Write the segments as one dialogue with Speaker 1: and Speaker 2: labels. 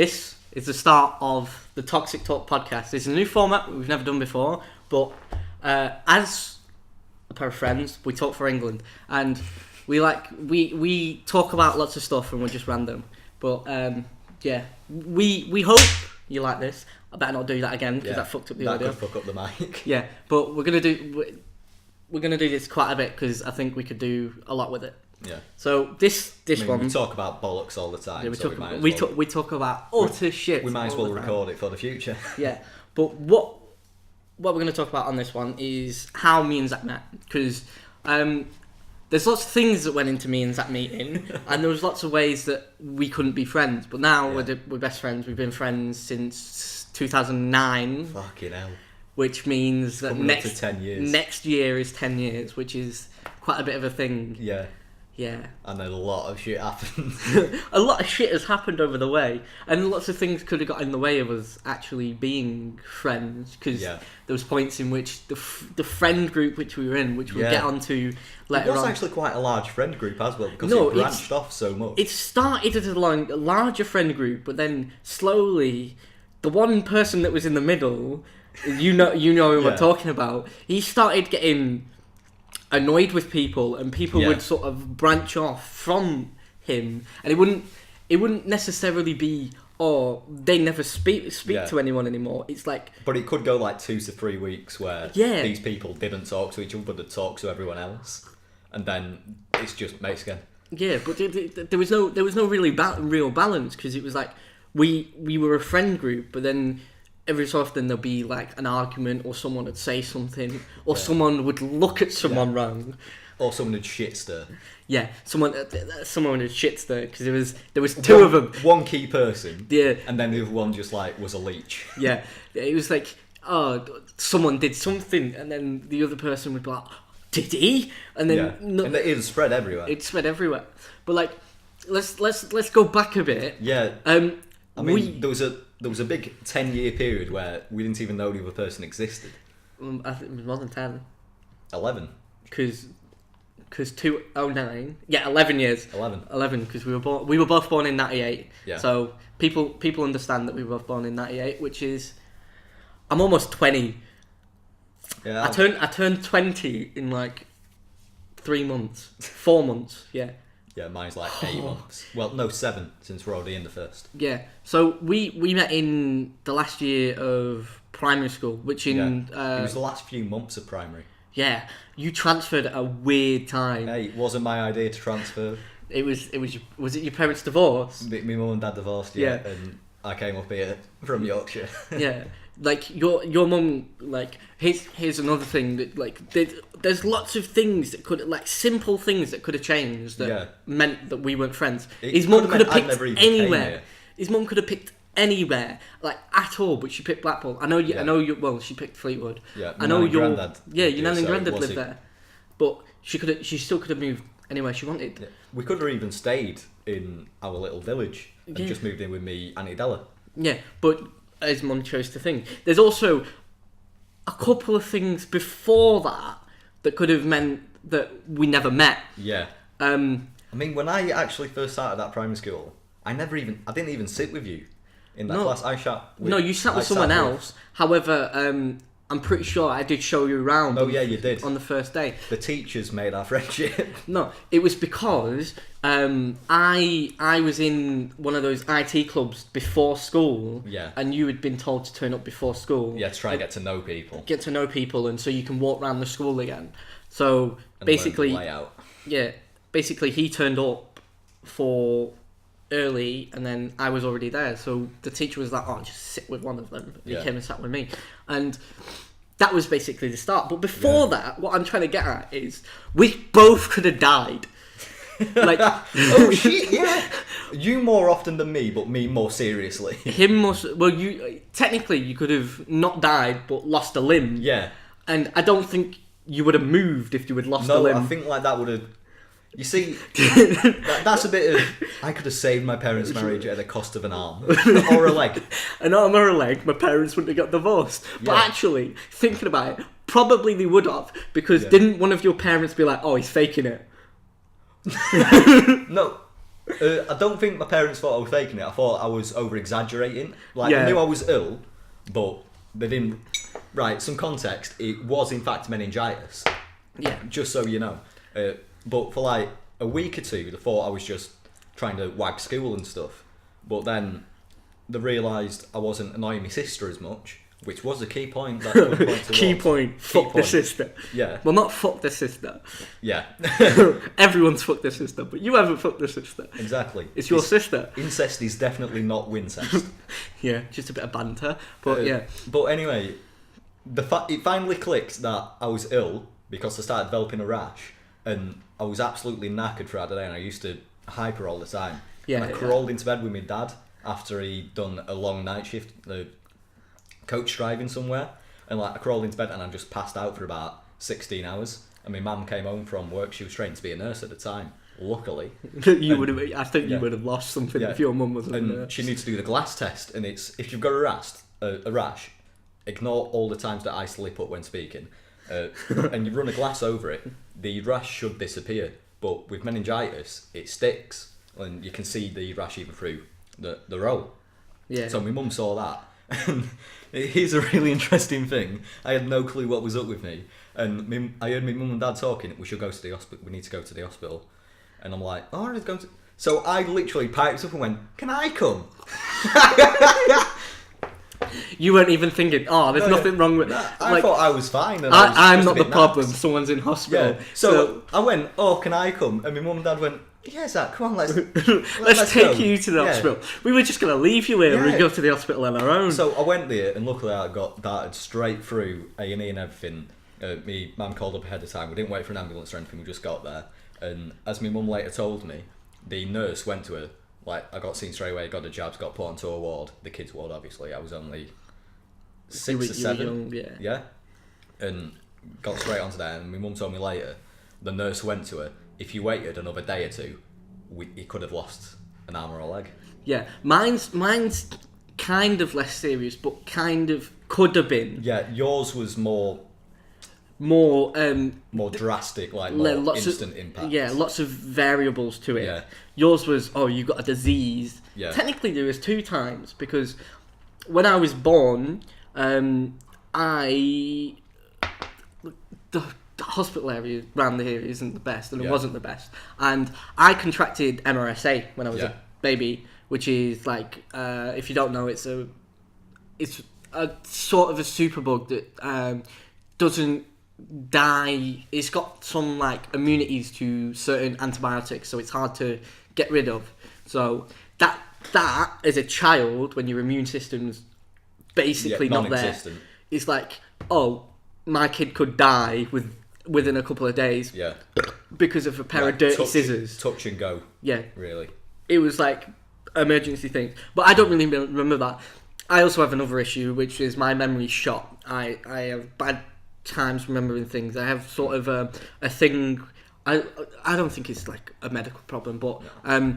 Speaker 1: This is the start of the Toxic Talk podcast. It's a new format we've never done before, but as a pair of friends, we talk for England, and we talk about lots of stuff, and we're just random. But yeah, we hope you like this. I better not do that again because that fucked up the audio.
Speaker 2: That could fuck up the mic.
Speaker 1: Yeah, but we're gonna do this quite a bit because I think we could do a lot with it.
Speaker 2: Yeah.
Speaker 1: So this one.
Speaker 2: We talk about bollocks all the time.
Speaker 1: Yeah, we talk about utter shit.
Speaker 2: We might as well record it for the future.
Speaker 1: Yeah, but what we're going to talk about on this one is how me and Zach met, because there's lots of things that went into me and Zach meeting, and there was lots of ways that we couldn't be friends. But now we're best friends. We've been friends since 2009.
Speaker 2: Fucking hell.
Speaker 1: Which means that next year is 10 years, which is quite a bit of a thing.
Speaker 2: Yeah.
Speaker 1: Yeah.
Speaker 2: And then a lot of shit happened.
Speaker 1: A lot of shit has happened over the way. And lots of things could have got in the way of us actually being friends. Because there was points in which the friend group which we were in, which we'll get onto later on.
Speaker 2: It was actually quite a large friend group as well, because it branched off so much.
Speaker 1: It started as a larger friend group, but then slowly, the one person that was in the middle, you know who we're talking about, he started getting annoyed with people, and people would sort of branch off from him, and it wouldn't necessarily be they never speak to anyone anymore. It's like,
Speaker 2: but it could go like 2 to 3 weeks where these people didn't talk to each other, but talk to everyone else, and then it's just mates again. Yeah,
Speaker 1: but there was no really real balance, because it was like we were a friend group, but then every so often there'll be like an argument, or someone would say something, or someone would look at someone wrong,
Speaker 2: or someone would shit stir.
Speaker 1: Yeah, someone would shit stir, because there was two of them.
Speaker 2: One key person.
Speaker 1: Yeah,
Speaker 2: and then the other one just like was a leech.
Speaker 1: Yeah, it was like, someone did something, and then the other person would be like, did he? And then
Speaker 2: and it spread everywhere.
Speaker 1: It spread everywhere. But like, let's go back a bit.
Speaker 2: Yeah. I mean, there was a big 10-year period where we didn't even know the other person existed.
Speaker 1: I think it was more than 10.
Speaker 2: 11.
Speaker 1: Because 2009. Yeah, 11 years. 11, because we were both born in 98.
Speaker 2: Yeah.
Speaker 1: So people understand that we were both born in 98, which is, I'm almost 20.
Speaker 2: Yeah.
Speaker 1: I turned 20 in like 3 months. 4 months, yeah.
Speaker 2: Yeah, mine's like 8 months. Well, no, 7, since we're already in the first.
Speaker 1: Yeah, so we met in the last year of primary school, which
Speaker 2: it was the last few months of primary.
Speaker 1: Yeah, you transferred at a weird time.
Speaker 2: Hey, it wasn't my idea to transfer.
Speaker 1: Was it your parents' divorce?
Speaker 2: My mum and dad divorced, and I came up here from Yorkshire.
Speaker 1: Yeah. Like your mum, like here's another thing that like there's lots of things that could, like, simple things that could have changed that meant that we weren't friends. His mum could have picked anywhere. His mum could have picked anywhere, like, at all, but she picked Blackpool. I know you. Well, she picked Fleetwood.
Speaker 2: Yeah,
Speaker 1: I know your
Speaker 2: granddad.
Speaker 1: Yeah, your nan and granddad lived there, but she still could have moved anywhere she wanted.
Speaker 2: Yeah. We could have even stayed in our little village and just moved in with me Auntie Della.
Speaker 1: Yeah, but as Mum chose to think. There's also a couple of things before that could have meant that we never met.
Speaker 2: Yeah. I mean, when I actually first started at primary school, I didn't even sit with you in that class.
Speaker 1: You sat with someone else. However, I'm pretty sure I did show you around.
Speaker 2: Oh yeah, you did.
Speaker 1: On the first day.
Speaker 2: The teachers made our friendship.
Speaker 1: No, it was because I was in one of those IT clubs before school.
Speaker 2: Yeah. And
Speaker 1: you had been told to turn up before school.
Speaker 2: Yeah, to try and get to know people.
Speaker 1: Get to know people, and so you can walk around the school again. So basically,
Speaker 2: learn the layout.
Speaker 1: Yeah, basically he turned up for early, and then I was already there, so the teacher was like, just sit with one of them. He came and sat with me, and that was basically the start. But before that, what I'm trying to get at is we both could have died. Like,
Speaker 2: oh shit, yeah. You more often than me, but me more seriously.
Speaker 1: Him more. Well, you technically you could have not died, but lost a limb.
Speaker 2: Yeah.
Speaker 1: And I don't think you would have moved if you had lost a limb.
Speaker 2: No, I think like that would have. You see, that's a bit of. I could have saved my parents' marriage at the cost of an arm or a leg.
Speaker 1: An arm or a leg, my parents wouldn't have got divorced. But actually, thinking about it, probably they would have, because didn't one of your parents be like, "Oh, he's faking it"?
Speaker 2: No, I don't think my parents thought I was faking it. I thought I was over-exaggerating. Like, I knew I was ill, but they didn't... Right, some context. It was, in fact, meningitis.
Speaker 1: Yeah.
Speaker 2: Just so you know. But for, like, a week or two, they thought I was just trying to wag school and stuff. But then they realised I wasn't annoying my sister as much, which was a key point. That could point
Speaker 1: key point. Fuck the sister.
Speaker 2: Yeah.
Speaker 1: Well, not fuck the sister.
Speaker 2: Yeah.
Speaker 1: Everyone's fucked their sister, but you haven't fucked the sister.
Speaker 2: Exactly.
Speaker 1: It's your sister.
Speaker 2: Incest is definitely not wincest.
Speaker 1: Yeah, just a bit of banter. But yeah.
Speaker 2: But anyway, it finally clicked that I was ill because I started developing a rash, and I was absolutely knackered throughout the day, and I used to hyper all the time.
Speaker 1: Yeah.
Speaker 2: And I crawled into bed with my dad after he'd done a long night shift, coach driving somewhere, and like I crawled into bed and I just passed out for about 16 hours. And my mum came home from work. She was trained to be a nurse at the time, luckily.
Speaker 1: You would have. I think you would have lost something if your mum wasn't a nurse.
Speaker 2: She needs to do the glass test, and it's if you've got a rash, ignore all the times that I slip up when speaking, and you run a glass over it, the rash should disappear. But with meningitis, it sticks, and you can see the rash even through the roll.
Speaker 1: Yeah.
Speaker 2: So my mum saw that. And here's a really interesting thing. I had no clue what was up with me, and I heard my mum and dad talking. We should go to the hospital. We need to go to the hospital. And I'm like, oh, let's go to. So I literally piped up and went, "Can I come?"
Speaker 1: You weren't even thinking, oh, there's nothing wrong with...
Speaker 2: I thought I was fine. And
Speaker 1: I'm not the problem. Someone's in hospital.
Speaker 2: Yeah. So I went, oh, can I come? And my mum and dad went, yeah, Zach, come on, let's
Speaker 1: take
Speaker 2: go.
Speaker 1: you to the hospital. We were just going to leave you here and go to the hospital on our own.
Speaker 2: So I went there, and luckily I got darted straight through A&E and everything. My mum called up ahead of time. We didn't wait for an ambulance or anything. We just got there. And as my mum later told me, the nurse went to her. Like, I got seen straight away, got the jabs, got put onto a ward. The kids' ward, obviously. I was only 6 or 7.
Speaker 1: Young,
Speaker 2: yeah. And got straight onto there. And my mum told me later, the nurse went to her. If you waited another day or two, he could have lost an arm or a leg.
Speaker 1: Yeah, mine's kind of less serious, but kind of could have been.
Speaker 2: Yeah, yours was more drastic, like more instant impact.
Speaker 1: Yeah, lots of variables to it.
Speaker 2: Yeah.
Speaker 1: Yours was, you got a disease.
Speaker 2: Yeah.
Speaker 1: Technically, there was 2 times, because when I was born, the hospital area around here isn't the best, and it wasn't the best. And I contracted MRSA when I was a baby, which is like, if you don't know, it's a sort of a superbug that doesn't die. It's got some like immunities to certain antibiotics, so it's hard to get rid of. So that as a child, when your immune system's basically not there, it's like, oh, my kid could die within a couple of days.
Speaker 2: Yeah.
Speaker 1: Because of a pair of dirty scissors.
Speaker 2: Touch and go.
Speaker 1: Yeah.
Speaker 2: Really.
Speaker 1: It was like emergency things. But I don't really remember that. I also have another issue, which is my memory's shot. I have bad times remembering things. I have sort of a thing. I don't think it's like a medical problem, but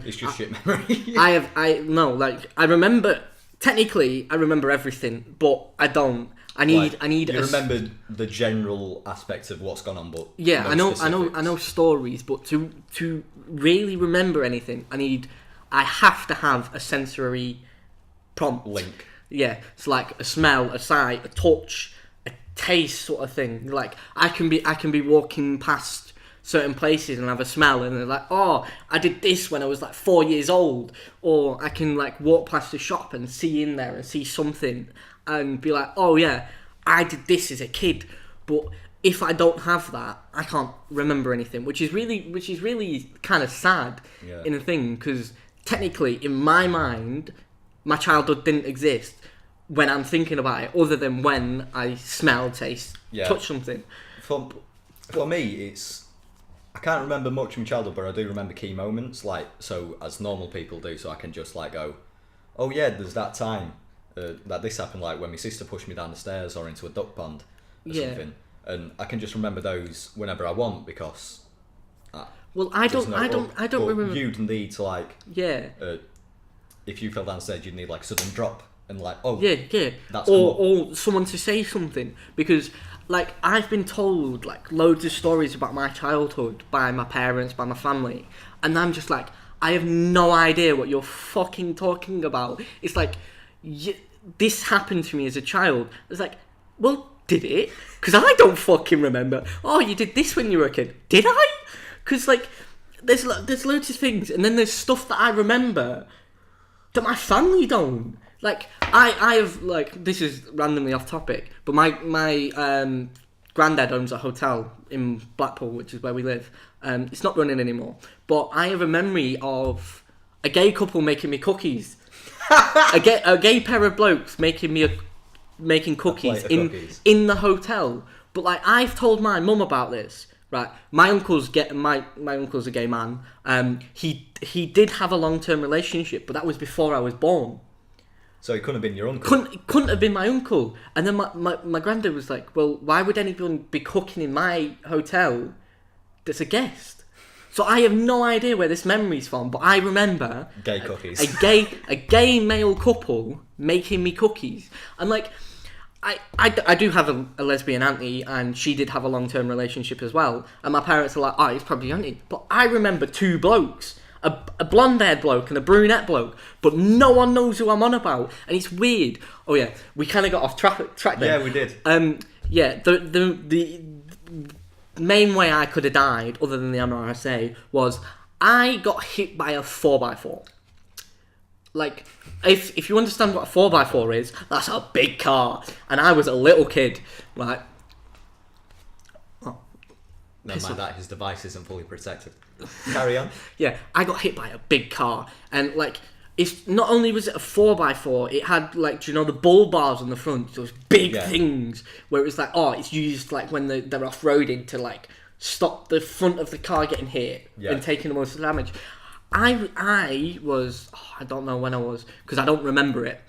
Speaker 2: it's just shit memory.
Speaker 1: I remember, technically I remember everything, but I don't. I need.
Speaker 2: You remember the general aspects of what's gone on, but
Speaker 1: yeah, I know stories, but to really remember anything, I have to have a sensory prompt
Speaker 2: link.
Speaker 1: Yeah, it's like a smell, a sight, a touch, a taste, sort of thing. Like I can be walking past certain places and have a smell, and they're like, oh, I did this when I was like 4 years old, or I can like walk past a shop and see in there and see something and be like, oh yeah, I did this as a kid. But if I don't have that, I can't remember anything, which is really kind of sad in a thing, because technically in my mind, my childhood didn't exist when I'm thinking about it, other than when I smell, taste, touch something.
Speaker 2: For me, I can't remember much from childhood, but I do remember key moments, like, so as normal people do, so I can just like go, oh yeah, there's that time that this happened, like when my sister pushed me down the stairs or into a duck pond or something, and I can just remember those whenever I want, because
Speaker 1: I don't remember.
Speaker 2: You'd need to like if you fell downstairs, you'd need like a sudden drop and like that's
Speaker 1: or someone to say something, because like I've been told like loads of stories about my childhood by my parents, by my family, and I'm just like, I have no idea what you're fucking talking about. It's like, this happened to me as a child. It's like, well, did it? Because I don't fucking remember. Oh, you did this when you were a kid. Did I? Because, like, there's loads of things, and then there's stuff that I remember that my family don't. Like, I have, like, this is randomly off topic, but my granddad owns a hotel in Blackpool, which is where we live. It's not running anymore. But I have a memory of a gay couple making me cookies. a gay pair of blokes making cookies in the hotel. But, like, I've told my mum about this. Right, my uncle's a gay man. He did have a long-term relationship, but that was before I was born.
Speaker 2: So it couldn't have been your uncle.
Speaker 1: Couldn't have been my uncle. And then my granddad was like, well, why would anyone be cooking in my hotel that's a guest? So I have no idea where this memory's from, but I remember
Speaker 2: gay cookies.
Speaker 1: A gay male couple making me cookies. And like, I do have a lesbian auntie, and she did have a long-term relationship as well. And my parents are like, oh, it's probably your auntie. But I remember two blokes. A blonde-haired bloke and a brunette bloke, but no one knows who I'm on about, and it's weird. Oh yeah, we kind of got off track there.
Speaker 2: Yeah, we did.
Speaker 1: Yeah, the main way I could have died, other than the MRSA, was I got hit by a 4x4. Like, if you understand what a 4x4 is, that's a big car, and I was a little kid, right?
Speaker 2: No mind that, his device isn't fully protected. Carry on.
Speaker 1: Yeah, I got hit by a big car, and like, it's not only was it a 4x4, it had, like, do you know the bull bars on the front, those big things, where it was like, oh, it's used like when they're off-roading to like stop the front of the car getting hit and taking the most damage. I was, I don't know when I was, because I don't remember it,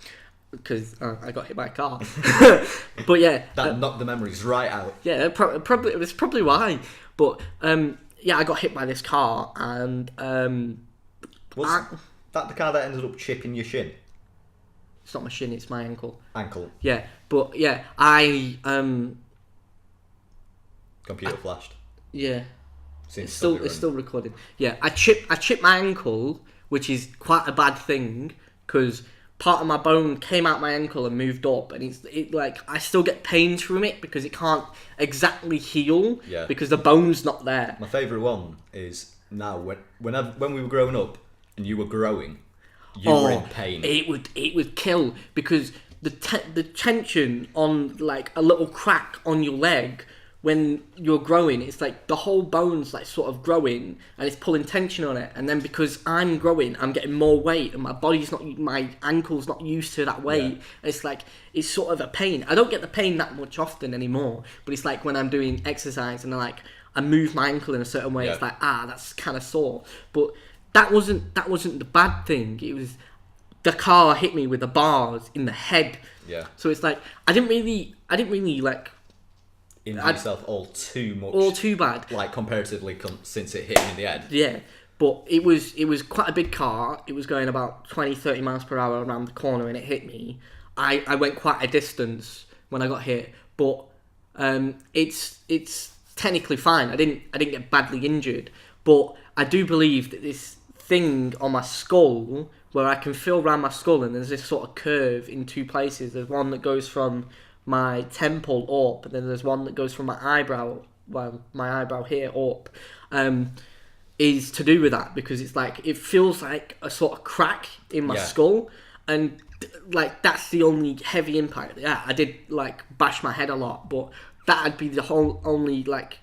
Speaker 1: because I got hit by a car. But yeah,
Speaker 2: that knocked the memories right out.
Speaker 1: Yeah, probably it was probably why. But yeah, I got hit by this car, and
Speaker 2: was that the car that ended up chipping your shin?
Speaker 1: It's not my shin; it's my ankle.
Speaker 2: Ankle.
Speaker 1: Yeah, but yeah, I
Speaker 2: computer flashed.
Speaker 1: Yeah. It's still recording. Yeah, I chipped my ankle, which is quite a bad thing, because part of my bone came out my ankle and moved up, and it like I still get pains from it because it can't exactly heal because the bone's not there.
Speaker 2: My favourite one is now when we were growing up and you were growing, you were in pain.
Speaker 1: It would kill, because the tension on like a little crack on your leg when you're growing, it's like the whole bone's like sort of growing and it's pulling tension on it, and then because I'm growing, I'm getting more weight, and my ankle's not used to that weight. It's like, it's sort of a pain. I don't get the pain that much often anymore, but it's like when I'm doing exercise and I move my ankle in a certain way, it's like, that's kind of sore. But that wasn't the bad thing. It was the car hit me with the bars in the head.
Speaker 2: Yeah.
Speaker 1: So it's like I didn't really like
Speaker 2: injure yourself all too much.
Speaker 1: All too bad.
Speaker 2: Like comparatively, since it hit you in the head.
Speaker 1: Yeah, but it was quite a big car. It was going about 20-30 miles per hour around the corner, and it hit me. I went quite a distance when I got hit, but it's technically fine. I didn't get badly injured, but I do believe that this thing on my skull, where I can feel around my skull, and there's this sort of curve in two places. There's one that goes from my temple up, and then there's one that goes from my eyebrow here up, is to do with that, because it's like, it feels like a sort of crack in my skull, and like that's the only heavy impact. Yeah, I did like bash my head a lot, but that'd be the whole only like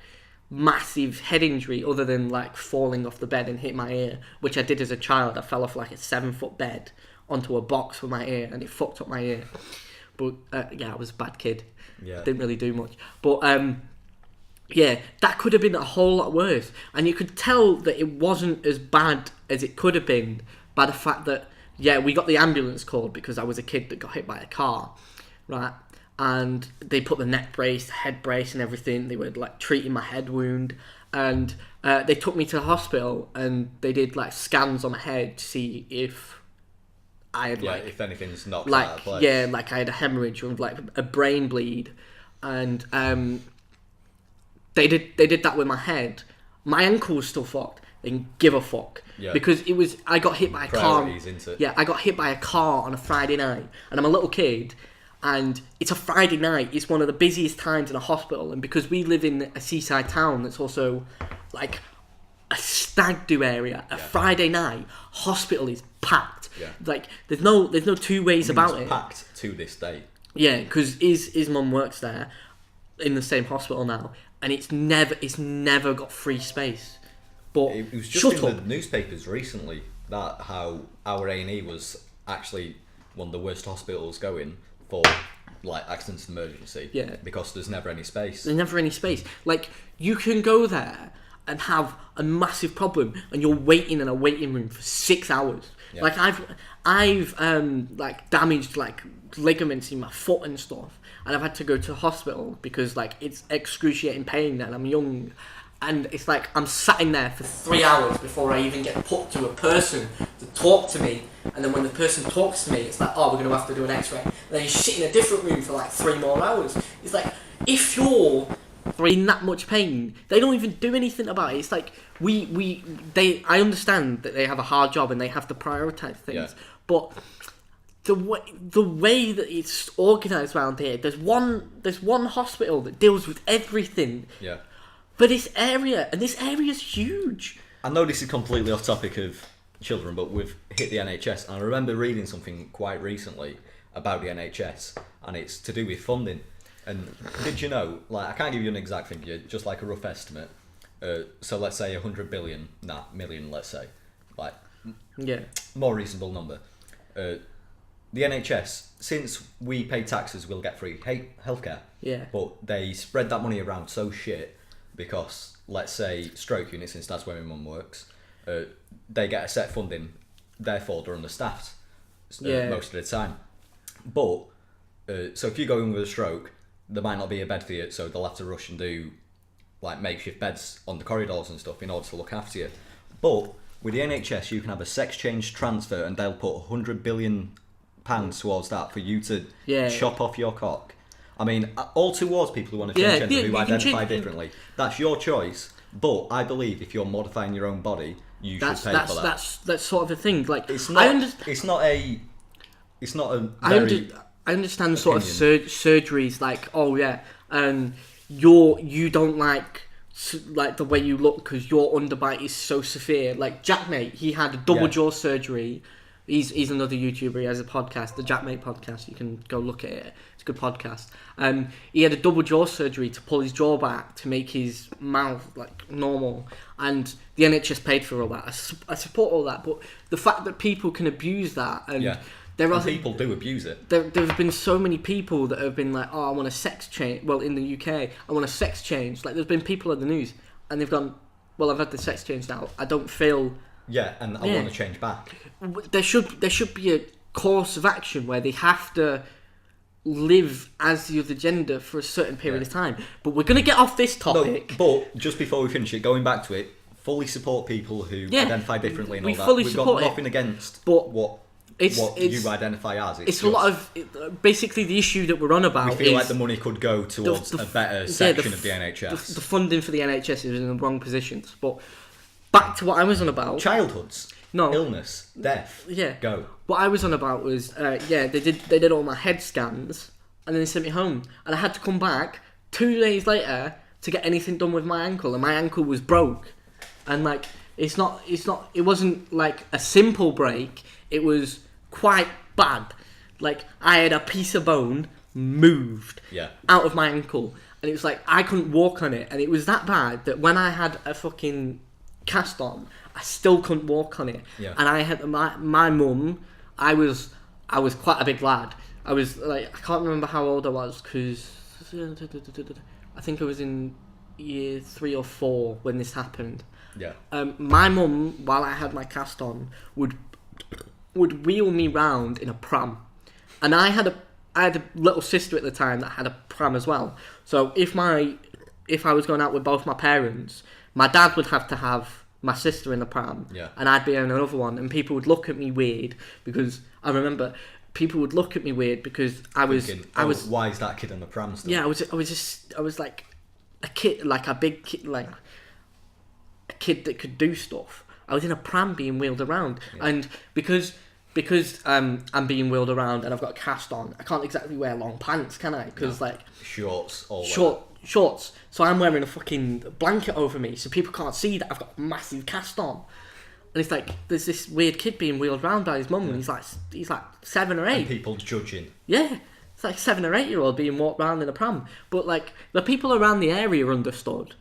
Speaker 1: massive head injury, other than like falling off the bed and hit my ear, which I did as a child. I fell off like a 7-foot bed onto a box with my ear, and it fucked up my ear. But I was a bad kid. Yeah. Didn't really do much. But that could have been a whole lot worse. And you could tell that it wasn't as bad as it could have been by the fact that, we got the ambulance called because I was a kid that got hit by a car, right? And they put the neck brace, the head brace and everything. They were like treating my head wound. And they took me to the hospital, and they did like scans on my head to see if I had
Speaker 2: if anything's knocked
Speaker 1: like
Speaker 2: out of place.
Speaker 1: Like I had a hemorrhage or like a brain bleed, and they did that with my head. My ankle was still fucked. and give a fuck.
Speaker 2: Yeah.
Speaker 1: Because I got hit by a car.
Speaker 2: Priorities, isn't it?
Speaker 1: Yeah, I got hit by a car on a Friday night, and I'm a little kid, and it's a Friday night. It's one of the busiest times in a hospital, and because we live in a seaside town that's also like a stag do area, a Friday night hospital is packed.
Speaker 2: Yeah.
Speaker 1: Like there's no two ways about it.
Speaker 2: Packed to this day.
Speaker 1: Yeah, because his mum works there in the same hospital now, and it's never got free space. But
Speaker 2: It was just in the newspapers recently that how our A&E was actually one of the worst hospitals going for like accidents and emergency.
Speaker 1: Yeah.
Speaker 2: Because there's never any space.
Speaker 1: There's never any space. Like you can go there and have a massive problem, and you're waiting in a waiting room for 6 hours.
Speaker 2: Yeah.
Speaker 1: Like I've like damaged like ligaments in my foot and stuff, and I've had to go to the hospital because like it's excruciating pain, and I'm young. And it's like I'm sat in there for 3 hours before I even get put to a person to talk to me. And then when the person talks to me, it's like, oh, we're going to have to do an x-ray. And then you sit in a different room for like 3 more hours. It's like, if you're in that much pain, they don't even do anything about it. It's like, I understand that they have a hard job and they have to prioritise things.
Speaker 2: Yeah.
Speaker 1: But the way that it's organised around here, there's one hospital that deals with everything.
Speaker 2: Yeah.
Speaker 1: For this area, and this area is huge.
Speaker 2: I know this is completely off topic of children, but we've hit the NHS, and I remember reading something quite recently about the NHS, and it's to do with funding. And did you know, like, I can't give you an exact figure, just like a rough estimate. So let's say 100 billion, million, let's say, like, more reasonable number. The NHS, since we pay taxes, we'll get free healthcare.
Speaker 1: Yeah.
Speaker 2: But they spread that money around so shit. Because, let's say, stroke unit, since that's where my mum works, they get a set funding, therefore they're understaffed most of the time. But, so if you go in with a stroke, there might not be a bed for you, so they'll have to rush and do like makeshift beds on the corridors and stuff in order to look after you. But with the NHS, you can have a sex change transfer, and they'll put £100 billion towards that for you to chop off your cock. I mean, all towards people who want to change gender, who identify differently. That's your choice. But I believe if you're modifying your own body, you should pay for that. That's sort of the thing. Like, it's not a very.
Speaker 1: I understand sort of surgeries. Like, oh yeah, you don't like the way you look because your underbite is so severe. Like Jackmate, he had a double jaw surgery. He's another YouTuber. He has a podcast, the Jackmate podcast. You can go look at it. It's a good podcast. He had a double jaw surgery to pull his jaw back to make his mouth like normal, and the NHS paid for all that. I support all that, but the fact that people can abuse that, and
Speaker 2: people do abuse it.
Speaker 1: There's been so many people that have been like, oh, I want a sex change. Well, in the UK, I want a sex change. Like, there's been people in the news, and they've gone, well, I've had the sex change now. I don't feel.
Speaker 2: Yeah, and I want to change back.
Speaker 1: There should be a course of action where they have to live as the other gender for a certain period of time. But we're going to get off this topic.
Speaker 2: No, but just before we finish it, going back to it, fully support people who identify differently and all that.
Speaker 1: We've
Speaker 2: got nothing against what you identify as.
Speaker 1: It's a lot of basically the issue that we're on about.
Speaker 2: We feel like the money could go towards a better section of the NHS.
Speaker 1: The funding for the NHS is in the wrong positions. But back to what I was on about.
Speaker 2: Childhoods. No. Illness. Death.
Speaker 1: Yeah.
Speaker 2: Go.
Speaker 1: What I was on about was, they did all my head scans, and then they sent me home. And I had to come back 2 days later to get anything done with my ankle. And my ankle was broke. And, like, it wasn't, like, a simple break. It was quite bad. Like, I had a piece of bone moved out of my ankle. And it was like, I couldn't walk on it. And it was that bad that when I had a fucking cast on, I still couldn't walk on it.
Speaker 2: Yeah.
Speaker 1: And I had my mum. I was quite a big lad. I was like, I can't remember how old I was because I think I was in year 3 or 4 when this happened.
Speaker 2: Yeah.
Speaker 1: My mum, while I had my cast on, would wheel me round in a pram, and I had a little sister at the time that had a pram as well. So if I was going out with both my parents, my dad would have to have my sister in the pram, and I'd be in another one, and people would look at me weird because I remember people would look at me weird because I was
Speaker 2: why is that kid in the pram still?
Speaker 1: Yeah, I was like a kid, like a big kid, like a kid that could do stuff. I was in a pram being wheeled around, and because I'm being wheeled around and I've got a cast on, I can't exactly wear long pants, can I? Because like
Speaker 2: shorts or
Speaker 1: shorts. So I'm wearing a fucking blanket over me, so people can't see that I've got a massive cast on. And it's like there's this weird kid being wheeled around by his mum, and he's like 7 or 8.
Speaker 2: And people judging.
Speaker 1: Yeah, it's like 7 or 8 year old being walked around in a pram. But like the people around the area understood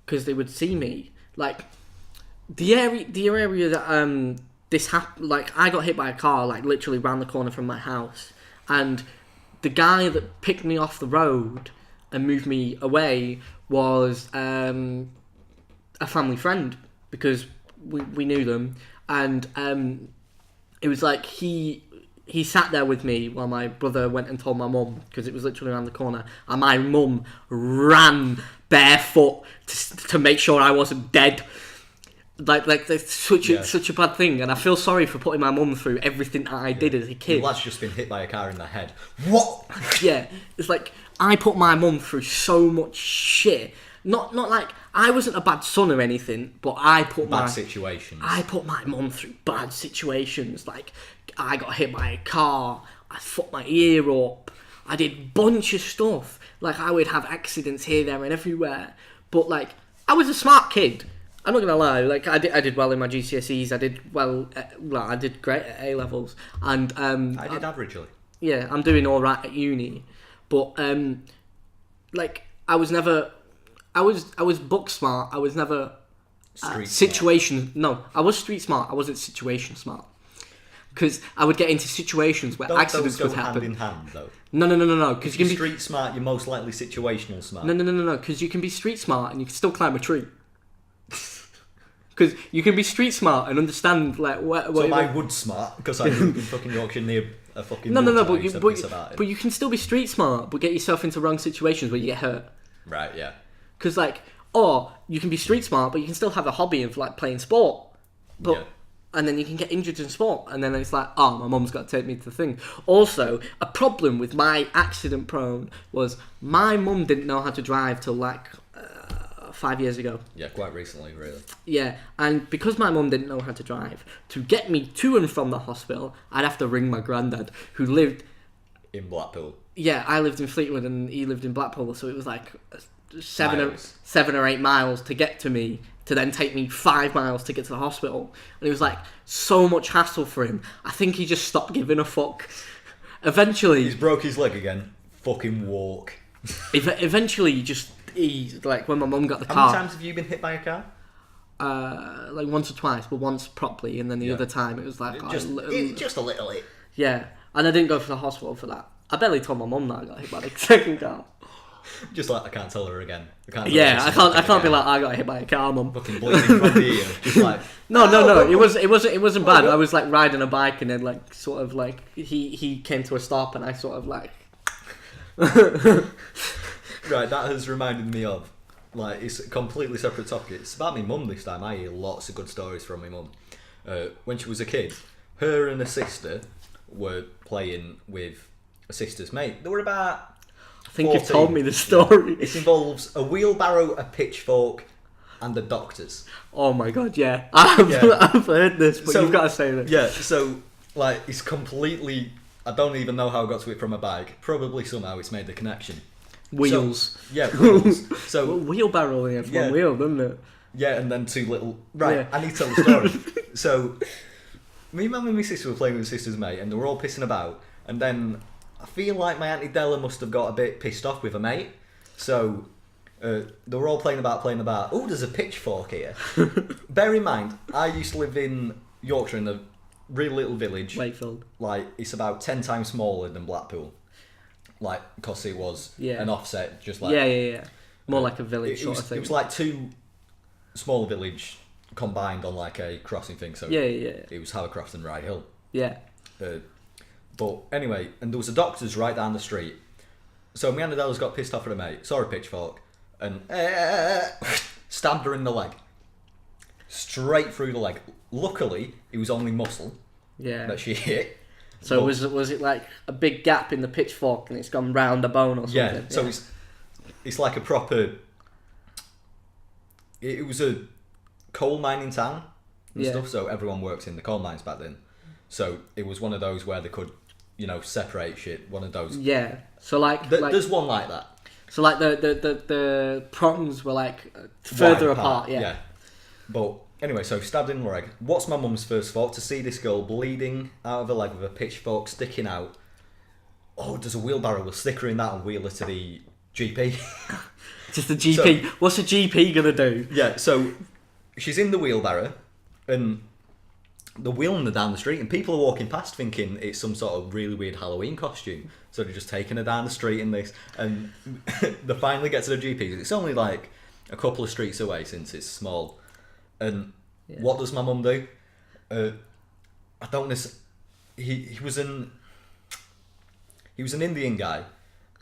Speaker 1: because they would see me. Like the area that this happened. Like I got hit by a car like literally round the corner from my house, and the guy that picked me off the road and moved me away was a family friend because we knew them, and it was like he sat there with me while my brother went and told my mum because it was literally around the corner, and my mum ran barefoot to make sure I wasn't dead. Like that's such a bad thing, and I feel sorry for putting my mum through everything that I did as a kid.
Speaker 2: Your lad's just been hit by a car in the head. What?
Speaker 1: Yeah, it's like I put my mum through so much shit. Not like I wasn't a bad son or anything, but I put
Speaker 2: bad situations.
Speaker 1: I put my mum through bad situations. Like I got hit by a car, I fucked my ear up, I did a bunch of stuff. Like I would have accidents here, there, and everywhere. But like I was a smart kid. I'm not gonna lie. Like I did well in my GCSEs. I did well. I did great at A levels, and
Speaker 2: I did averagely.
Speaker 1: Yeah, I'm doing all right at uni, but like I was never. I was book smart. I was never situation. Smart. No, I was street smart. I wasn't situation smart. Because I would get into situations where accidents would happen.
Speaker 2: Hand in hand, though.
Speaker 1: No. Because you can be
Speaker 2: street smart. You're most likely situational smart.
Speaker 1: No. Because you can be street smart and you can still climb a tree. Because you can be street smart and understand like what.
Speaker 2: So I would smart because I live in fucking Yorkshire near a fucking.
Speaker 1: No. But you can still be street smart, but get yourself into wrong situations where you get hurt.
Speaker 2: Right. Yeah.
Speaker 1: Because like, or you can be street smart, but you can still have a hobby of like playing sport, but and then you can get injured in sport, and then it's like, oh, my mum's got to take me to the thing. Also, a problem with my accident prone was my mum didn't know how to drive till like 5 years ago.
Speaker 2: Yeah, quite recently, really.
Speaker 1: Yeah, and because my mum didn't know how to drive, to get me to and from the hospital, I'd have to ring my granddad, who lived
Speaker 2: in Blackpool. Yeah,
Speaker 1: I lived in Fleetwood and he lived in Blackpool, so it was like 7 or 8 miles to get to me, to then take me 5 miles to get to the hospital. And it was like so much hassle for him. I think he just stopped giving a fuck. Eventually...
Speaker 2: He's broke his leg again. Fucking walk.
Speaker 1: Eventually, he like when my mum got the car...
Speaker 2: How many times have you been hit by a car?
Speaker 1: Like once or twice, but once properly, and then the other time it was like...
Speaker 2: Just a little hit.
Speaker 1: Yeah, and I didn't go to the hospital for that. I barely told my mum that I got hit by the second car.
Speaker 2: Just like I can't tell her again. I can't
Speaker 1: be like I got hit by a car, mum.
Speaker 2: Fucking bleeding from the ear. Just like
Speaker 1: no. It wasn't bad. I was like riding a bike and then like sort of like he came to a stop and I sort of like.
Speaker 2: Right, that has reminded me of like it's a completely separate topic. It's about my mum this time. I hear lots of good stories from my mum. When she was a kid, her and her sister were playing with a sister's mate. They were about.
Speaker 1: I think you've told me the story.
Speaker 2: It involves a wheelbarrow, a pitchfork, and the doctors.
Speaker 1: Oh my god, yeah. I've heard this, but you've got to say this.
Speaker 2: Yeah, so, like, it's completely... I don't even know how I got to it from a bike. Probably somehow it's made the connection.
Speaker 1: Wheels.
Speaker 2: Wheels. So,
Speaker 1: well, wheelbarrow only has one wheel, doesn't it?
Speaker 2: Yeah, and then 2 little... Right, I need to tell the story. So, me, mum and my sister were playing with my sister's mate, and they were all pissing about, and then... I feel like my Auntie Della must have got a bit pissed off with a mate. So, they were all playing about. Oh, there's a pitchfork here. Bear in mind, I used to live in Yorkshire in a really little village.
Speaker 1: Wakefield.
Speaker 2: Like, it's about 10 times smaller than Blackpool. Like, because it was an offset, just like...
Speaker 1: Yeah. More like a village sort of thing.
Speaker 2: It was like 2 small village combined on like a crossing thing. So it was Havercroft and Rye Hill.
Speaker 1: Yeah.
Speaker 2: But anyway, and there was a doctor's right down the street. So me and Adela's got pissed off at her mate, saw a pitchfork, and stabbed her in the leg. Straight through the leg. Luckily, it was only muscle that she hit.
Speaker 1: So was it like a big gap in the pitchfork and it's gone round a bone or something?
Speaker 2: Yeah, so it's like a proper... It was a coal mining town and
Speaker 1: Yeah.
Speaker 2: stuff. So everyone works in the coal mines back then. So it was one of those where they could, separate shit. One of those.
Speaker 1: Yeah. So like,
Speaker 2: There's one like that.
Speaker 1: so like the prongs were like further
Speaker 2: Wide
Speaker 1: apart. Yeah.
Speaker 2: But anyway, so stabbed in the leg. What's my mum's first thought? To see this girl bleeding out of her leg with a pitchfork sticking out. Oh, there's a wheelbarrow. We'll stick her in that and wheel her to the GP.
Speaker 1: Just the GP.
Speaker 2: So-
Speaker 1: What's the GP gonna do?
Speaker 2: Yeah, so she's in the wheelbarrow and they're wheeling her down the street and people are walking past thinking it's some sort of really weird Halloween costume. So they're just taking her down the street in this and they finally get to the GP. It's only like a couple of streets away since it's small. And what does my mum do? I don't know. He was an Indian guy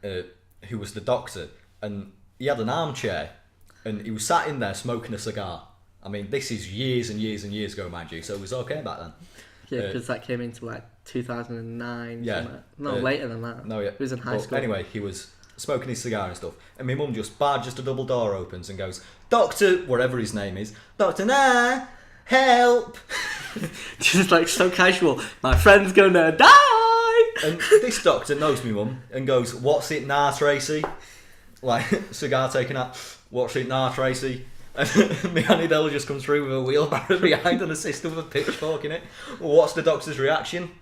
Speaker 2: who was the doctor, and he had an armchair, and he was sat in there smoking a cigar. I mean, this is years and years and years ago, mind you, so it was okay back then.
Speaker 1: Yeah, because that came into like 2009.
Speaker 2: Yeah.
Speaker 1: No, later than that.
Speaker 2: No, yeah.
Speaker 1: It was in high school.
Speaker 2: Anyway, he was smoking his cigar and stuff, and my mum just barges, a double door opens and goes, "Doctor," whatever his name is, "Doctor, nah, help!"
Speaker 1: Just like so casual. My friend's gonna die.
Speaker 2: And this doctor knows me mum and goes, "What's it now, Tracy?" Like, cigar taken out, "What's it now, Tracy?" And my Auntie Della just comes through with a wheelbarrow behind and a sister with a pitchfork in it. What's the doctor's reaction?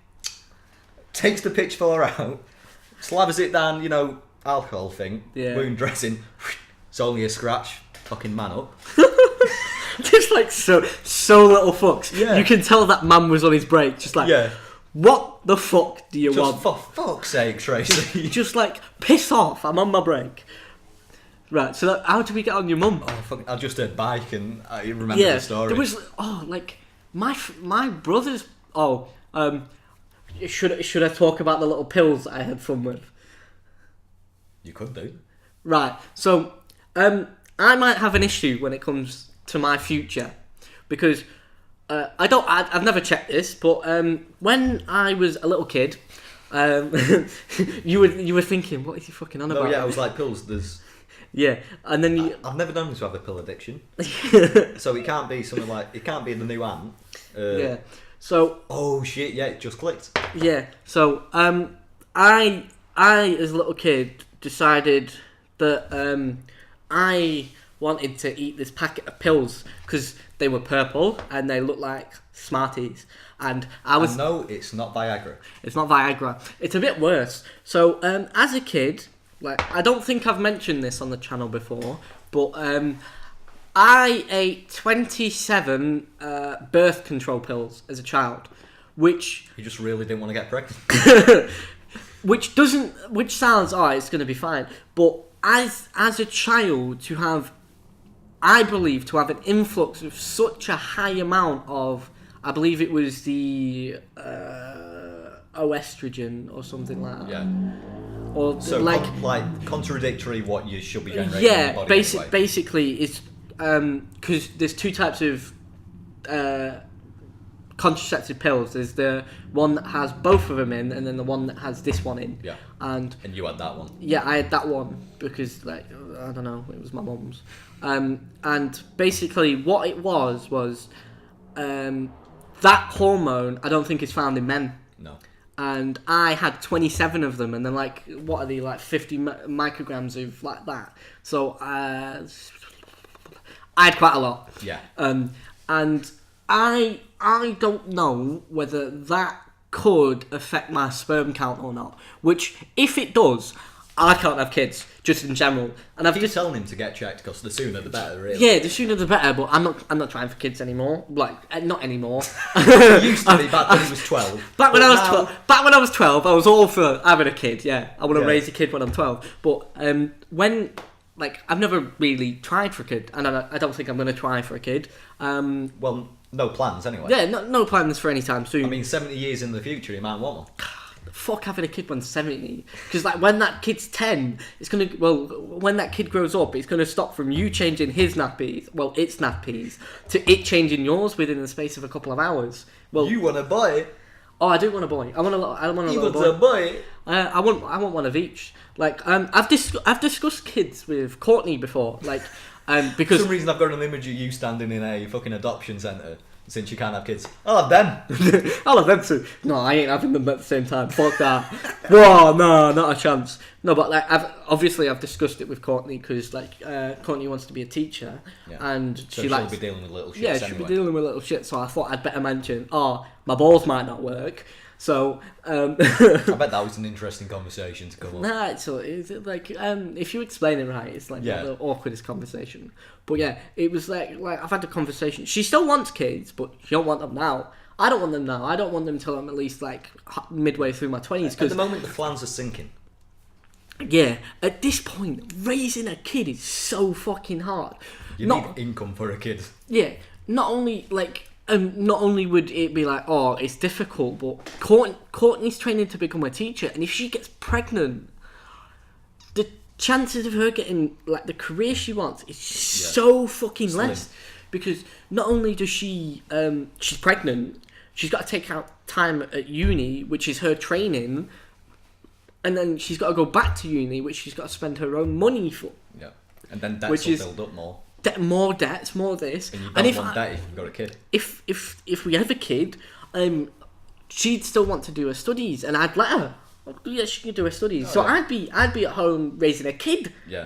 Speaker 2: Takes the pitchfork out, slathers it down, alcohol thing, wound dressing. It's only a scratch. Fucking man up.
Speaker 1: Just like so little fucks.
Speaker 2: Yeah.
Speaker 1: You can tell that man was on his break. Just like, what the fuck do you want?
Speaker 2: Just for fuck's sake, Tracy.
Speaker 1: Just like, piss off. I'm on my break. Right, so how do we get on your mum?
Speaker 2: Oh, fuck, I just heard bike and I remember the story.
Speaker 1: There was my brother's. Should I talk about the little pills that I had fun with?
Speaker 2: You could do.
Speaker 1: Right, so I might have an issue when it comes to my future because I've never checked this, but when I was a little kid, you were thinking, what is he fucking on about?
Speaker 2: No, yeah, I was like, pills. There's.
Speaker 1: Yeah, and then
Speaker 2: I've never known him to have a pill addiction, so it can't be something like it can't be the new ant.
Speaker 1: Yeah. So.
Speaker 2: Oh shit! Yeah, it just clicked.
Speaker 1: Yeah. So I as a little kid decided that I wanted to eat this packet of pills because they were purple and they looked like Smarties, and I was.
Speaker 2: No, it's not Viagra.
Speaker 1: It's not Viagra. It's a bit worse. So as a kid. Like, I don't think I've mentioned this on the channel before, but I ate 27 birth control pills as a child, which...
Speaker 2: You just really didn't want to get pregnant?
Speaker 1: which sounds, it's going to be fine, but as a child, I believe, to have an influx of such a high amount of, I believe it was the oestrogen or something like that.
Speaker 2: Yeah.
Speaker 1: Or
Speaker 2: so
Speaker 1: like
Speaker 2: contradictory what you should be generating in your body.
Speaker 1: Yeah, basically it's because there's two types of contraceptive pills. There's the one that has both of them in, and then the one that has this one in.
Speaker 2: Yeah.
Speaker 1: And
Speaker 2: you had that one.
Speaker 1: Yeah, I had that one because I don't know, it was my mum's. And basically what it was that hormone I don't think is found in men.
Speaker 2: No.
Speaker 1: And I had 27 of them, and then what are they, 50 micrograms of like that. So I had quite a lot.
Speaker 2: Yeah.
Speaker 1: And I don't know whether that could affect my sperm count or not. Which, if it does, I can't have kids, just in general. And I've just
Speaker 2: telling him to get checked because the sooner the better, really.
Speaker 1: Yeah, the sooner the better. But I'm not trying for kids anymore. Not anymore.
Speaker 2: He used to be back when he was 12.
Speaker 1: Back when I was 12, I was all for having a kid. Yeah, I want to raise a kid when I'm 12. But when I've never really tried for a kid, and I don't think I'm going to try for a kid.
Speaker 2: Well, no plans anyway.
Speaker 1: Yeah, no plans for any time soon.
Speaker 2: I mean, 70 years in the future, you might want one.
Speaker 1: Fuck having a kid when 70, because when that kid's 10, when that kid grows up, it's gonna stop from you changing its nappies to it changing yours within the space of a couple of hours. Well,
Speaker 2: you want a boy?
Speaker 1: Oh, I do want a boy. I want a little boy.
Speaker 2: You want a boy?
Speaker 1: I want one of each. I've discussed kids with Courtney before.
Speaker 2: For
Speaker 1: Because
Speaker 2: some reason I've got an image of you standing in a fucking adoption centre since you can't have kids. I'll have them.
Speaker 1: I'll have them too. No, I ain't having them at the same time. Fuck that. Whoa, no, not a chance. No, but like I've discussed it with Courtney because like Courtney wants to be a teacher, and
Speaker 2: So
Speaker 1: she
Speaker 2: she'll be dealing with little shit.
Speaker 1: yeah, she'll be dealing with little shit. So I thought I'd better mention, my balls might not work. So
Speaker 2: I bet that was an interesting conversation to come up.
Speaker 1: nah, it's like if you explain it right, it's like not the awkwardest conversation. But yeah, it was like I've had a conversation. She still wants kids, but she don't want them now. I don't want them now. I don't want them till I'm at least like midway through my 20s.
Speaker 2: At the moment, the flans are sinking.
Speaker 1: Yeah, at this point, raising a kid is so fucking hard.
Speaker 2: You need income for a kid.
Speaker 1: Yeah, not only would it be like, oh, it's difficult, but Courtney's training to become a teacher, and if she gets pregnant, the chances of her getting like the career she wants is so fucking less. Because not only does she's pregnant, she's got to take out time at uni, which is her training, and then she's got to go back to uni, which she's got to spend her own money for.
Speaker 2: Yeah, and then debts will build up more.
Speaker 1: More debts, more this.
Speaker 2: And you don't want that if you've got a kid.
Speaker 1: If we have a kid, she'd still want to do her studies, and I'd let her. Yeah, she can do her studies. So I'd be at home raising a kid.
Speaker 2: Yeah.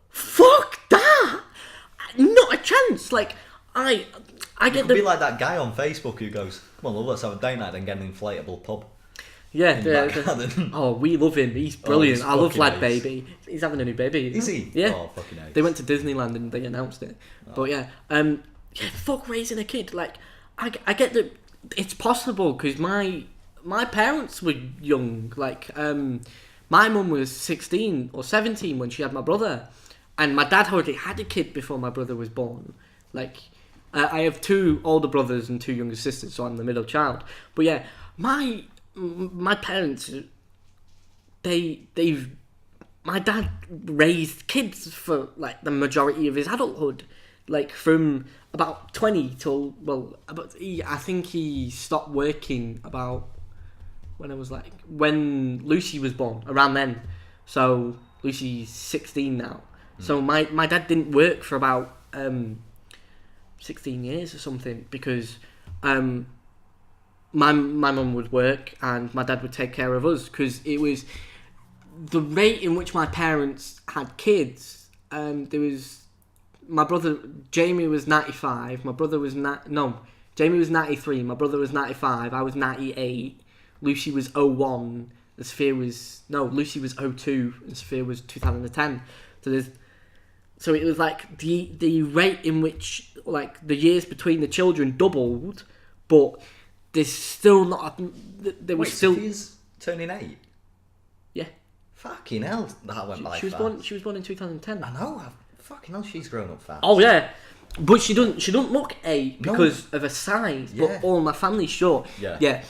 Speaker 1: Fuck that! Not a chance. Like I get
Speaker 2: be like that guy on Facebook who goes, "Come on, let's have a date night and get an inflatable pub."
Speaker 1: Yeah, oh, we love him. He's brilliant. I love Lad
Speaker 2: nice.
Speaker 1: Baby. He's having a new baby.
Speaker 2: Is he?
Speaker 1: Yeah.
Speaker 2: Oh, fucking nice.
Speaker 1: They went to Disneyland and they announced it. But yeah, fuck raising a kid. Like, I get that it's possible because my parents were young. Like, my mum was 16 or 17 when she had my brother, and my dad already had a kid before my brother was born. Like, I have 2 older brothers and 2 younger sisters, so I'm the middle child. But yeah, my parents, my dad raised kids for like the majority of his adulthood, like from about 20 till I think he stopped working about when Lucy was born, around then. So Lucy's 16 now. So my dad didn't work for about 16 years or something because my mum would work and my dad would take care of us because it was the rate in which my parents had kids. There was my brother Jamie was 95. My brother was Jamie was 93. My brother was 95. I was 98. Lucy was 01. And Sophia was Lucy was 02 and Sophia was 2010. So it was like the rate in which like the years between the children doubled, but there's still not.
Speaker 2: Sophia's turning 8.
Speaker 1: Yeah.
Speaker 2: Fucking hell, that went by
Speaker 1: fast. She was born in 2010.
Speaker 2: I know. Fucking hell, she's grown up fast.
Speaker 1: Oh yeah, but she doesn't look 8 because of her size.
Speaker 2: Yeah.
Speaker 1: But all my family's short.
Speaker 2: Yeah.
Speaker 1: Yeah.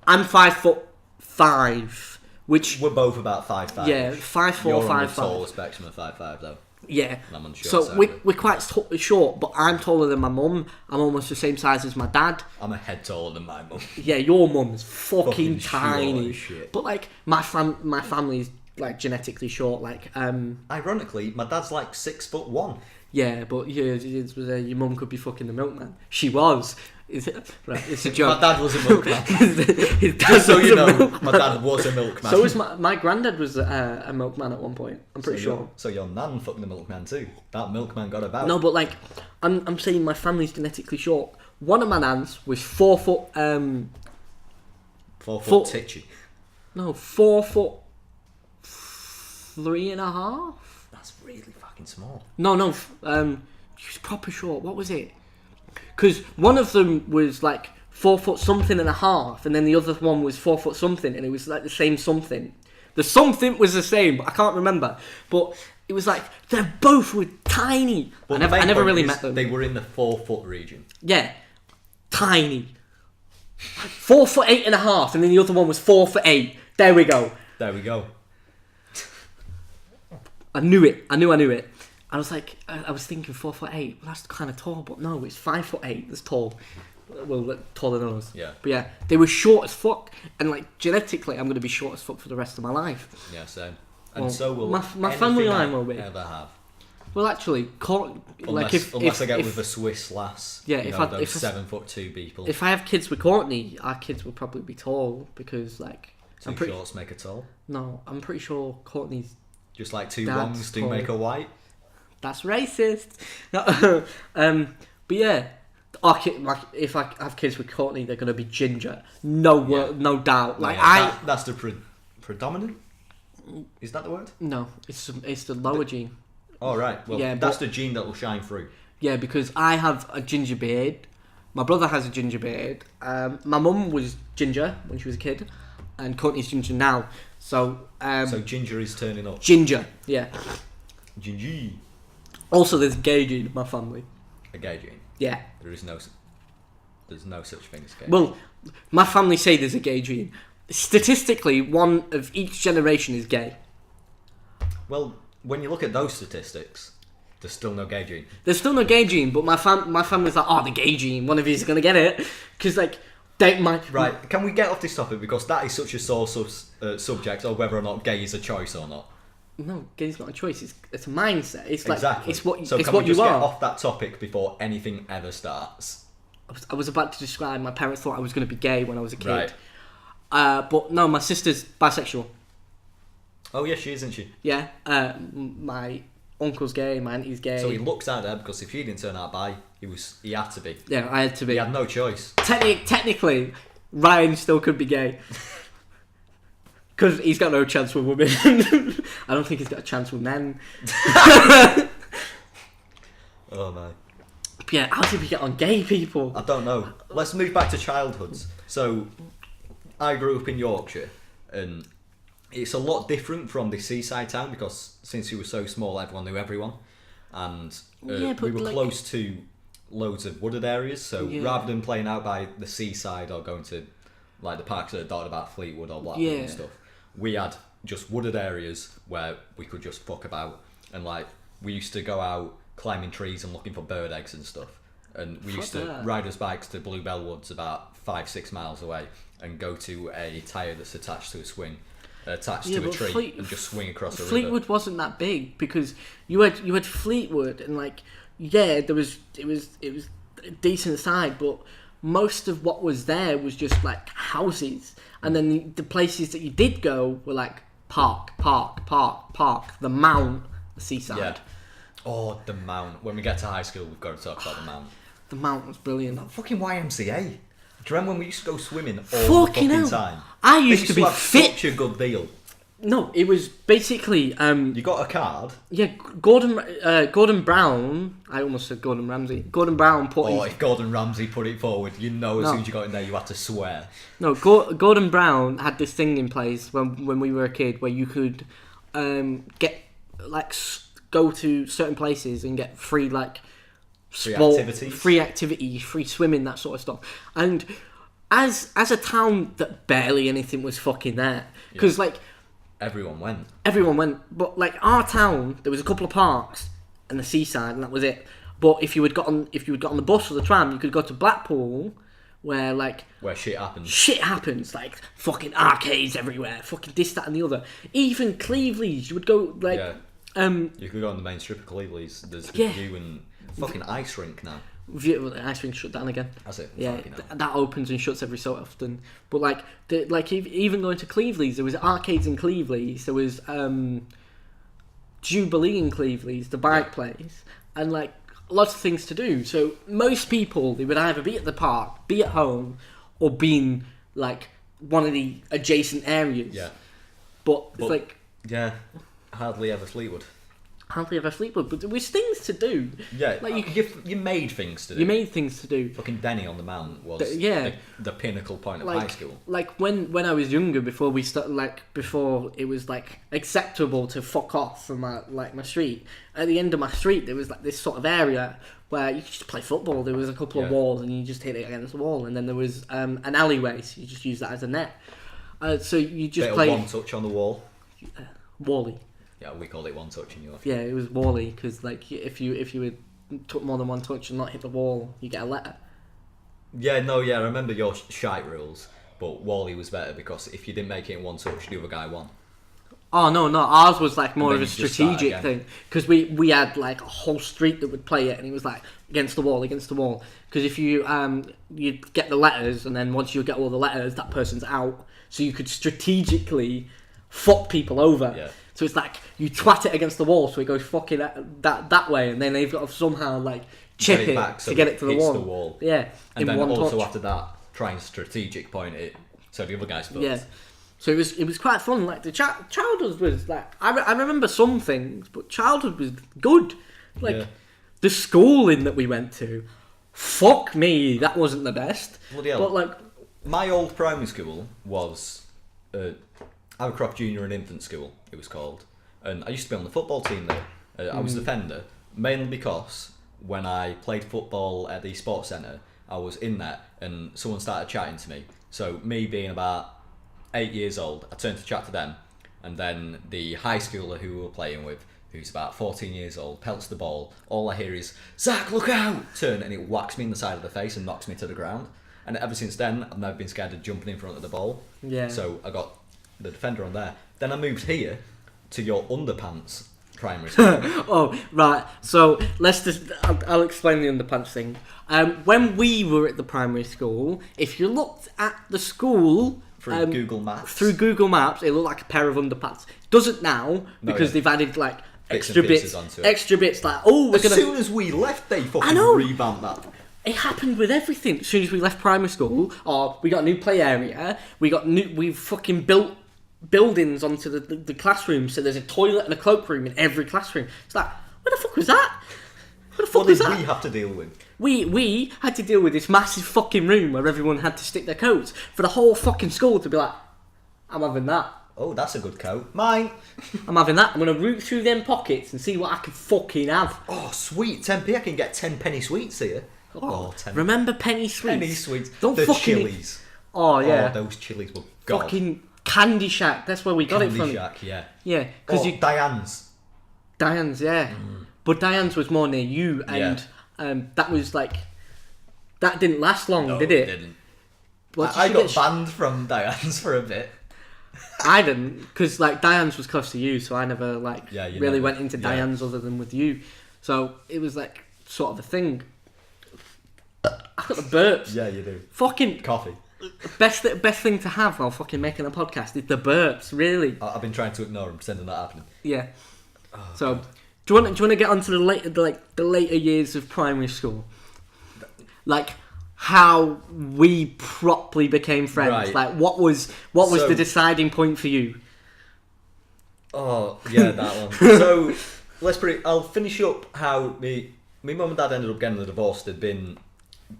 Speaker 1: I'm 5'5", which
Speaker 2: we're both about 5'5".
Speaker 1: Yeah, 5'4",
Speaker 2: You're
Speaker 1: 5'5".
Speaker 2: on the taller spectrum of 5'5" though.
Speaker 1: Yeah.
Speaker 2: And I'm on the short
Speaker 1: so
Speaker 2: side.
Speaker 1: we're quite short, but I'm taller than my mum. I'm almost the same size as my dad.
Speaker 2: I'm a head taller than my mum.
Speaker 1: Yeah, your mum's fucking tiny.
Speaker 2: Shit.
Speaker 1: But like my family's like genetically short. Like
Speaker 2: ironically, my dad's like 6'1".
Speaker 1: Yeah, but your mum could be fucking the milkman. She was. It's a joke.
Speaker 2: My dad was a milkman.
Speaker 1: His dad
Speaker 2: Just so you know,
Speaker 1: milkman.
Speaker 2: my dad was a milkman.
Speaker 1: So was my granddad was a milkman at one point. I'm pretty sure.
Speaker 2: So your nan fucked the milkman too. That milkman got about.
Speaker 1: No, but like I'm saying my family's genetically short. One of my nans was 4 foot.
Speaker 2: 4 foot titchy.
Speaker 1: No, 4 foot 3.5.
Speaker 2: That's really fucking small.
Speaker 1: No. She was proper short. What was it? Because one of them was like 4 foot something and a half, and then the other one was 4 foot something, and it was like the same something. The something was the same, but I can't remember. But it was like they both were tiny.
Speaker 2: But
Speaker 1: I never really met them.
Speaker 2: They were in the 4 foot region.
Speaker 1: Yeah, tiny. 4 foot 8.5, and then the other one was 4 foot 8. There we go. I knew it. I knew it. I was like, I was thinking 4 foot 8. Well, that's kind of tall, but no, it's 5 foot 8. That's tall. Well, taller than us.
Speaker 2: Yeah.
Speaker 1: But yeah, they were short as fuck, and like genetically, I'm gonna be short as fuck for the rest of my life.
Speaker 2: Yeah, same. And so will
Speaker 1: my family line will be.
Speaker 2: Ever have.
Speaker 1: Well, actually,
Speaker 2: Unless I get with a Swiss lass.
Speaker 1: Yeah,
Speaker 2: those 7'2" people.
Speaker 1: If I have kids with Courtney, our kids will probably be tall because like.
Speaker 2: Two shorts make a tall.
Speaker 1: No, I'm pretty sure Courtney's.
Speaker 2: Just like two wrongs do make a white.
Speaker 1: That's racist. No, but yeah, if I have kids with Courtney, they're gonna be ginger. No doubt. Like
Speaker 2: that's the predominant. Is that the word?
Speaker 1: No, it's the lower gene.
Speaker 2: Oh right. Well, yeah, that's the gene that will shine through.
Speaker 1: Yeah, because I have a ginger beard. My brother has a ginger beard. My mum was ginger when she was a kid, and Courtney's ginger now. So
Speaker 2: ginger is turning up.
Speaker 1: Ginger, yeah.
Speaker 2: Ginger.
Speaker 1: Also, there's a gay gene in my family.
Speaker 2: A gay gene?
Speaker 1: Yeah.
Speaker 2: There's no such thing as gay.
Speaker 1: Well, my family say there's a gay gene. Statistically, one of each generation is gay.
Speaker 2: Well, when you look at those statistics, there's still no gay gene.
Speaker 1: There's still no gay gene, but my family's like, oh, the gay gene, one of you is going to get it. Because, like,
Speaker 2: Right, can we get off this topic? Because that is such a sore subject of whether or not gay is a choice or not.
Speaker 1: No, gay's not a choice. It's a mindset. It's like
Speaker 2: exactly.
Speaker 1: It's what
Speaker 2: so
Speaker 1: it's
Speaker 2: can
Speaker 1: what
Speaker 2: we just
Speaker 1: you
Speaker 2: get
Speaker 1: are.
Speaker 2: off that topic before anything ever starts?
Speaker 1: I was about to describe. My parents thought I was going to be gay when I was a kid.
Speaker 2: Right.
Speaker 1: But no, my sister's bisexual.
Speaker 2: Oh yeah, she isn't she?
Speaker 1: Yeah. My uncle's gay. My auntie's gay.
Speaker 2: So he looks out there because if he didn't turn out bi, he had to be.
Speaker 1: Yeah, I had to be.
Speaker 2: He had no choice.
Speaker 1: Technically, Ryan still could be gay. Because he's got no chance with women. I don't think he's got a chance with men.
Speaker 2: Oh my.
Speaker 1: But yeah, how did we get on gay people?
Speaker 2: I don't know. Let's move back to childhoods. So, I grew up in Yorkshire, and it's a lot different from the seaside town because since we were so small, everyone knew everyone, and we were close to loads of wooded areas. So rather than playing out by the seaside or going to like the parks that are dotted about Fleetwood or Blackpool and stuff, we had just wooded areas where we could just fuck about, and like we used to go out climbing trees and looking for bird eggs and stuff, and we used to ride us bikes to Bluebell Woods about 5-6 miles away and go to a tyre that's attached to a swing, attached to a tree, and just swing across the river.
Speaker 1: Fleetwood wasn't that big because you had Fleetwood, and like it was a decent size, but most of what was there was just like houses, and then the places that you did go were like park, the Mount, the seaside.
Speaker 2: Yeah. Oh, the Mount. When we get to high school, we've got to talk about the Mount.
Speaker 1: The Mount was brilliant.
Speaker 2: That fucking YMCA. Do you remember when we used to go swimming all the fucking time?
Speaker 1: I used to be fit.
Speaker 2: Such a good deal.
Speaker 1: No, it was basically.
Speaker 2: You got a card?
Speaker 1: Yeah, Gordon Brown. I almost said Gordon Ramsay. Gordon Brown put.
Speaker 2: If Gordon Ramsay put it forward, as soon as you got in there, you had to swear.
Speaker 1: No, Gordon Brown had this thing in place when we were a kid where you could get like go to certain places and get free like free activities, free swimming, that sort of stuff. And as a town that barely anything was fucking there, because like.
Speaker 2: Everyone went,
Speaker 1: but like our town, there was a couple of parks and the seaside, and that was it. But if you had got on the bus or the tram, you could go to Blackpool, where
Speaker 2: shit happens.
Speaker 1: Shit happens, like fucking arcades everywhere, fucking this, that, and the other. Even Cleveley's, you would go like.
Speaker 2: You could go on the main strip of Cleveley's. There's the view and fucking ice rink now.
Speaker 1: The ice rink shut down again.
Speaker 2: That's it.
Speaker 1: Yeah, that opens and shuts every so often. But even going to Cleveley's, there was arcades in Cleveley's. There was Jubilee in Cleveley's, the bike place, and like lots of things to do. So most people, they would either be at the park, be at home, or be in like one of the adjacent areas.
Speaker 2: Yeah.
Speaker 1: But it's like
Speaker 2: hardly ever Fleetwood.
Speaker 1: But there was things to do.
Speaker 2: Yeah, like you made things to do.
Speaker 1: You made things to do.
Speaker 2: Fucking Denny on the Mount was the pinnacle point of high school. Like
Speaker 1: when I was younger, before it was like acceptable to fuck off from my street. At the end of my street, there was like this sort of area where you could just play football. There was a couple of walls, and you just hit it against the wall, and then there was an alleyway, so you just use that as a net. So you just play
Speaker 2: one touch on the wall.
Speaker 1: Wally.
Speaker 2: Yeah, we called it one touch in your.
Speaker 1: Yeah, it was Wally, because like if you took more than one touch and not hit the wall, you get a letter.
Speaker 2: Yeah, I remember your shite rules, but Wally was better because if you didn't make it in one touch, the other guy won.
Speaker 1: Oh no, ours was like more
Speaker 2: And
Speaker 1: of
Speaker 2: then
Speaker 1: a
Speaker 2: you just start
Speaker 1: strategic
Speaker 2: again.
Speaker 1: thing because we had like a whole street that would play it, and it was like against the wall. Because if you you'd get the letters, and then once you get all the letters, that person's out. So you could strategically fuck people over.
Speaker 2: Yeah.
Speaker 1: So it's like you twat it against the wall, so it goes fucking that way, and then they've got to somehow like chip it
Speaker 2: back so
Speaker 1: to get it to the
Speaker 2: hits
Speaker 1: wall.
Speaker 2: the wall.
Speaker 1: Yeah,
Speaker 2: And then
Speaker 1: one
Speaker 2: also
Speaker 1: touch.
Speaker 2: after that, try and strategic point it so the other guy's fucked.
Speaker 1: Yeah. So it was quite fun. Like the childhood was like I remember some things, but childhood was good. Like
Speaker 2: Yeah.
Speaker 1: the schooling that we went to, fuck me, that wasn't the best.
Speaker 2: Bloody hell.
Speaker 1: But like
Speaker 2: My old primary school was Abercroft Junior and Infant School, it was called. And I used to be on the football team there. I was defender, mainly because when I played football at the sports centre, I was in there and someone started chatting to me. So me being about 8 years old, I turned to chat to them, and then the high schooler who we were playing with, who's about 14 years old, pelts the ball. All I hear is, "Zach, look out!" Turn, and it whacks me in the side of the face and knocks me to the ground. And ever since then, I've never been scared of jumping in front of the ball.
Speaker 1: Yeah.
Speaker 2: So I got the defender on there. Then I moved here to your underpants primary school.
Speaker 1: oh right. So let's just I'll explain the underpants thing. When we were at the primary school, if you looked at the school
Speaker 2: Through Google Maps.
Speaker 1: Through Google Maps, it looked like a pair of underpants. Doesn't now because they've added like extra bits
Speaker 2: onto it.
Speaker 1: Extra bits like we're
Speaker 2: As
Speaker 1: gonna.
Speaker 2: soon as we left, they fucking
Speaker 1: know.
Speaker 2: revamped that.
Speaker 1: It happened with everything. As soon as we left primary school, we got a new play area. We fucking built buildings onto the classroom. So there's a toilet and a cloakroom in every classroom. It's like, what the fuck was that? What the fuck
Speaker 2: What
Speaker 1: was
Speaker 2: did
Speaker 1: that?
Speaker 2: we have to deal with?
Speaker 1: We had to deal with this massive fucking room where everyone had to stick their coats for the whole fucking school to be like, I'm having that.
Speaker 2: Oh, that's a good coat. Mine.
Speaker 1: I'm having that. I'm going to root through them pockets and see what I can fucking have.
Speaker 2: Oh, sweet. 10p. I can get 10 penny sweets here. Oh, 10
Speaker 1: Remember penny sweets?
Speaker 2: penny sweets.
Speaker 1: Don't
Speaker 2: the
Speaker 1: fucking...
Speaker 2: chilies.
Speaker 1: Oh, yeah.
Speaker 2: Oh, those chilies were god.
Speaker 1: Fucking Candy Shack. That's where we got it from.
Speaker 2: Candy Shack, yeah.
Speaker 1: Yeah. Because
Speaker 2: Diane's.
Speaker 1: Diane's, yeah. But Diane's was more near you, and that was like... That didn't last long, did it?
Speaker 2: Didn't.
Speaker 1: What,
Speaker 2: I got banned from Diane's for a bit.
Speaker 1: I didn't, because like Diane's was close to you, so I never
Speaker 2: never,
Speaker 1: went into Diane's other than with you. So it was like sort of a thing. I got the burps.
Speaker 2: Yeah, you do.
Speaker 1: Fucking
Speaker 2: Coffee.
Speaker 1: best thing to have while fucking making a podcast is the burps. Really.
Speaker 2: I've been trying to ignore them, pretending not happening.
Speaker 1: Yeah.
Speaker 2: Oh,
Speaker 1: so,
Speaker 2: God.
Speaker 1: do you want to get onto the later years of primary school, like how we properly became friends?
Speaker 2: Right.
Speaker 1: Like what was the deciding point for you?
Speaker 2: Oh, yeah, that one. So, I'll finish up how me mum and dad ended up getting a divorce.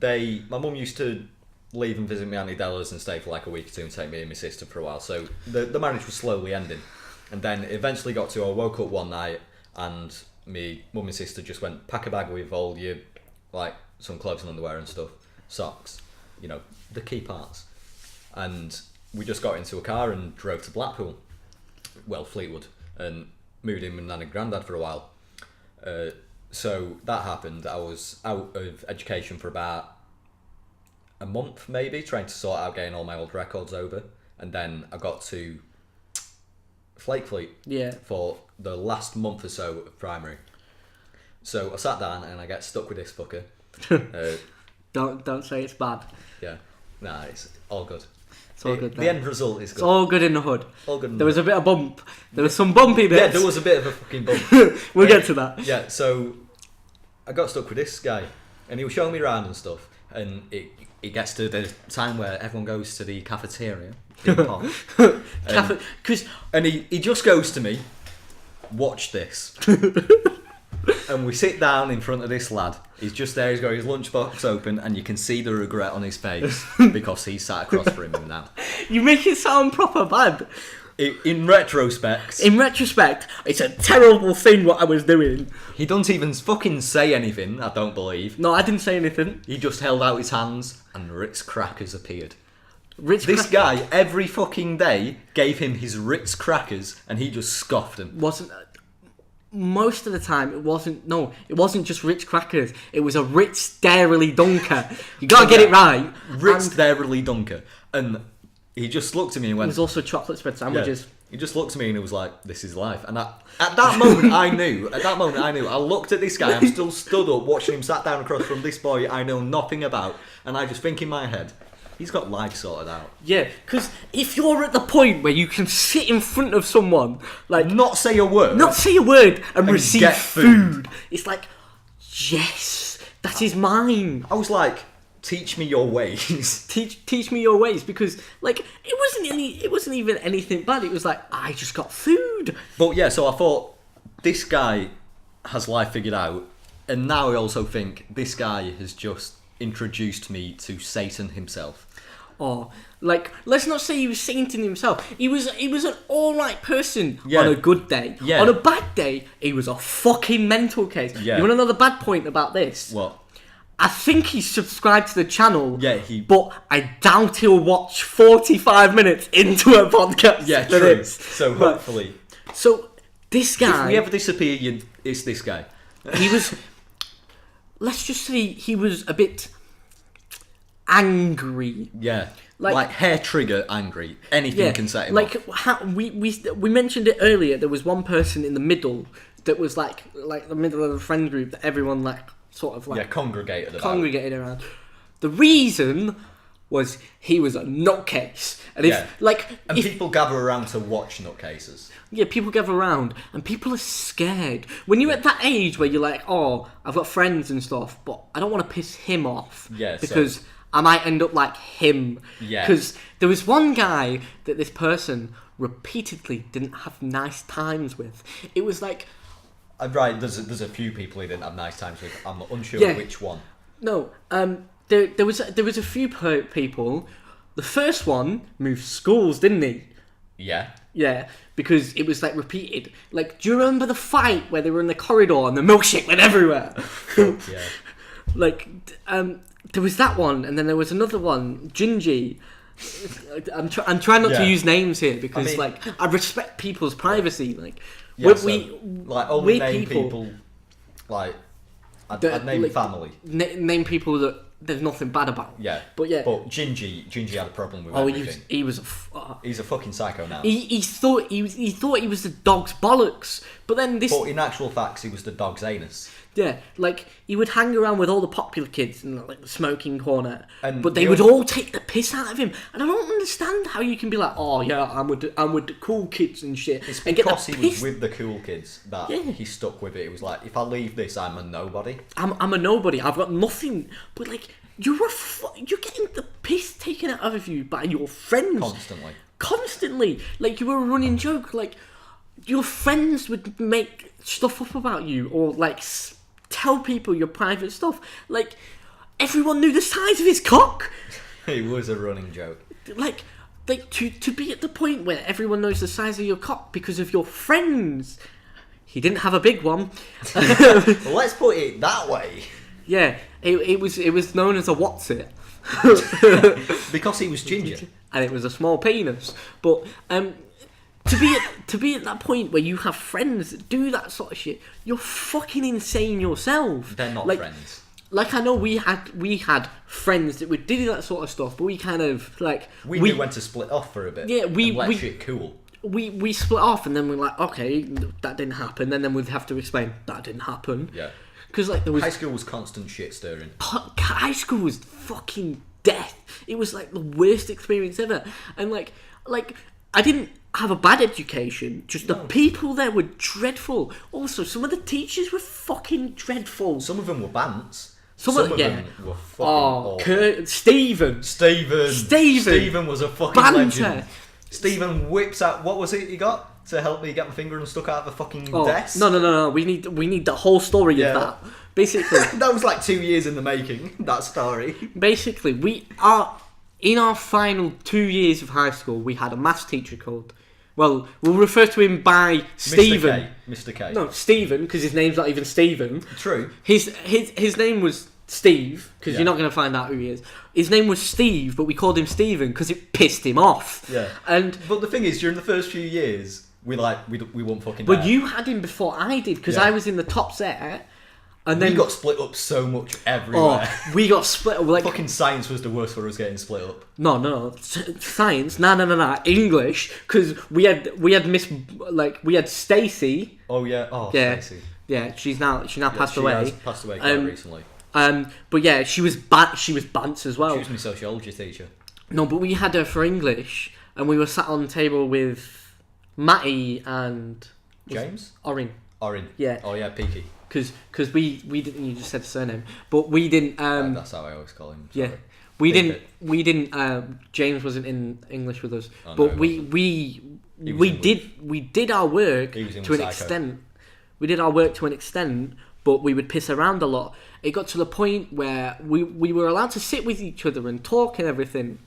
Speaker 2: My mum used to leave and visit my Auntie Della's and stay for like a week or two and take me and my sister for a while. So the marriage was slowly ending. And then it eventually got to I woke up one night and me mum and sister just went, pack a bag with all your, like, some clothes and underwear and stuff, socks, the key parts. And we just got into a car and drove to Blackpool. Well, Fleetwood, and moved in with Nan and Grandad for a while. So that happened. I was out of education for about a month, maybe, trying to sort out getting all my old records over. And then I got to Flakefleet for the last month or so of primary. So I sat down and I get stuck with this fucker.
Speaker 1: Don't say it's bad.
Speaker 2: Yeah, nah, it's all good.
Speaker 1: It's all good.
Speaker 2: The end result is good.
Speaker 1: It's all good in the hood.
Speaker 2: All good.
Speaker 1: There was a bit of bump. There was some bumpy bits.
Speaker 2: Yeah, there was a bit of a fucking bump.
Speaker 1: We'll get to that.
Speaker 2: Yeah, so I got stuck with this guy, and he was showing me around and stuff. And it gets to the time where everyone goes to the cafeteria. And he just goes to me, watch this. And we sit down in front of this lad. He's just there, he's got his lunchbox open, and you can see the regret on his face because he's sat across from him now.
Speaker 1: You make it sound proper bad.
Speaker 2: In retrospect,
Speaker 1: it's a terrible thing what I was doing.
Speaker 2: he don't even fucking say anything, I don't believe.
Speaker 1: No, I didn't say anything.
Speaker 2: He just held out his hands, and Ritz crackers appeared.
Speaker 1: This
Speaker 2: Guy, every fucking day, gave him his Ritz crackers, and he just scoffed them.
Speaker 1: wasn't. Most of the time, it wasn't just Ritz crackers. It was a Ritz Dairy Dunker. You gotta get it right.
Speaker 2: Ritz Dairy Dunker. And he just looked at me and
Speaker 1: It
Speaker 2: went...
Speaker 1: was also chocolate spread sandwiches.
Speaker 2: He just looked at me and he was like, "This is life." And at that moment, I knew. I looked at this guy. I'm still stood up, watching him sat down across from this boy I know nothing about, and I just think in my head, he's got life sorted out.
Speaker 1: Yeah, because if you're at the point where you can sit in front of someone, like
Speaker 2: not say a word,
Speaker 1: and receive
Speaker 2: get food,
Speaker 1: it's like, yes, that is mine.
Speaker 2: I was like, teach me your ways.
Speaker 1: Teach me your ways, because like it wasn't even anything bad. It was like, I just got food.
Speaker 2: But yeah, so I thought this guy has life figured out, and now I also think this guy has just introduced me to Satan himself.
Speaker 1: Or like, let's not say he was Satan himself. He was an alright person
Speaker 2: Yeah.
Speaker 1: on a good day.
Speaker 2: Yeah.
Speaker 1: On a bad day, he was a fucking mental case.
Speaker 2: Yeah.
Speaker 1: You want another bad point about this?
Speaker 2: What?
Speaker 1: I think he's subscribed to the channel.
Speaker 2: Yeah,
Speaker 1: But I doubt he'll watch 45 minutes into a podcast.
Speaker 2: Yeah,
Speaker 1: for
Speaker 2: true.
Speaker 1: this.
Speaker 2: So hopefully,
Speaker 1: So this guy,
Speaker 2: if we ever disappear, it's this guy.
Speaker 1: he was. Let's just say he was a bit angry.
Speaker 2: Yeah,
Speaker 1: Like-
Speaker 2: like hair trigger angry. Anything can set him
Speaker 1: like
Speaker 2: off.
Speaker 1: how we mentioned it earlier. There was one person in the middle that was like the middle of the friend group that everyone like sort of like
Speaker 2: Yeah, congregated about.
Speaker 1: congregated around. The reason was he was a nutcase, and if
Speaker 2: And people gather around to watch nutcases.
Speaker 1: yeah, people gather around and people are scared when you're at that age where you're like, oh, I've got friends and stuff, but I don't want to piss him off because I might end up like him.
Speaker 2: Yeah.
Speaker 1: Because there was one guy that this person repeatedly didn't have nice times with. It was like,
Speaker 2: Right, there's a few people he didn't have nice times with. I'm unsure
Speaker 1: Yeah.
Speaker 2: which one.
Speaker 1: no, there was a few people. The first one moved schools, didn't he?
Speaker 2: Yeah.
Speaker 1: Yeah, because it was like repeated. Like, do you remember the fight where they were in the corridor and the milkshake went everywhere?
Speaker 2: Yeah.
Speaker 1: Like, there was that one, and then there was another one, Gingy. I'm trying not to use names here because,
Speaker 2: I mean,
Speaker 1: like, I respect people's privacy. Like,
Speaker 2: Yeah,
Speaker 1: we
Speaker 2: like only
Speaker 1: we
Speaker 2: name people like I'd name
Speaker 1: like,
Speaker 2: family.
Speaker 1: Name people that there's nothing bad about.
Speaker 2: Yeah,
Speaker 1: but yeah.
Speaker 2: But Gingy had a problem with
Speaker 1: Oh,
Speaker 2: everything.
Speaker 1: he was
Speaker 2: He's a fucking psycho now.
Speaker 1: he thought he thought he was the dog's bollocks, but then this.
Speaker 2: But in actual facts, he was the dog's anus.
Speaker 1: Yeah, like he would hang around with all the popular kids in like the smoking corner,
Speaker 2: And
Speaker 1: but they would all take the piss out of him. And I don't understand how you can be like, oh yeah, I'm with the cool kids and shit.
Speaker 2: It's
Speaker 1: and get the
Speaker 2: because he was with the cool kids that
Speaker 1: Yeah.
Speaker 2: he stuck with it. It was like, if I leave this, I'm a nobody.
Speaker 1: I'm a nobody. I've got nothing. But like you're you're getting the piss taken out of you by your friends constantly. Like you were a running joke. Like your friends would make stuff up about you or like tell people your private stuff. Like everyone knew the size of his cock.
Speaker 2: It was a running joke.
Speaker 1: Like to be at the point where everyone knows the size of your cock because of your friends. He didn't have a big one.
Speaker 2: Well, let's put it that way.
Speaker 1: Yeah, it was known as a what's it.
Speaker 2: Because he was ginger.
Speaker 1: And it was a small penis. But to be at that point where you have friends that do that sort of shit, you're fucking insane yourself.
Speaker 2: They're not
Speaker 1: like,
Speaker 2: friends.
Speaker 1: Like I know we had friends that would do that sort of stuff, but we kind of like
Speaker 2: We knew when to split off for a bit.
Speaker 1: Yeah,
Speaker 2: and let shit cool.
Speaker 1: We split off and then we're like, okay, that didn't happen. And then we'd have to explain that didn't happen.
Speaker 2: Yeah.
Speaker 1: Because like there was
Speaker 2: High school was constant shit stirring.
Speaker 1: high school was fucking death. It was like the worst experience ever. And like I didn't have a bad education. Just the people there were dreadful. Also, some of the teachers were fucking dreadful.
Speaker 2: Some of them were bants.
Speaker 1: Some of them
Speaker 2: were fucking awful.
Speaker 1: Stephen
Speaker 2: was a fucking
Speaker 1: Banter.
Speaker 2: legend. Stephen whips out, what was it he got to help me get my finger unstuck out of the fucking desk?
Speaker 1: No. We need the whole story of that. Basically,
Speaker 2: that was like 2 years in the making. That story.
Speaker 1: Basically, we are in our final 2 years of high school. We had a maths teacher called. Well, we'll refer to him by Stephen.
Speaker 2: Mr. K.
Speaker 1: No, Stephen, because his name's not even Stephen.
Speaker 2: True.
Speaker 1: His name was Steve, because you're not going to find out who he is. His name was Steve, but we called him Stephen because it pissed him off.
Speaker 2: Yeah. But the thing is, during the first few years, we won't fucking.
Speaker 1: But you had him before I did, because I was in the top set, And then
Speaker 2: we got split up so much everywhere.
Speaker 1: we got split. Like
Speaker 2: fucking science was the worst for us getting split up.
Speaker 1: No. Science, no. English, because we had we had Stacey.
Speaker 2: Oh yeah. Oh,
Speaker 1: yeah.
Speaker 2: Stacey.
Speaker 1: Yeah, she's now passed away.
Speaker 2: Has passed away quite recently.
Speaker 1: But yeah, she was Bants as well.
Speaker 2: She was my sociology teacher.
Speaker 1: No, but we had her for English, and we were sat on the table with Matty and
Speaker 2: James.
Speaker 1: Orin.
Speaker 2: Yeah. Oh yeah, Peaky.
Speaker 1: Because we didn't. You just said the surname, but we didn't.
Speaker 2: That's how I always call him. Sorry.
Speaker 1: Yeah, we didn't. James wasn't in English with us, but we did our work to an extent. We did our work to an extent, but we would piss around a lot. It got to the point where we were allowed to sit with each other and talk and everything,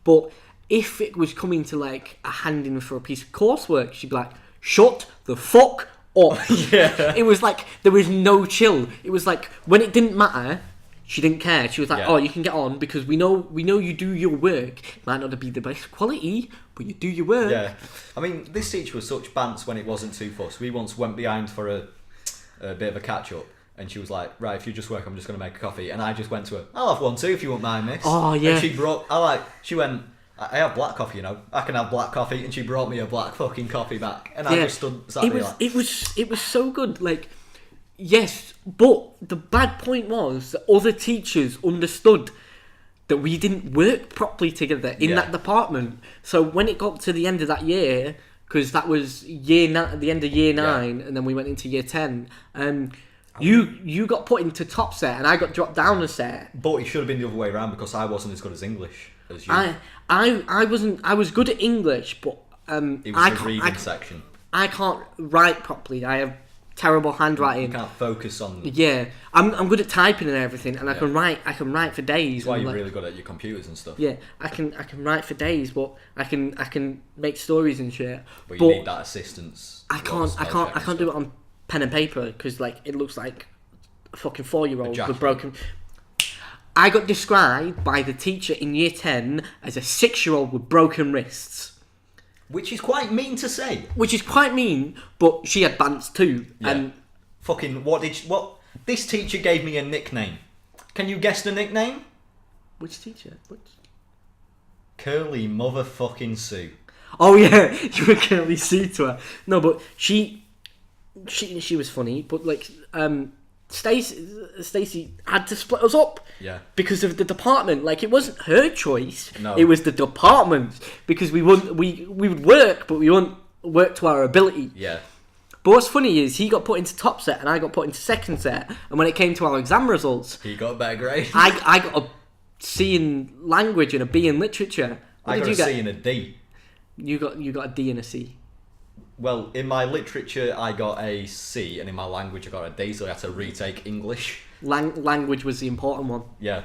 Speaker 1: but if it was coming to like a handing for a piece of coursework, she'd be like, "Shut the fuck up."
Speaker 2: Yeah.
Speaker 1: It was like there was no chill. It was like when it didn't matter, she didn't care. She was like, "Oh, you can get on because we know you do your work. It might not be the best quality, but you do your work."
Speaker 2: Yeah, I mean, this teacher was such bants when it wasn't too fussed. We once went behind for a bit of a catch up, and she was like, "Right, if you just work, I'm just going to make a coffee." And I just went to her, "I'll have one too if you won't mind, miss."
Speaker 1: Oh yeah.
Speaker 2: And she went, "I have black coffee, you know. I can have black coffee," and she brought me a black fucking coffee back, and I just sat there like...
Speaker 1: It was so good, like. Yes, but the bad point was that other teachers understood that we didn't work properly together in that department. So when it got to the end of that year, because that was the end of year 9, and then we went into year 10, you got put into top set and I got dropped down a set.
Speaker 2: But it should have been the other way around because I wasn't as good as English as you.
Speaker 1: I wasn't. I was good at English, but
Speaker 2: it was the reading section.
Speaker 1: I can't write properly. I have terrible handwriting.
Speaker 2: You can't focus on.
Speaker 1: Yeah, I'm good at typing and everything, and I can write for days.
Speaker 2: That's why you're really good at your computers and stuff.
Speaker 1: Yeah, I can write for days, but I can make stories and shit.
Speaker 2: But you need that assistance.
Speaker 1: I can't do it on pen and paper because like it looks like a fucking 4-year-old with broken. I got described by the teacher in year 10 as a 6-year-old with broken wrists.
Speaker 2: Which is quite mean to say.
Speaker 1: Which is quite mean, but she had bants too.
Speaker 2: Yeah.
Speaker 1: And
Speaker 2: fucking what? This teacher gave me a nickname. Can you guess the nickname?
Speaker 1: Which teacher?
Speaker 2: Curly motherfucking Sue.
Speaker 1: Oh yeah, you were Curly Sue to her. No, but she was funny, but like Stacey had to split us up.
Speaker 2: Yeah.
Speaker 1: Because of the department. Like it wasn't her choice.
Speaker 2: No.
Speaker 1: It was the department. Because we would work, but we wouldn't work to our ability.
Speaker 2: Yeah.
Speaker 1: But what's funny is he got put into top set and I got put into second set. And when it came to our exam results,
Speaker 2: he got a better grade.
Speaker 1: I got a C in language and a B in literature.
Speaker 2: I got a C and a D.
Speaker 1: You got a D and a C.
Speaker 2: Well, in my literature, I got a C, and in my language, I got a D, so I had to retake English.
Speaker 1: Language was the important one.
Speaker 2: Yeah.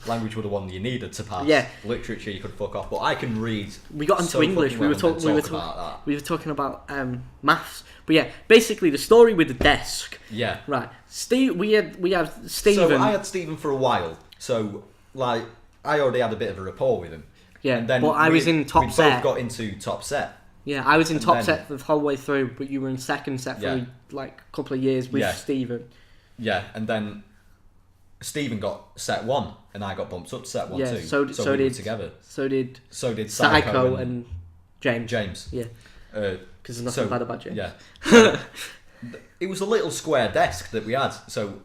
Speaker 2: Language was the one you needed to pass.
Speaker 1: Yeah.
Speaker 2: Literature, you could fuck off, but I can read.
Speaker 1: We got into English. We were talking about maths. But yeah, basically the story with the desk.
Speaker 2: Yeah.
Speaker 1: Right. We have Stephen.
Speaker 2: So I had Stephen for a while. So like I already had a bit of a rapport with him.
Speaker 1: Yeah.
Speaker 2: And then
Speaker 1: but I was in top set.
Speaker 2: We both got into top set.
Speaker 1: Yeah, I was in top set the whole way through, but you were in second set for like a couple of years with Stephen.
Speaker 2: Yeah, and then Stephen got set 1, and I got bumped up to set 1 too.
Speaker 1: So
Speaker 2: we were together.
Speaker 1: So did
Speaker 2: Psycho
Speaker 1: and James.
Speaker 2: James.
Speaker 1: Yeah. Because there's nothing bad about James.
Speaker 2: Yeah. It was a little square desk that we had,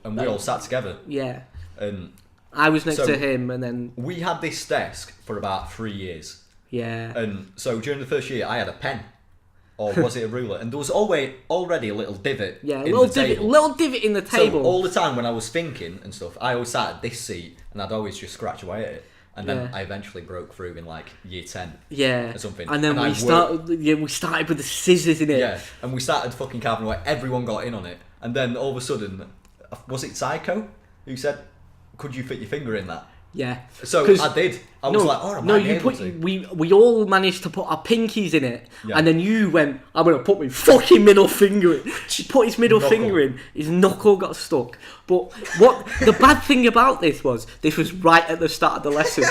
Speaker 2: and we all sat together.
Speaker 1: Yeah.
Speaker 2: And
Speaker 1: I was next to him, and then
Speaker 2: we had this desk for about 3 years.
Speaker 1: Yeah.
Speaker 2: And so during the first year, I had a pen, or was it a ruler? And there was already a little divot.
Speaker 1: Yeah, little divot in the table.
Speaker 2: So all the time when I was thinking and stuff, I always sat at this seat, and I'd always just scratch away at it. And then I eventually broke through in like year 10.
Speaker 1: Yeah.
Speaker 2: Or something.
Speaker 1: And then we started with the scissors in it.
Speaker 2: Yeah. And we started fucking carving away. Everyone got in on it. And then all of a sudden, was it Psycho who said, "Could you fit your finger in that?"
Speaker 1: Yeah.
Speaker 2: So I did. I was like, "Oh,
Speaker 1: we all managed to put our pinkies in it, and then you went, "I'm gonna put my fucking middle finger in." She put his middle finger in. His knuckle got stuck. But what the bad thing about this was right at the start of the lesson.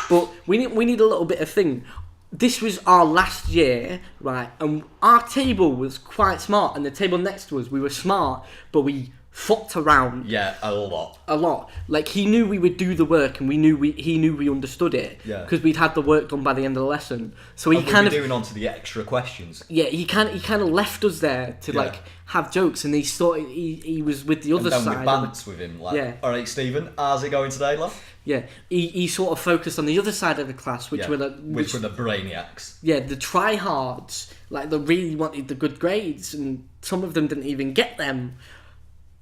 Speaker 1: But we need a little bit of thing. This was our last year, right? And our table was quite smart, and the table next to us, we were smart, but we fucked around.
Speaker 2: Yeah, a lot.
Speaker 1: Like, he knew we would do the work, and he knew we understood it.
Speaker 2: Yeah.
Speaker 1: Because we'd had the work done by the end of the lesson. So he kind of
Speaker 2: doing on to the extra questions.
Speaker 1: Yeah, he kind of left us there to like have jokes, and he was with the other
Speaker 2: and then
Speaker 1: side.
Speaker 2: We bants with him, like, all right, Stephen, how's it going today, love?
Speaker 1: Yeah, he sort of focused on the other side of the class, which were the
Speaker 2: brainiacs.
Speaker 1: Yeah, the tryhards, like, they really wanted the good grades, and some of them didn't even get them.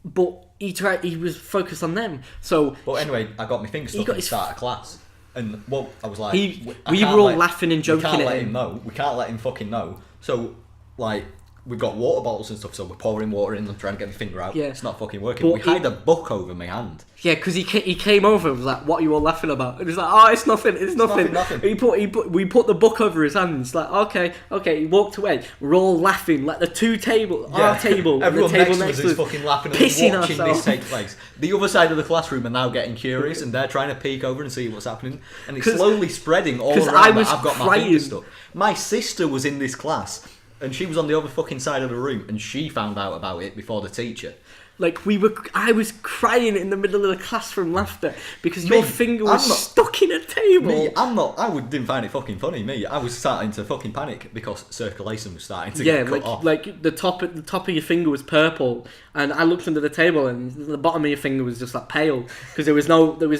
Speaker 1: But he was focused on them. So,
Speaker 2: but anyway, I got my finger stuck at the start of class, and I was like,
Speaker 1: we were all laughing and joking.
Speaker 2: We can't let him know. We can't let him fucking know. So, like, we've got water bottles and stuff, so we're pouring water in and trying to get my finger out. Yeah. It's not fucking working. But we hide a book over my hand. Yeah,
Speaker 1: because he came over and was like, "What are you all laughing about?" And he's like, "Oh, it's nothing. It's nothing." We put the book over his hand. It's like, okay. He walked away. We're all laughing, like our table,
Speaker 2: everyone
Speaker 1: the table
Speaker 2: next to us is fucking laughing and watching this take place. The other side of the classroom are now getting curious, and they're trying to peek over and see what's happening, and it's slowly spreading all around. I've got my finger stuck. My sister was in this class, and she was on the other fucking side of the room, and she found out about it before the teacher.
Speaker 1: Like, I was crying in the middle of the class from laughter because your finger was stuck in a table.
Speaker 2: Didn't find it fucking funny. I was starting to fucking panic because circulation was starting to get cut off.
Speaker 1: Like the top of your finger was purple, and I looked under the table, and the bottom of your finger was just like pale because there was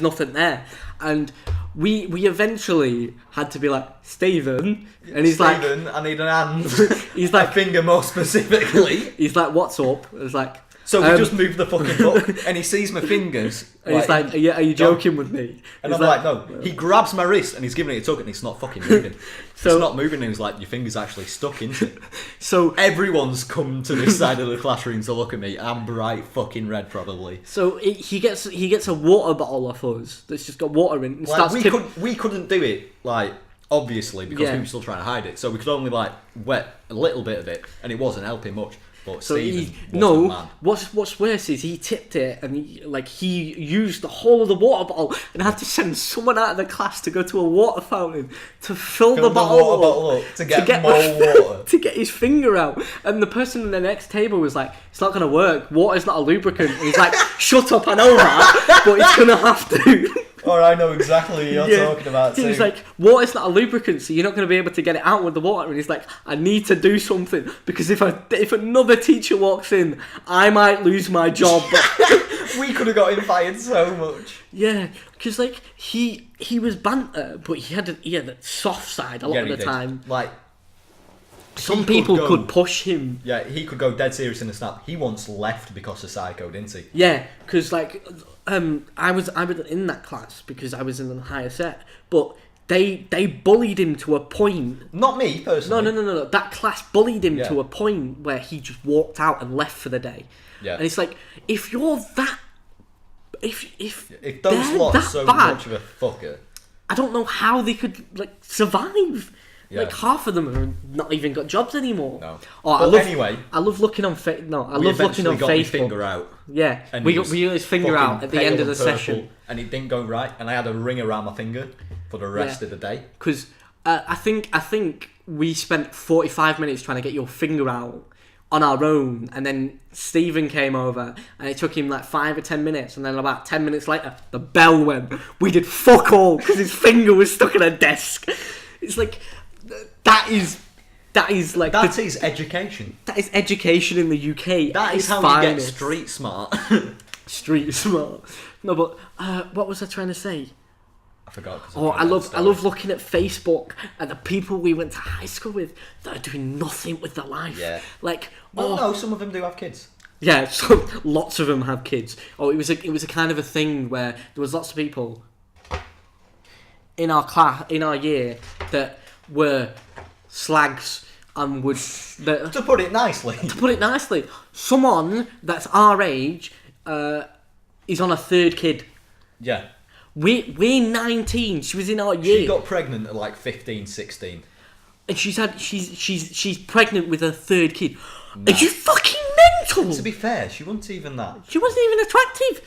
Speaker 1: nothing there. And we eventually had to be like, Stephen, and he's like,
Speaker 2: Stephen, I need an hand.
Speaker 1: He's like,
Speaker 2: a finger more specifically.
Speaker 1: He's like, what's up? I was like.
Speaker 2: So we just moved the fucking book, and he sees my fingers.
Speaker 1: And he's like, are you joking with me?
Speaker 2: And I'm like, no. He grabs my wrist, and he's giving it a tug, and it's not fucking moving. It's not moving, and he's like, your finger's actually stuck into it.
Speaker 1: So
Speaker 2: everyone's come to this side of the classroom to look at me. I'm bright fucking red, probably.
Speaker 1: So he gets a water bottle off us that's just got water in. And
Speaker 2: like, we couldn't do it, like, obviously, because we were still trying to hide it. So we could only, like, wet a little bit of it, and it wasn't helping much. But
Speaker 1: so
Speaker 2: Stephen
Speaker 1: what's worse is he tipped it, and he used the whole of the water bottle and had to send someone out of the class to go to a water fountain to fill the bottle
Speaker 2: up to get more water
Speaker 1: to get his finger out. And the person in the next table was like, "It's not going to work. Water's not a lubricant." And he's like, "Shut up, I know that, but it's going to have to."
Speaker 2: Or I know exactly what you're talking about too.
Speaker 1: He's like, water's not a lubricant, so you're not going to be able to get it out with the water. And he's like, I need to do something, because if another teacher walks in, I might lose my job.
Speaker 2: We could have got him fired so much.
Speaker 1: Yeah, because like he was banter, but he had that soft side a lot of the time.
Speaker 2: Like,
Speaker 1: some people could push him.
Speaker 2: Yeah, he could go dead serious in the snap. He once left because of psycho, didn't he?
Speaker 1: Yeah, because like I was in that class because I was in the higher set, but they bullied him to a point.
Speaker 2: Not me personally.
Speaker 1: No. That class bullied him to a point where he just walked out and left for the day. Yeah, and it's like, if you're that, if
Speaker 2: those lots are so
Speaker 1: bad,
Speaker 2: much of a fucker,
Speaker 1: I don't know how they could like survive. Yeah. Like, half of them have not even got jobs anymore.
Speaker 2: No.
Speaker 1: I love looking on Facebook.
Speaker 2: Finger out.
Speaker 1: Yeah, we got his finger out at the end of the session,
Speaker 2: and it didn't go right, and I had a ring around my finger for the rest of the day.
Speaker 1: Because I think we spent 45 minutes trying to get your finger out on our own, and then Stephen came over, and it took him like 5 or 10 minutes, and then about 10 minutes later, the bell went. We did fuck all because his finger was stuck in a desk. It's like. That is like...
Speaker 2: That is education.
Speaker 1: That is education in the UK.
Speaker 2: That is how you get street smart.
Speaker 1: Street smart. No, but what was I trying to say?
Speaker 2: I forgot.
Speaker 1: I love looking at Facebook at the people we went to high school with that are doing nothing with their life.
Speaker 2: Yeah.
Speaker 1: Like...
Speaker 2: no, some of them do have kids.
Speaker 1: Yeah, so lots of them have kids. It was a kind of a thing where there was lots of people in our year that were slags and would...
Speaker 2: To put it nicely. Someone that's our age is on a third kid. Yeah.
Speaker 1: We're 19. She was in our year.
Speaker 2: She got pregnant at like 15, 16.
Speaker 1: And she's pregnant with her third kid. Nah. Are you fucking mental?
Speaker 2: To be fair, she wasn't even that.
Speaker 1: She wasn't even attractive.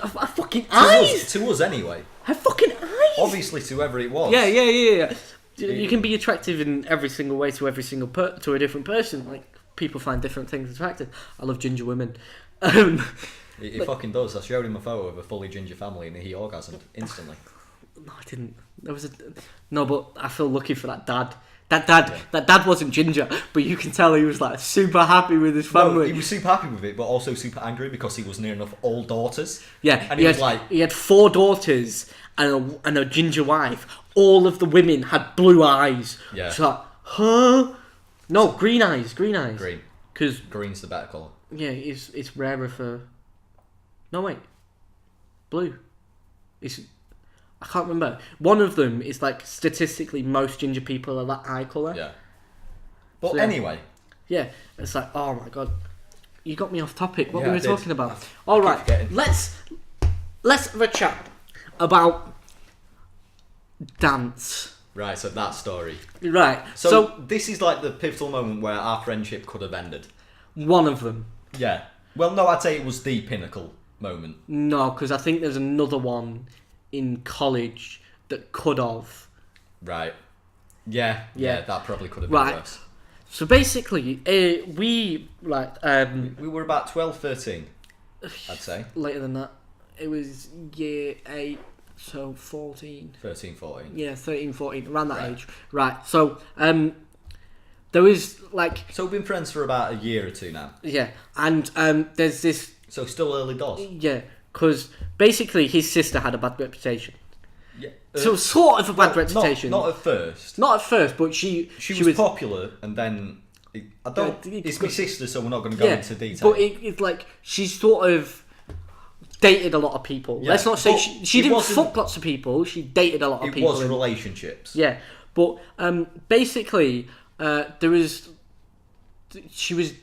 Speaker 1: Her fucking eyes.
Speaker 2: To us anyway.
Speaker 1: Her fucking eyes.
Speaker 2: Obviously, to whoever it was.
Speaker 1: Yeah. You can be attractive in every single way to every single to a different person. Like, people find different things attractive. I love ginger women.
Speaker 2: It fucking does. I showed him a photo of a fully ginger family and he orgasmed instantly.
Speaker 1: No, I didn't. No, but I feel lucky for that dad. That dad wasn't ginger, but you can tell he was like super happy with his family.
Speaker 2: No, he was super happy with it, but also super angry because he was near enough all daughters.
Speaker 1: Yeah,
Speaker 2: and he
Speaker 1: had 4 daughters and a ginger wife. All of the women had blue eyes.
Speaker 2: Yeah.
Speaker 1: It's like, huh? No, green eyes. Green. Because
Speaker 2: green's the better colour.
Speaker 1: Yeah, it's rarer for. No wait, blue. I can't remember. One of them is like statistically most ginger people are that eye colour.
Speaker 2: Yeah. But
Speaker 1: So,
Speaker 2: anyway.
Speaker 1: Yeah, it's like, oh my god, you got me off topic. What
Speaker 2: Yeah,
Speaker 1: were we
Speaker 2: I did.
Speaker 1: talking about? All right, let's have a chat about dance.
Speaker 2: Right, so that story.
Speaker 1: Right.
Speaker 2: So this is like the pivotal moment where our friendship could have ended.
Speaker 1: One of them.
Speaker 2: Yeah. Well, no, I'd say it was the pinnacle moment.
Speaker 1: No, because I think there's another one in college that could have.
Speaker 2: Right. Yeah, that probably could have been worse.
Speaker 1: So basically, we
Speaker 2: we were about 12, 13, I'd say.
Speaker 1: Later than that. It was year 8, so 14.
Speaker 2: 13, 14.
Speaker 1: Yeah, 13, 14, around that age. Right, so there was like...
Speaker 2: So we've been friends for about a year or 2 now.
Speaker 1: Yeah, and there's this...
Speaker 2: So still early doors.
Speaker 1: Yeah, because basically his sister had a bad reputation.
Speaker 2: Yeah.
Speaker 1: So sort of a bad reputation.
Speaker 2: Not at first.
Speaker 1: Not at first, but she
Speaker 2: was popular, and then it's my sister, so we're not going to go into detail.
Speaker 1: But it's like she sort of dated a lot of people.
Speaker 2: Yeah,
Speaker 1: Let's not say she didn't fuck lots of people. She dated a lot of people.
Speaker 2: It was relationships.
Speaker 1: Yeah, but basically there was she was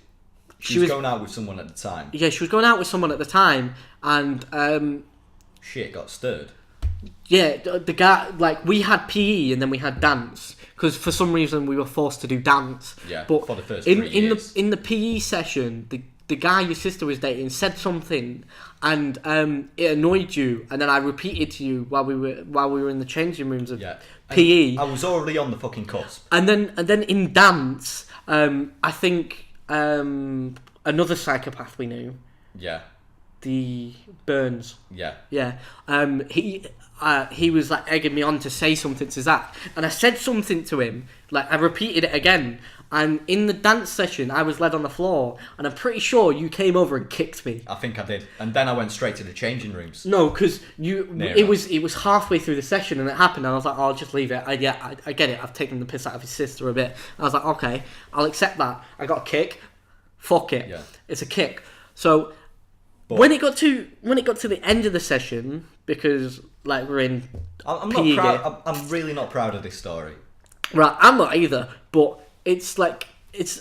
Speaker 2: going out with someone at the time.
Speaker 1: Yeah, she was going out with someone at the time, and
Speaker 2: shit got stirred.
Speaker 1: Yeah, the guy, like, we had PE and then we had dance because for some reason we were forced to do dance.
Speaker 2: Yeah,
Speaker 1: but
Speaker 2: for the first 3 years.
Speaker 1: In the PE session, the guy your sister was dating said something, and it annoyed you, and then I repeated to you while we were in the changing rooms of PE.
Speaker 2: I was already on the fucking cusp.
Speaker 1: And then in dance, I think another psychopath we knew.
Speaker 2: Yeah.
Speaker 1: The Burns.
Speaker 2: Yeah.
Speaker 1: Yeah. He was like egging me on to say something to Zach, and I said something to him. Like I repeated it again, and in the dance session, I was led on the floor, and I'm pretty sure you came over and kicked me.
Speaker 2: I think I did, and then I went straight to the changing rooms.
Speaker 1: No, because it was halfway through the session, and it happened, and I was like, oh, I'll just leave it. I get it. I've taken the piss out of his sister a bit. I was like, okay, I'll accept that. I got a kick. Fuck it.
Speaker 2: Yeah.
Speaker 1: It's a kick. So. But when it got to the end of the session, because like we're in,
Speaker 2: I'm not proud. I'm really not proud of this story.
Speaker 1: Right, I'm not either. But it's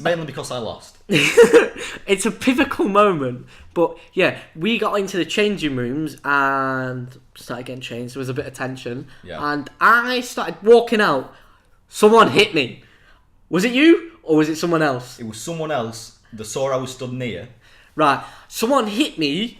Speaker 2: mainly because I lost.
Speaker 1: It's a pivotal moment. But yeah, we got into the changing rooms and started getting changed. There was a bit of tension, and I started walking out. Someone hit me. Was it you or was it someone else?
Speaker 2: It was someone else. They saw I was stood near.
Speaker 1: Right, someone hit me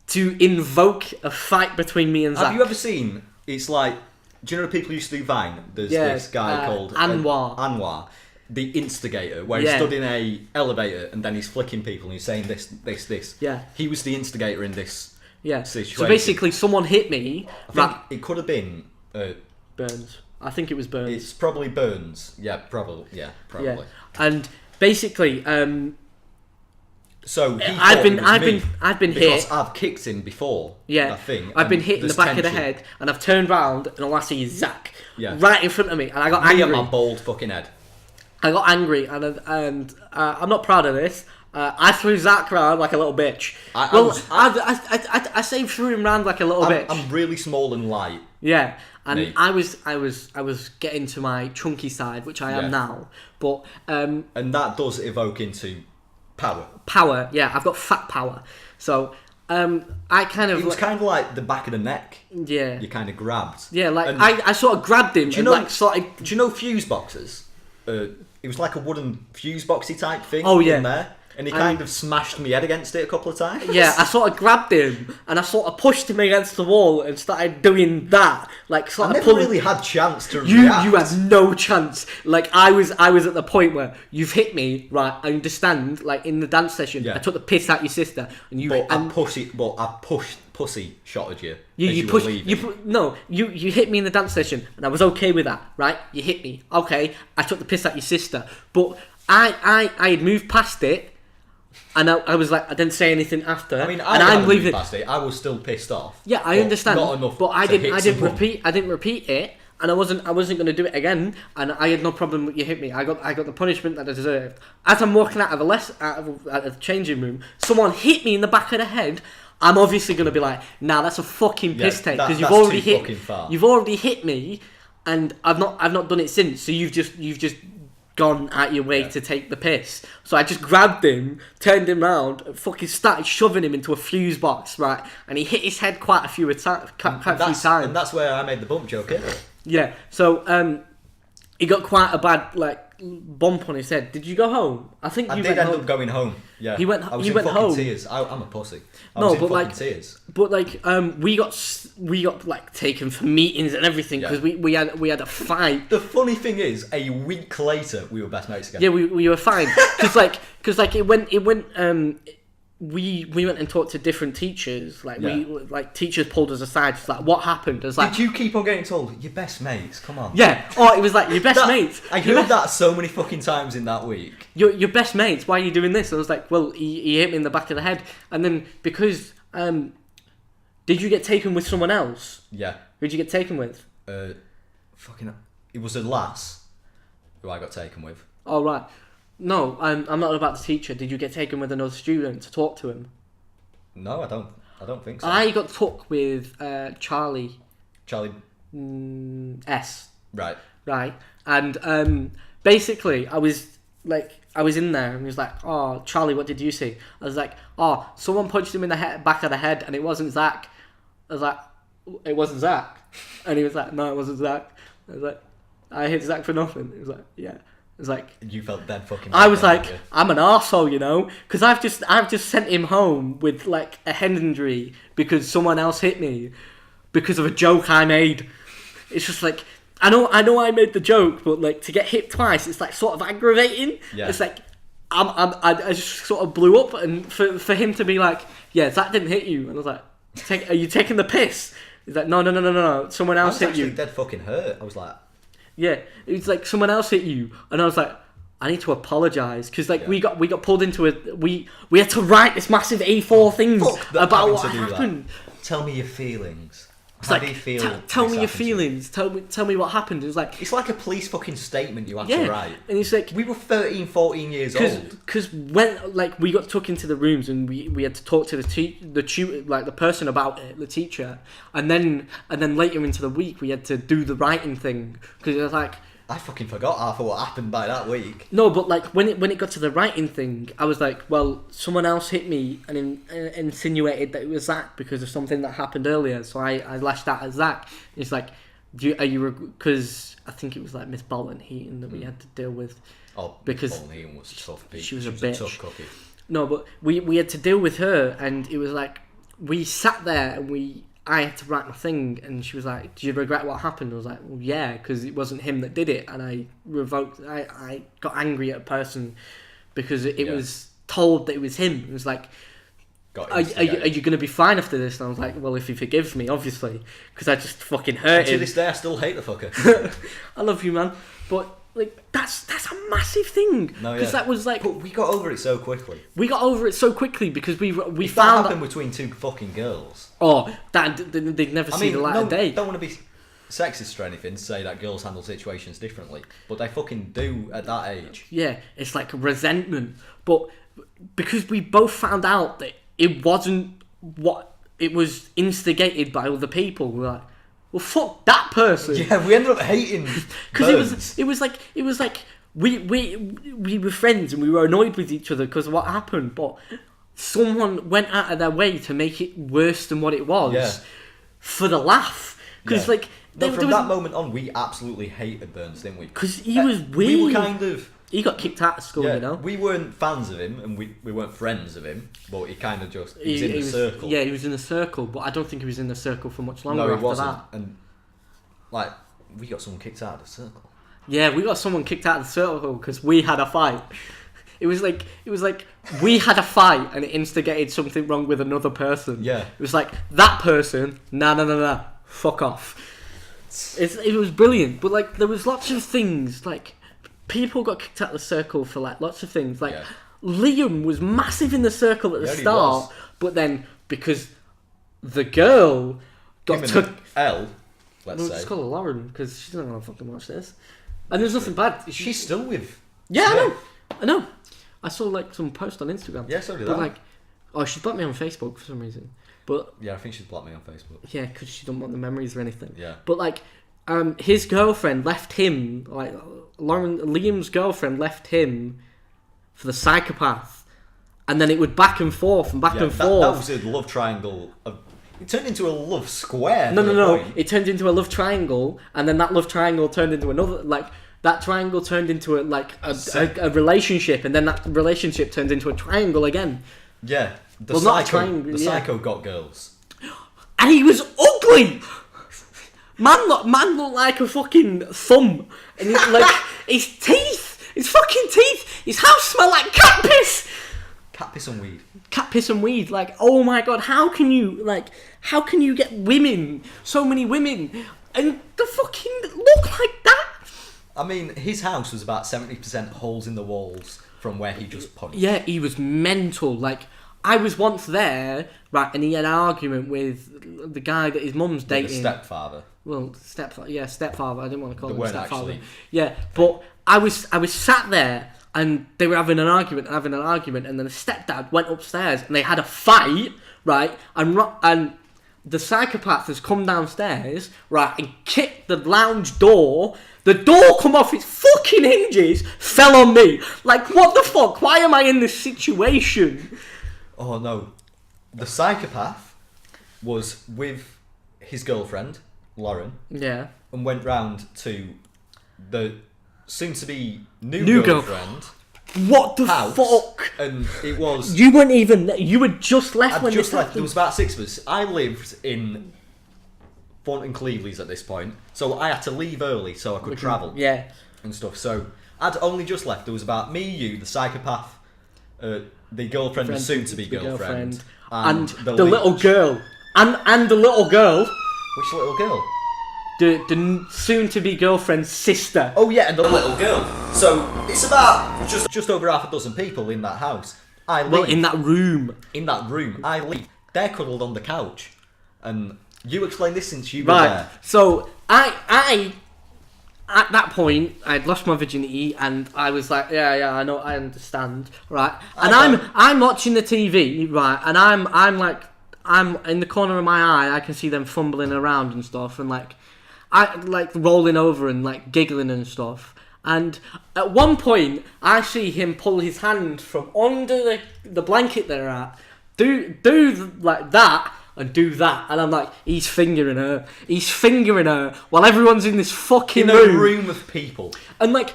Speaker 1: to invoke a fight between me and Zach.
Speaker 2: Have you ever seen? It's like, do you know the people who used to do Vine? There's this guy called Anwar, the instigator, where he stood in a elevator and then he's flicking people and he's saying this.
Speaker 1: Yeah,
Speaker 2: he was the instigator in this. Situation.
Speaker 1: So basically, someone hit me.
Speaker 2: I think it could have been
Speaker 1: Burns. I think it was Burns.
Speaker 2: It's probably Burns. Yeah, probably. Yeah, probably.
Speaker 1: Yeah. And basically,
Speaker 2: so
Speaker 1: I've been hit
Speaker 2: because I've kicked him before.
Speaker 1: Yeah,
Speaker 2: I think
Speaker 1: I've been hit in the back of the head, and I've turned round, and all I see is Zach right in front of me, and I got angry.
Speaker 2: Me and my bald fucking head.
Speaker 1: I got angry, and I'm not proud of this. I threw Zach round like a little bitch. I say threw him round like a little bitch.
Speaker 2: I'm really small and light.
Speaker 1: Yeah, and I was getting to my chunky side, which I am now. But
Speaker 2: and that does evoke into power.
Speaker 1: Power, yeah. I've got fat power. So I kind of.
Speaker 2: It was kind of like the back of the neck.
Speaker 1: Yeah.
Speaker 2: You kind of grabbed.
Speaker 1: Yeah, like I sort of grabbed him. Do
Speaker 2: you know fuse boxes? It was like a wooden fuse boxy type thing.
Speaker 1: Oh yeah.
Speaker 2: In there. And he kind of smashed my head against it a couple of times.
Speaker 1: Yeah, I sort of grabbed him and I sort of pushed him against the wall and started doing that. Like, sort
Speaker 2: I
Speaker 1: of
Speaker 2: never
Speaker 1: pulling.
Speaker 2: really had chance to
Speaker 1: You
Speaker 2: react.
Speaker 1: had no chance. Like, I was at the point where you've hit me, right? I understand. Like, in the dance session,
Speaker 2: Yeah.
Speaker 1: I took the piss out your sister, and you.
Speaker 2: But
Speaker 1: and
Speaker 2: I pushed pussy shot at you.
Speaker 1: you
Speaker 2: were
Speaker 1: pushed.
Speaker 2: leaving.
Speaker 1: You hit me in the dance session, and I was okay with that, right? You hit me, okay. I took the piss out your sister, but I had moved past it. And I was like, I didn't say anything after.
Speaker 2: I mean,
Speaker 1: I'm leaving
Speaker 2: past it. I was still pissed off.
Speaker 1: Yeah, I understand.
Speaker 2: Not enough.
Speaker 1: But I
Speaker 2: to
Speaker 1: didn't.
Speaker 2: hit
Speaker 1: I didn't
Speaker 2: someone.
Speaker 1: repeat. I didn't repeat it, and I wasn't going to do it again. And I had no problem with you hit me. I got the punishment that I deserved. As I'm walking out of the changing room, someone hit me in the back of the head. I'm obviously going to be like, nah, that's a fucking piss take because you've already hit me, and I've not done it since. So you've just gone out your way to take the piss. So I just grabbed him, turned him round, and fucking started shoving him into a fuse box, right? And he hit his head quite a few times.
Speaker 2: And that's where I made the bump joke, yeah?
Speaker 1: Yeah. So he got quite a bad bump on his head. Did you go home? I think
Speaker 2: I
Speaker 1: you
Speaker 2: did
Speaker 1: went
Speaker 2: end
Speaker 1: home.
Speaker 2: up going home. Yeah.
Speaker 1: I was
Speaker 2: in
Speaker 1: went
Speaker 2: fucking
Speaker 1: home.
Speaker 2: tears. I'm a pussy. I was in fucking tears.
Speaker 1: But we got like taken for meetings and everything because we had a fight.
Speaker 2: The funny thing is, a week later we were best mates again.
Speaker 1: Yeah, we were fine because it went. We went and talked to different teachers. Teachers pulled us aside. It's like, what happened? It was like,
Speaker 2: did you keep on getting told your best mates? Come on.
Speaker 1: Yeah. Oh, it was like your best mates.
Speaker 2: I heard that so many fucking times in that week.
Speaker 1: Your best mates. Why are you doing this? And I was like, well, he hit me in the back of the head, and then because did you get taken with someone else?
Speaker 2: Yeah.
Speaker 1: Who'd you get taken with?
Speaker 2: It was a lass who I got taken with.
Speaker 1: Oh right. No, I'm not about the teacher. Did you get taken with another student to talk to him?
Speaker 2: No, I don't think so.
Speaker 1: I got took with Charlie.
Speaker 2: Charlie.
Speaker 1: S.
Speaker 2: Right.
Speaker 1: Right. And basically, I was in there, and he was like, "Oh, Charlie, what did you see?" I was like, "Oh, someone punched him in the back of the head, and it wasn't Zach." I was like, "It wasn't Zach," and he was like, "No, it wasn't Zach." I was like, "I hit Zach for nothing." He was like, "Yeah." It's like
Speaker 2: you felt dead fucking.
Speaker 1: I was like, I'm an arsehole, you know, because I've just sent him home with like a head injury because someone else hit me because of a joke I made. It's just like I know I made the joke, but like to get hit twice, it's like sort of aggravating. Yeah. It's like I just sort of blew up, and for him to be like, yeah, Zach didn't hit you, and I was like, are you taking the piss? He's like, no, someone else hit you.
Speaker 2: I was actually dead fucking hurt. I was like.
Speaker 1: Yeah, it's like someone else hit you, and I was like, I need to apologise because we got pulled into we had to write this massive A4 thing about what happened.
Speaker 2: Tell me your feelings.
Speaker 1: It's
Speaker 2: How
Speaker 1: like,
Speaker 2: do you feel?
Speaker 1: Tell me your feelings. Tell me what happened. It was like
Speaker 2: it's like a police fucking statement you have to write.
Speaker 1: And it's like
Speaker 2: we were 13, 14 years old.
Speaker 1: Because when we got took into the rooms and we had to talk to the tutor, like the person about it, the teacher, and then later into the week we had to do the writing thing because it was like.
Speaker 2: I fucking forgot half of what happened by that week.
Speaker 1: No, but like when it got to the writing thing, I was like, well, someone else hit me and insinuated that it was Zach because of something that happened earlier. So I lashed out at Zach. It's like, because I think it was like Miss Bolton Heaton that we had to deal with.
Speaker 2: Oh,
Speaker 1: because
Speaker 2: Bolton Heaton was tough.
Speaker 1: She was a bitch.
Speaker 2: Tough cookie.
Speaker 1: No, but we had to deal with her, and it was like we sat there and I had to write my thing, and she was like, "Do you regret what happened?" I was like, "Well, yeah, because it wasn't him that did it," and I got angry at a person because it was told that it was him. It was like, "Are you going to be fine after this?" And I was like, "Well, if he forgives me, obviously," because I just fucking hurt him.
Speaker 2: To this day, I still hate the fucker.
Speaker 1: I love you, man, but. Like that's a massive thing because that was like.
Speaker 2: But we got over it so quickly.
Speaker 1: We got over it so quickly because we
Speaker 2: if
Speaker 1: found
Speaker 2: that happened between two fucking girls.
Speaker 1: Oh, they'd never see the light of day.
Speaker 2: Don't want to be sexist or anything to say that girls handle situations differently, but they fucking do at that age.
Speaker 1: Yeah, it's like resentment, but because we both found out that it wasn't what it was instigated by other people, we're like. Well, fuck that person.
Speaker 2: Yeah, we ended up hating
Speaker 1: because it was like we were friends and we were annoyed with each other because of what happened, but someone went out of their way to make it worse than what it was for the laugh. Because
Speaker 2: from that moment on, we absolutely hated Burns, didn't we?
Speaker 1: Because he was weird.
Speaker 2: We were kind of
Speaker 1: he got kicked out of school,
Speaker 2: Yeah,
Speaker 1: you know.
Speaker 2: we weren't fans of him, and we weren't friends of him, but he kind of just he was in the circle.
Speaker 1: Yeah, he was in the circle, but I don't think he was in the circle for much longer
Speaker 2: No, he
Speaker 1: after
Speaker 2: wasn't.
Speaker 1: that.
Speaker 2: And like, we got someone kicked out of the circle.
Speaker 1: Yeah, we got someone kicked out of the circle because we had a fight. It was like we had a fight and it instigated something wrong with another person.
Speaker 2: Yeah.
Speaker 1: It was like that person, nah, fuck off. It was brilliant, but like there was lots of things like people got kicked out of the circle for like lots of things. Like Liam was massive in the circle at the start, but then because the girl got took
Speaker 2: L. Let's say.
Speaker 1: Let's call her Lauren because she doesn't want to fucking watch this. And there's nothing bad.
Speaker 2: She's still with.
Speaker 1: Yeah, I know. I saw like some post on Instagram.
Speaker 2: Yeah, so did
Speaker 1: but,
Speaker 2: I.
Speaker 1: Like, oh, she blocked me on Facebook for some reason. But
Speaker 2: yeah, I think she's blocked me on Facebook.
Speaker 1: yeah, because she don't want the memories or anything.
Speaker 2: Yeah.
Speaker 1: But like, his girlfriend left him. Like, Liam's girlfriend left him for the psychopath, and then it would back and forth and back and forth.
Speaker 2: That was a love triangle. It turned into a love square.
Speaker 1: No. It turned into a love triangle, and then that love triangle turned into another. Like that triangle turned into a relationship, and then that relationship turned into a triangle again.
Speaker 2: Yeah. The psycho got girls.
Speaker 1: And he was ugly. Man looked like a fucking thumb, and like his fucking teeth. His house smelled like cat piss.
Speaker 2: Cat piss and weed.
Speaker 1: Cat piss and weed. Like, oh my god, how can you get women, so many women, and the fucking look like that?
Speaker 2: I mean, his house was about 70% holes in the walls from where he just punched.
Speaker 1: Yeah, he was mental. Like, I was once there, right, and he had an argument with the guy that his mum's dating.
Speaker 2: The stepfather.
Speaker 1: Well, stepfather. I didn't want to call him stepfather.
Speaker 2: Actually.
Speaker 1: Yeah, but I was sat there and they were having an argument, and then the stepdad went upstairs and they had a fight, right? And the psychopath has come downstairs, right, and kicked the lounge door. The door come off its fucking hinges, fell on me. Like, what the fuck? Why am I in this situation?
Speaker 2: Oh no, the psychopath was with his girlfriend, Lauren.
Speaker 1: Yeah.
Speaker 2: And went round to the soon-to-be new girlfriend.
Speaker 1: What the
Speaker 2: house,
Speaker 1: fuck?
Speaker 2: And it was...
Speaker 1: You weren't even... You had just left when
Speaker 2: just
Speaker 1: this
Speaker 2: left.
Speaker 1: happened.
Speaker 2: There was about 6 of us. I lived in Thornton Cleveley's at this point, so I had to leave early so I could travel.
Speaker 1: Yeah.
Speaker 2: And stuff. So I'd only just left. There was about me, you, the psychopath, the girlfriend, the soon-to-be girlfriend,
Speaker 1: and the little girl. And the little girl.
Speaker 2: Which little girl?
Speaker 1: The soon-to-be girlfriend's sister.
Speaker 2: Oh yeah, and the little girl. So it's about just over half a dozen people in that house. I leave.
Speaker 1: Well, in that room.
Speaker 2: I leave. They're cuddled on the couch, and you explain this since you were there.
Speaker 1: So I at that point I'd lost my virginity, and I was like, yeah, I know, I understand, right? And I'm watching the TV, right? And I'm in the corner of my eye. I can see them fumbling around and stuff, and I rolling over and like giggling and stuff. And at one point, I see him pull his hand from under the blanket they're at, do like that, and do that. And I'm like, he's fingering her while everyone's in this fucking room.
Speaker 2: In a room of people.
Speaker 1: And like,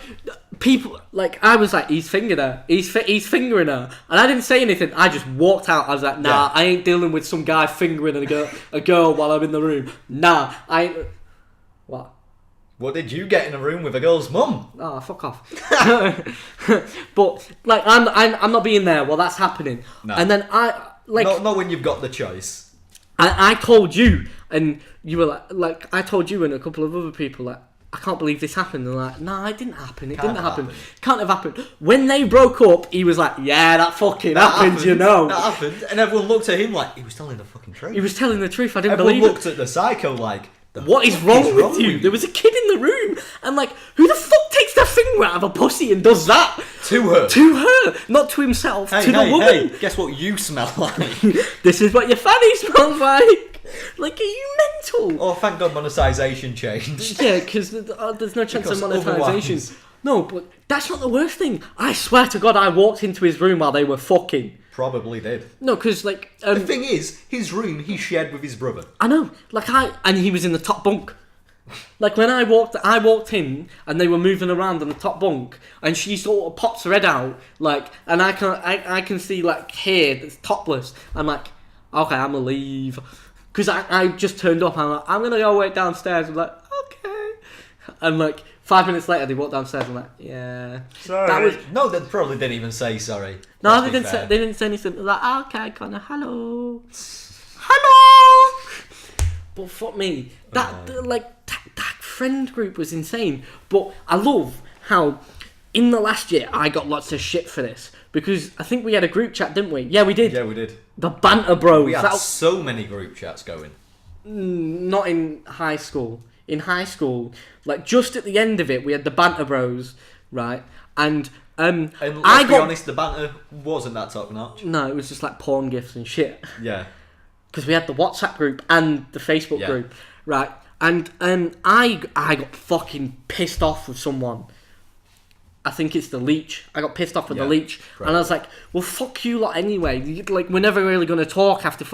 Speaker 1: people, like, I was like, he's fingered her. He's fingering her. And I didn't say anything. I just walked out. I was like, nah, yeah. I ain't dealing with some guy fingering a girl while I'm in the room. Nah, I ain't. What?
Speaker 2: What did you get in a room with a girl's mum?
Speaker 1: Oh, fuck off. But, like, I'm not being there while that's happening. No. And then
Speaker 2: Not when you've got the choice.
Speaker 1: I told you, and you were like, I told you and a couple of other people, like, I can't believe this happened. And like, nah, it didn't happen. It didn't happen. Can't have happened. When they broke up, he was like, yeah, that fucking happened, you know.
Speaker 2: That happened. And everyone looked at him like, he was telling the fucking truth.
Speaker 1: He was telling the truth. I didn't believe it.
Speaker 2: Everyone looked at the psycho like,
Speaker 1: what is wrong with you? There was a kid in the room. And like, who the fuck takes their finger out of a pussy and does that?
Speaker 2: To her.
Speaker 1: To her. Not to himself. To the woman.
Speaker 2: Hey, guess what you smell like?
Speaker 1: This is what your fanny smells like. Like, are you mental?
Speaker 2: Oh, thank God monetisation changed.
Speaker 1: Yeah, because there's no chance of monetisation. No, but that's not the worst thing. I swear to God, I walked into his room while they were fucking.
Speaker 2: Probably did.
Speaker 1: No, because, like...
Speaker 2: the thing is, his room he shared with his brother.
Speaker 1: I know. Like, and he was in the top bunk. Like when I walked in and they were moving around on the top bunk, and she sort of pops her head out, like, and I can see like hair that's topless. I'm like, okay, I'm gonna leave, because I just turned up. I'm like, I'm gonna go wait downstairs. I'm like, okay, and like 5 minutes later they walk downstairs. I'm like, yeah,
Speaker 2: sorry. No, they probably didn't even say sorry.
Speaker 1: No, they didn't say anything. They're like, okay, Connor, hello. But fuck me, that friend group was insane. But I love how in the last year I got lots of shit for this, because I think we had a group chat, didn't we? Yeah, we did.
Speaker 2: Yeah, we did.
Speaker 1: The banter bros.
Speaker 2: We had so many group chats going.
Speaker 1: Not in high school. In high school, like just at the end of it, we had the banter bros, right? And
Speaker 2: let's be honest, the banter wasn't that top notch.
Speaker 1: No, it was just like porn gifs and shit.
Speaker 2: Yeah.
Speaker 1: Because we had the WhatsApp group and the Facebook group, right? And I got fucking pissed off with someone. I think it's the leech. I got pissed off with the leech,
Speaker 2: right.
Speaker 1: And I was like, "Well, fuck you lot anyway. Like, we're never really going to talk after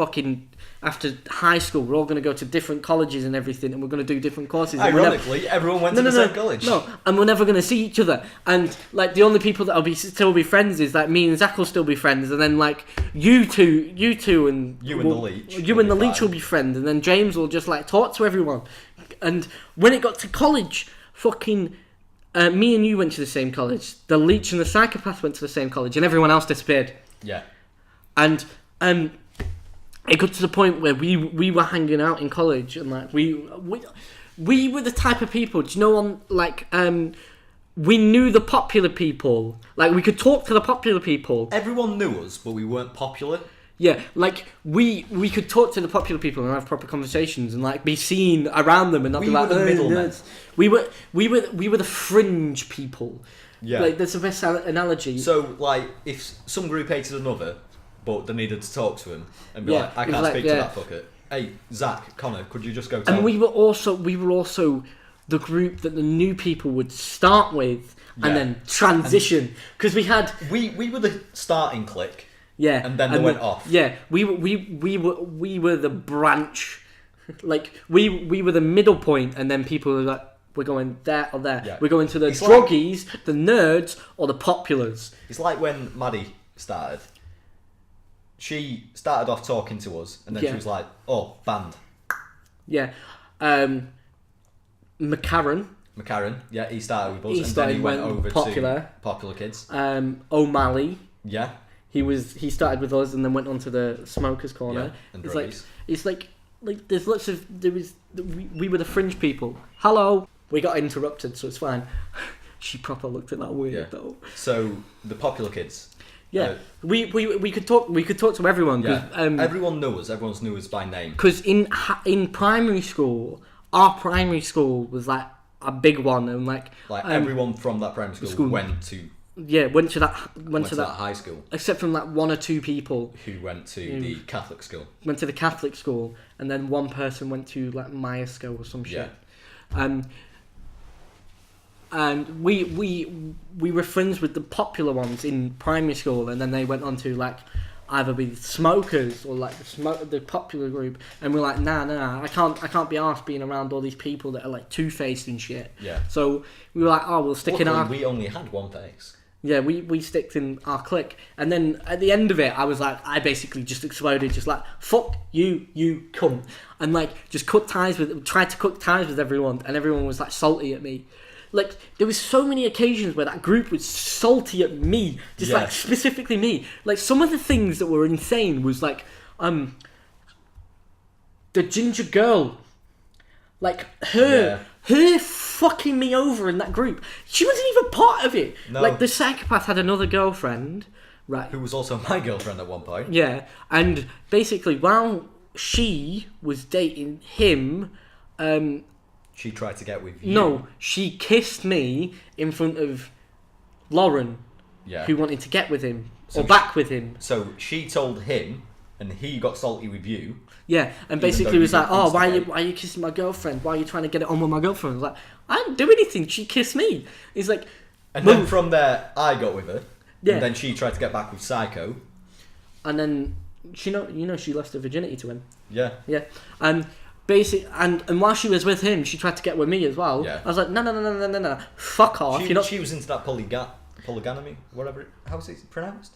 Speaker 1: high school. We're all going to go to different colleges and everything, and we're going to do different courses."
Speaker 2: Ironically, everyone went to the same college.
Speaker 1: No, and we're never going to see each other. And like the only people that will still be friends is like me and Zach will still be friends, and then like you two, and
Speaker 2: the leech,
Speaker 1: you and the leech will be friends, and then James will just like talk to everyone. And when it got to college, fucking. Me and you went to the same college. The leech and the psychopath went to the same college, and everyone else disappeared.
Speaker 2: Yeah.
Speaker 1: And it got to the point where we were hanging out in college, and like we were the type of people. Do you know we knew the popular people. Like we could talk to the popular people.
Speaker 2: Everyone knew us, but we weren't popular.
Speaker 1: Yeah, like we could talk to the popular people and have proper conversations and like be seen around them and not be like
Speaker 2: the middlemen.
Speaker 1: We were the fringe people.
Speaker 2: Yeah,
Speaker 1: like that's the best analogy.
Speaker 2: So like, if some group hated another, but they needed to talk to him and be like, I can't speak to that fucker. Hey, Zach, Connor, could you just go?
Speaker 1: And we were also the group that the new people would start with and then transition, because we
Speaker 2: were the starting clique.
Speaker 1: Yeah,
Speaker 2: and then they went off.
Speaker 1: Yeah, we were the branch, like we were the middle point, and then people were like, we're going there or there. Yeah. We're going to the druggies, the nerds, or the populars.
Speaker 2: It's like when Maddie started. She started off talking to us, and then she was like, "Oh, band."
Speaker 1: Yeah, McCarran,
Speaker 2: yeah, he started with us, and then he went over to Popular Kids.
Speaker 1: O'Malley.
Speaker 2: Yeah.
Speaker 1: He started with us and then went on to the smokers corner.
Speaker 2: Yeah,
Speaker 1: it's like there's lots of we were the fringe people. Hello, we got interrupted, so it's fine. She proper looked at that weird though.
Speaker 2: So the Popular Kids.
Speaker 1: Yeah, we could talk. We could talk to everyone.
Speaker 2: Yeah. Everyone knew us. Everyone knew us by name.
Speaker 1: Because in primary school, our primary school was like a big one, and like
Speaker 2: everyone from that primary school went to.
Speaker 1: Yeah, went to that
Speaker 2: high school.
Speaker 1: Except from like one or two people
Speaker 2: who went to the Catholic school.
Speaker 1: Went to the Catholic school, and then one person went to like Myerscough or some shit. Yeah. And we were friends with the popular ones in primary school, and then they went on to like either be smokers or like the popular group, and we're like, nah, I can't be arsed being around all these people that are like two-faced and shit.
Speaker 2: Yeah.
Speaker 1: So we were like, oh, we'll stick in our.
Speaker 2: We only had one face.
Speaker 1: Yeah, we sticked in our clique, and then at the end of it, I was like, I basically just exploded, just like, fuck you cunt, and like just tried to cut ties with everyone, and everyone was like salty at me. Like there was so many occasions where that group was salty at me, just like specifically me. Like some of the things that were insane was like, the ginger girl, like her fucking me over in that group. She wasn't even part of it. No. Like the psychopath had another girlfriend, right?
Speaker 2: Who was also my girlfriend at one point.
Speaker 1: Yeah, and basically while she was dating him,
Speaker 2: she tried to get with you.
Speaker 1: No, she kissed me in front of Lauren, who wanted to get with him back with him.
Speaker 2: So she told him, and he got salty with you.
Speaker 1: Yeah, and basically was like, "Oh, why are you kissing my girlfriend? Why are you trying to get it on with my girlfriend?" I was like, "I didn't do anything. She kissed me." He's like,
Speaker 2: and then from there, I got with her. Yeah. And then she tried to get back with Psycho.
Speaker 1: And then she lost her virginity to him.
Speaker 2: Yeah.
Speaker 1: Yeah. And and while she was with him, she tried to get with me as well.
Speaker 2: Yeah.
Speaker 1: I was like, no, fuck off.
Speaker 2: She was into that polygamy, whatever. How's it pronounced?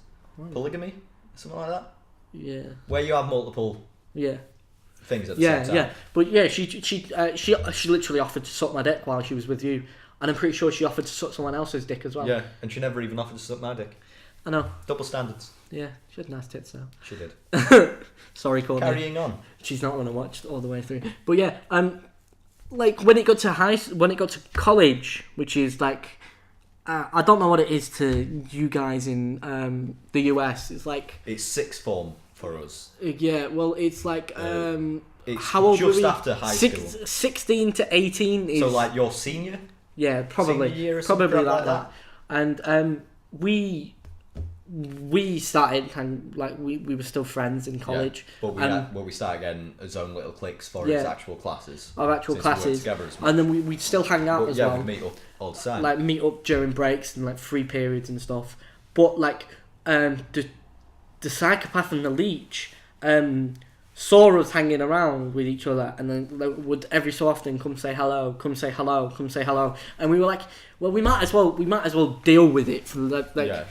Speaker 2: Polygamy, something like that.
Speaker 1: Yeah.
Speaker 2: Where you have multiple.
Speaker 1: Yeah.
Speaker 2: Things at the same time.
Speaker 1: Yeah. But yeah, she literally offered to suck my dick while she was with you, and I'm pretty sure she offered to suck someone else's dick as well.
Speaker 2: Yeah, and she never even offered to suck my dick.
Speaker 1: I know.
Speaker 2: Double standards.
Speaker 1: Yeah, she had nice tits though.
Speaker 2: She did.
Speaker 1: Sorry, Courtney.
Speaker 2: Carrying on.
Speaker 1: She's not gonna watch all the way through. But yeah, like when it got to college, which is like, I don't know what it is to you guys in the US. It's like
Speaker 2: it's sixth form for us.
Speaker 1: Yeah, well, it's like
Speaker 2: it's
Speaker 1: how old
Speaker 2: just
Speaker 1: were we?
Speaker 2: After high school.
Speaker 1: 16 to 18 is
Speaker 2: so like your senior.
Speaker 1: Yeah, probably.
Speaker 2: Senior year or
Speaker 1: probably
Speaker 2: like that.
Speaker 1: And we started kind of like we were still friends in college.
Speaker 2: Yeah, but we started getting his own little cliques for his actual classes.
Speaker 1: Our actual classes. And then we'd still hang out as well.
Speaker 2: Yeah, we'd meet up all the time.
Speaker 1: Like meet up during breaks and like free periods and stuff. But like the psychopath and the leech saw us hanging around with each other, and then would every so often come say hello, and we were like, well, we might as well deal with it for
Speaker 2: the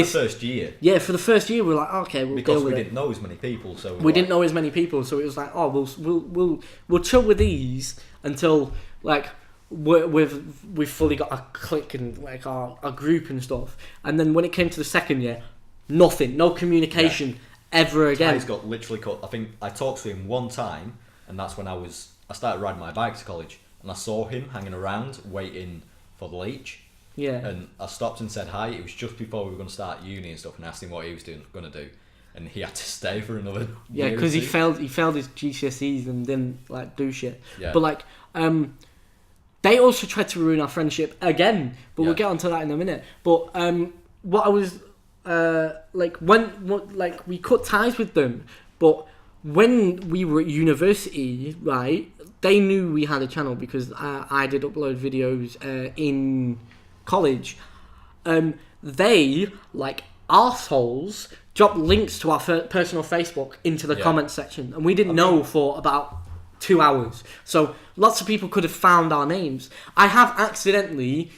Speaker 2: first year.
Speaker 1: Yeah, for the first year, we were like, okay, we'll deal with it.
Speaker 2: Because we didn't know as many people, so
Speaker 1: we didn't know as many people, so it was like, oh, we'll chill with these until like we've fully got a clique and like our group and stuff. And then when it came to the second year, nothing, no communication ever again.
Speaker 2: Ties got literally cut. I think I talked to him one time, and that's when I started riding my bike to college, and I saw him hanging around waiting for the leech.
Speaker 1: Yeah.
Speaker 2: And I stopped and said hi. It was just before we were going to start uni and stuff, and I asked him what he was going to do, and he had to stay for another.
Speaker 1: Yeah, because he failed his GCSEs and didn't like do shit.
Speaker 2: Yeah.
Speaker 1: But like they also tried to ruin our friendship again. But we'll get onto that in a minute. But what I was we cut ties with them, but when we were at university, right, they knew we had a channel because I did upload videos in college. They, like arseholes, dropped links to our personal Facebook into the comments section, and we didn't know for about 2 hours. So lots of people could have found our names. I have accidentally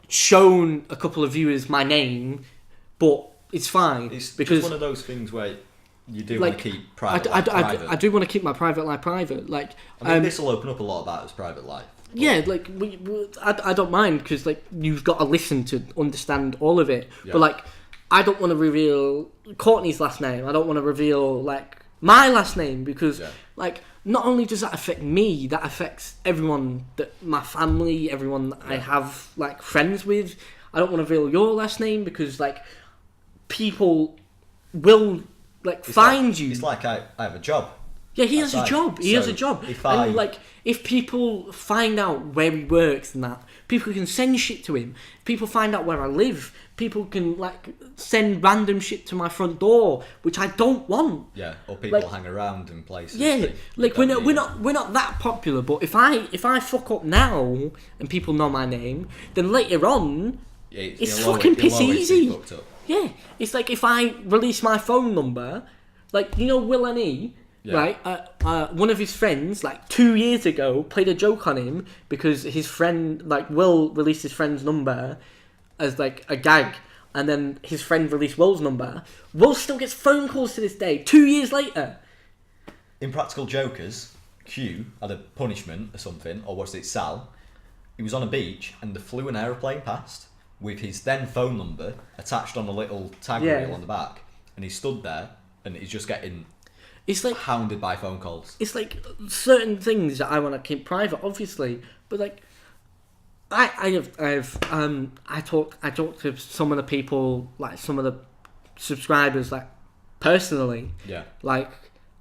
Speaker 1: shown a couple of viewers my name, but it's fine.
Speaker 2: It's
Speaker 1: because
Speaker 2: just one of those things where you do want to keep private life private.
Speaker 1: I do want to keep my private life private. Like,
Speaker 2: I mean, this will open up a lot about his private life. But
Speaker 1: yeah, like I don't mind because like you've got to listen to understand all of it. Yeah. But like, I don't want to reveal Courtney's last name. I don't want to reveal like my last name because like not only does that affect me, that affects everyone, that my family, everyone that I have like friends with. I don't want to reveal your last name because like people will like find you.
Speaker 2: It's like I have a job.
Speaker 1: Yeah, he has a job. He has a job. And like, if people find out where he works and that, people can send shit to him. People find out where I live. People can like send random shit to my front door, which I don't want.
Speaker 2: Yeah, or people hang around in places.
Speaker 1: Yeah, like we're not that popular. But if I fuck up now and people know my name, then later on, it's fucking piss easy. Yeah, it's like if I release my phone number, like you know Will and E. Yeah. Right, one of his friends, like 2 years ago, played a joke on him because his friend, like Will, released his friend's number as like a gag, and then his friend released Will's number. Will still gets phone calls to this day, 2 years later.
Speaker 2: In Practical Jokers, Q had a punishment or something, or was it Sal? He was on a beach and there flew an aeroplane past with his then phone number attached on a little tag reel on the back, and he stood there and he's just getting...
Speaker 1: It's like
Speaker 2: hounded by phone calls.
Speaker 1: It's like certain things that I want to keep private, obviously, but like I talk to some of the people, like some of the subscribers, like personally.
Speaker 2: Yeah.
Speaker 1: Like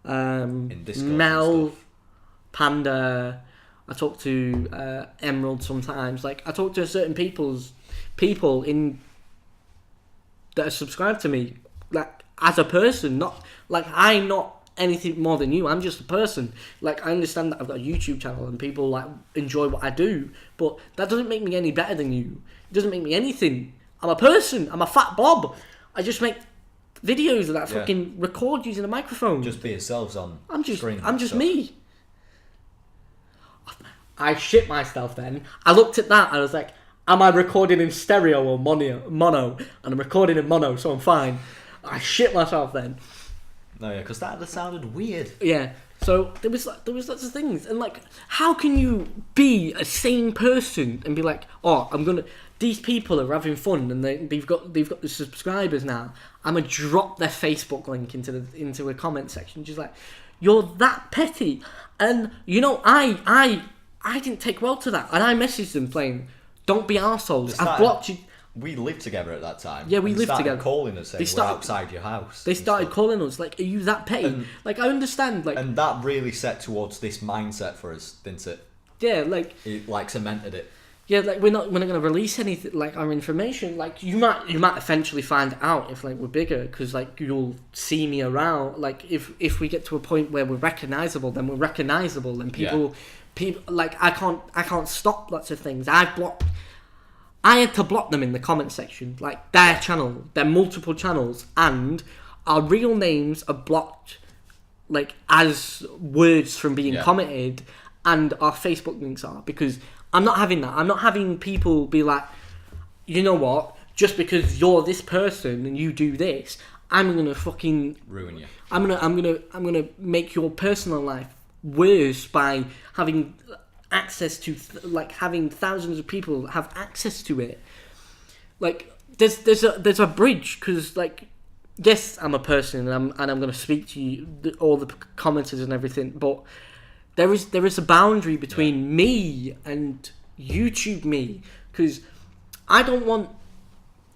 Speaker 2: in Discord
Speaker 1: Mel, Panda. I talk to Emerald sometimes. Like I talk to certain people in that are subscribed to me, like as a person, not like I'm not anything more than you. I'm just a person. Like I understand that I've got a YouTube channel and people like enjoy what I do, but that doesn't make me any better than you. It doesn't make me anything. I'm a person. I'm a fat Bob. I just make videos that fucking record using a microphone.
Speaker 2: Just be yourselves on
Speaker 1: I'm just
Speaker 2: screen.
Speaker 1: I'm just me. I shit myself then. I looked at that and I was like, am I recording in stereo or mono? And I'm recording in mono, so I'm fine. I shit myself then.
Speaker 2: No, yeah, because that sounded weird.
Speaker 1: Yeah. So there was lots of things, and like, how can you be a sane person and be like, oh, these people are having fun and they've got the subscribers now. I'm gonna drop their Facebook link into a comment section. Just like, you're that petty, and I didn't take well to that, and I messaged them saying, don't be arseholes. I've blocked you.
Speaker 2: We lived together at that time.
Speaker 1: Yeah, we lived together.
Speaker 2: Calling us saying we're outside your house.
Speaker 1: They started calling us like, "Are you that petty?" Like, I understand. Like,
Speaker 2: and that really set towards this mindset for us, didn't it?
Speaker 1: Yeah, like
Speaker 2: it like cemented it.
Speaker 1: Yeah, like we're not going to release anything like our information. Like you might eventually find out if like we're bigger, because like you'll see me around. Like if we get to a point where we're recognizable, then we're recognizable, and people like I can't stop lots of things. I had to block them in the comment section, like their channel, their multiple channels, and our real names are blocked, like as words from being commented, and our Facebook links are, because I'm not having that. I'm not having people be like, you know what? Just because you're this person and you do this, I'm gonna fucking
Speaker 2: ruin you.
Speaker 1: I'm gonna make your personal life worse by having access to like having thousands of people have access to it. Like there's a bridge, because like, yes, I'm a person and I'm going to speak to you, all the commenters and everything, but there is a boundary between me and YouTube me, because I don't want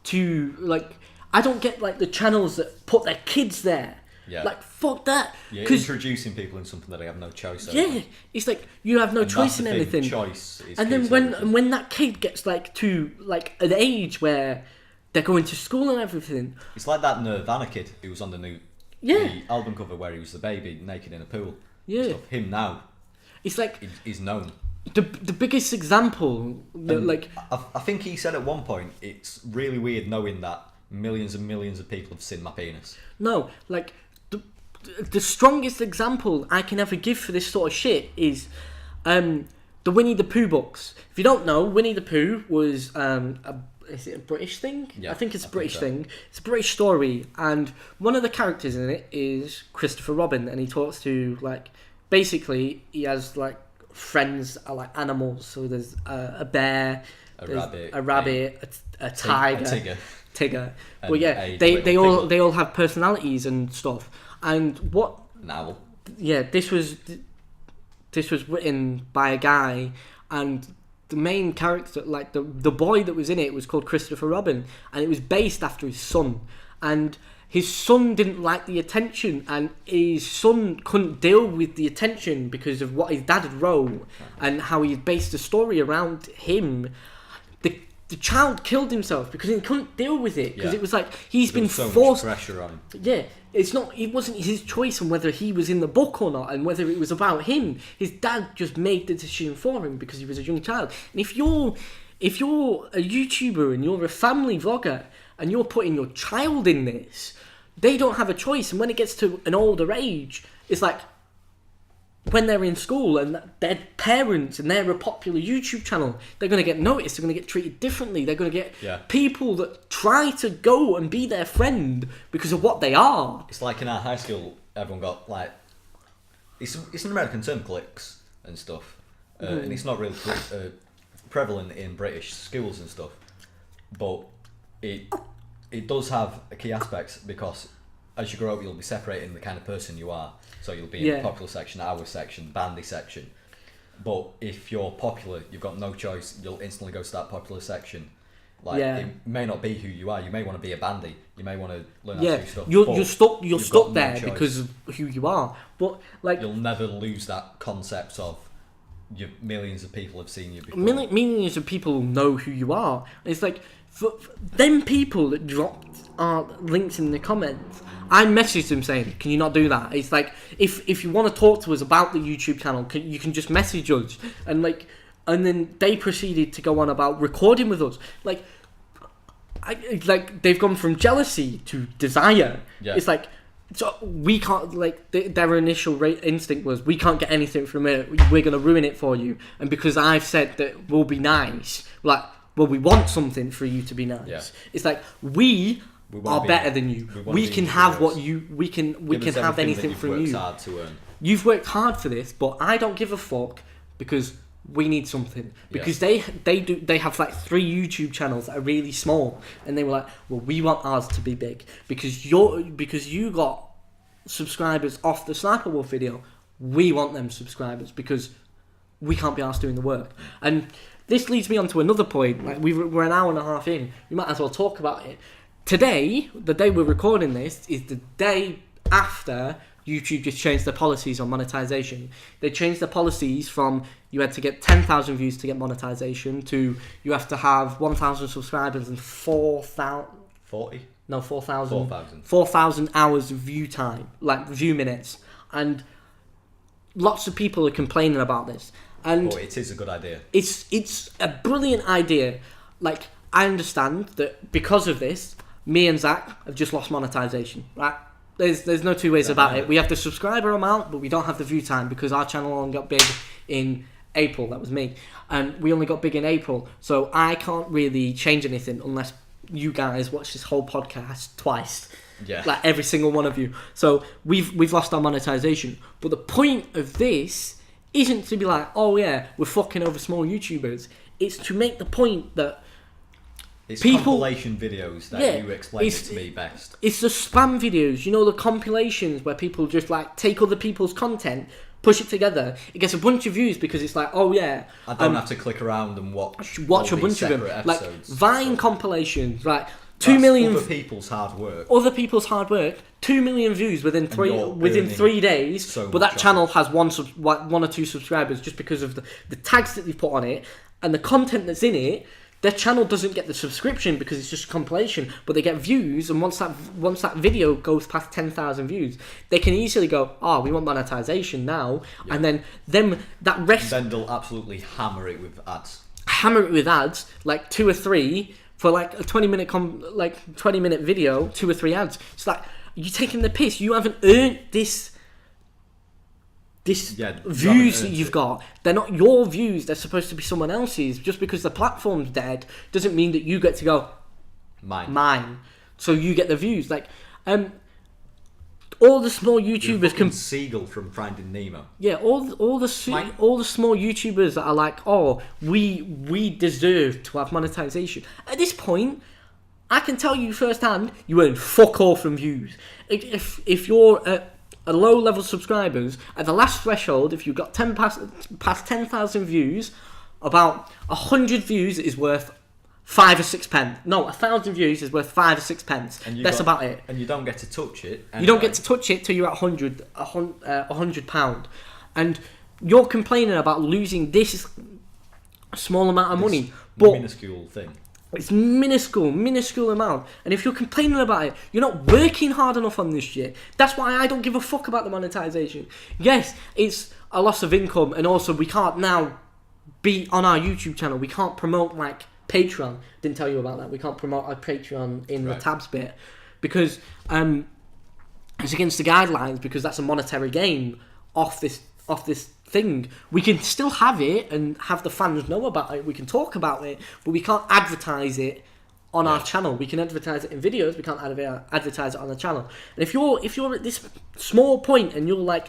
Speaker 1: to, like, I don't get like the channels that put their kids there. Yeah. Like, fuck that.
Speaker 2: You're introducing people in something that they have no choice over.
Speaker 1: Yeah, it's like you have no choice in anything.
Speaker 2: Choice is,
Speaker 1: and then when that kid gets like to like an age where they're going to school and everything,
Speaker 2: it's like that Nirvana kid who was on the album cover where he was the baby naked in a pool.
Speaker 1: Yeah,
Speaker 2: him now.
Speaker 1: It's like
Speaker 2: he's known.
Speaker 1: The biggest example that like
Speaker 2: I think he said at one point, it's really weird knowing that millions and millions of people have seen my penis.
Speaker 1: No, like. The strongest example I can ever give for this sort of shit is the Winnie the Pooh books. If you don't know, Winnie the Pooh was is it a British thing? Yeah, I think it's a British thing. It's a British story, and one of the characters in it is Christopher Robin, and he talks to, like, basically he has like friends are like animals. So there's a bear, a rabbit, a tiger, Tigger. But yeah, they all have personalities and stuff. And what?
Speaker 2: Novel.
Speaker 1: Yeah, this was written by a guy, and the main character, like the boy that was in it, was called Christopher Robin, and it was based after his son. And his son didn't like the attention, and his son couldn't deal with the attention because of what his dad had wrote and how he had based the story around him. The child killed himself because he couldn't deal with it, because it was like he's been forced.
Speaker 2: Much pressure on him.
Speaker 1: Yeah, it wasn't his choice on whether he was in the book or not, and whether it was about him. His dad just made the decision for him because he was a young child. And if you're a YouTuber and you're a family vlogger and you're putting your child in this, they don't have a choice. And when it gets to an older age, it's like, when they're in school and their parents and they're a popular YouTube channel, they're going to get noticed, they're going to get treated differently, they're going to get people that try to go and be their friend because of what they are.
Speaker 2: It's like in our high school, everyone got like, it's an American term, cliques and stuff, and it's not really prevalent in British schools and stuff, but it does have key aspects, because as you grow up, you'll be separating the kind of person you are. So you'll be in the popular section, our section, bandy section. But if you're popular, you've got no choice. You'll instantly go to that popular section. Like, it may not be who you are. You may want to be a bandy. You may want to learn how to do stuff.
Speaker 1: You're stuck there because of who you are. But like,
Speaker 2: you'll never lose that concept of millions of people have seen you before.
Speaker 1: Millions of people know who you are. It's like, for them people that dropped our links in the comments, I messaged them saying, can you not do that? It's like, if you want to talk to us about the YouTube channel, you can just message us. And then they proceeded to go on about recording with us. Like they've gone from jealousy to desire. Yeah. It's like, So we can't, like, their initial instinct was, we can't get anything from it, we're going to ruin it for you. And because I've said that we'll be nice, like, well, we want something for you to be nice. Yeah. It's like, we are better than you. We can have what you, we can have anything from you.
Speaker 2: Hard to earn.
Speaker 1: You've worked hard for this, but I don't give a fuck because we need something. Because they have like 3 YouTube channels that are really small, and they were like, well, we want ours to be big because you got subscribers off the Sniper Wolf video. We want them subscribers because we can't be asked doing the work. And this leads me on to another point. Like, we're an hour and a half in. We might as well talk about it. Today, the day we're recording this, is the day after YouTube just changed their policies on monetization. They changed their policies from you had to get 10,000 views to get monetization to you have to have 1,000 subscribers and 4,000...
Speaker 2: 40?
Speaker 1: No, 4,000. 4,000 hours of view time, like view minutes. And lots of people are complaining about this. And
Speaker 2: it is a good idea.
Speaker 1: It's a brilliant idea. Like, I understand that because of this, me and Zach have just lost monetization, right? There's no two ways about it. We have the subscriber amount, but we don't have the view time because our channel only got big in April. That was me. And we only got big in April. So I can't really change anything unless you guys watch this whole podcast twice.
Speaker 2: Yeah.
Speaker 1: Like every single one of you. So we've lost our monetization. But the point of this isn't to be like, oh yeah, we're fucking over small YouTubers. It's to make the point that
Speaker 2: it's compilation videos that you explain it to me best.
Speaker 1: It's the spam videos, you know, the compilations where people just like take other people's content, push it together. It gets a bunch of views because it's like, oh yeah,
Speaker 2: I don't have to click around and watch
Speaker 1: a bunch of them.
Speaker 2: Episodes,
Speaker 1: like Vine compilations, right? 2 million
Speaker 2: other people's hard work.
Speaker 1: 2 million views within 3 days. But that channel has one or two subscribers just because of the tags that they put on it and the content that's in it. Their channel doesn't get the subscription because it's just a compilation, but they get views, and once that video goes past 10,000 views, they can easily go, oh, we want monetization now, and then that rest...
Speaker 2: Then they'll absolutely hammer it with ads.
Speaker 1: Like 2 or 3, for like a 20-minute video, 2 or 3 ads. It's like, you're taking the piss. You haven't earned this views that you've got. They're not your views, they're supposed to be someone else's. Just because the platform's dead doesn't mean that you get to go mine. So you get the views. Like all the small YouTubers can
Speaker 2: Seagull from Finding Nemo.
Speaker 1: Yeah, all the small YouTubers that are like, oh, we deserve to have monetization. At this point, I can tell you firsthand, you earn fuck all from views. If you're a low level subscribers, at the last threshold, if you've got past 10,000 views, about 100 views is worth 5 or 6 pence. No, 1,000 views is worth 5 or 6 pence. That's about it.
Speaker 2: And you don't get to touch it. Anyway.
Speaker 1: You don't get to touch it till you're at £100. And you're complaining about losing this small amount of money. But
Speaker 2: minuscule thing.
Speaker 1: It's minuscule amount. And if you're complaining about it, you're not working hard enough on this shit. That's why I don't give a fuck about the monetization. Yes, it's a loss of income, and also we can't now be on our YouTube channel. We can't promote like Patreon. Didn't tell you about that. We can't promote our Patreon in the tabs bit because it's against the guidelines, because that's a monetary gain off this thing. We can still have it and have the fans know about it. We can talk about it, but we can't advertise it on our channel. We can advertise it in videos. We can't advertise it on the channel. And if you're at this small point and you're like,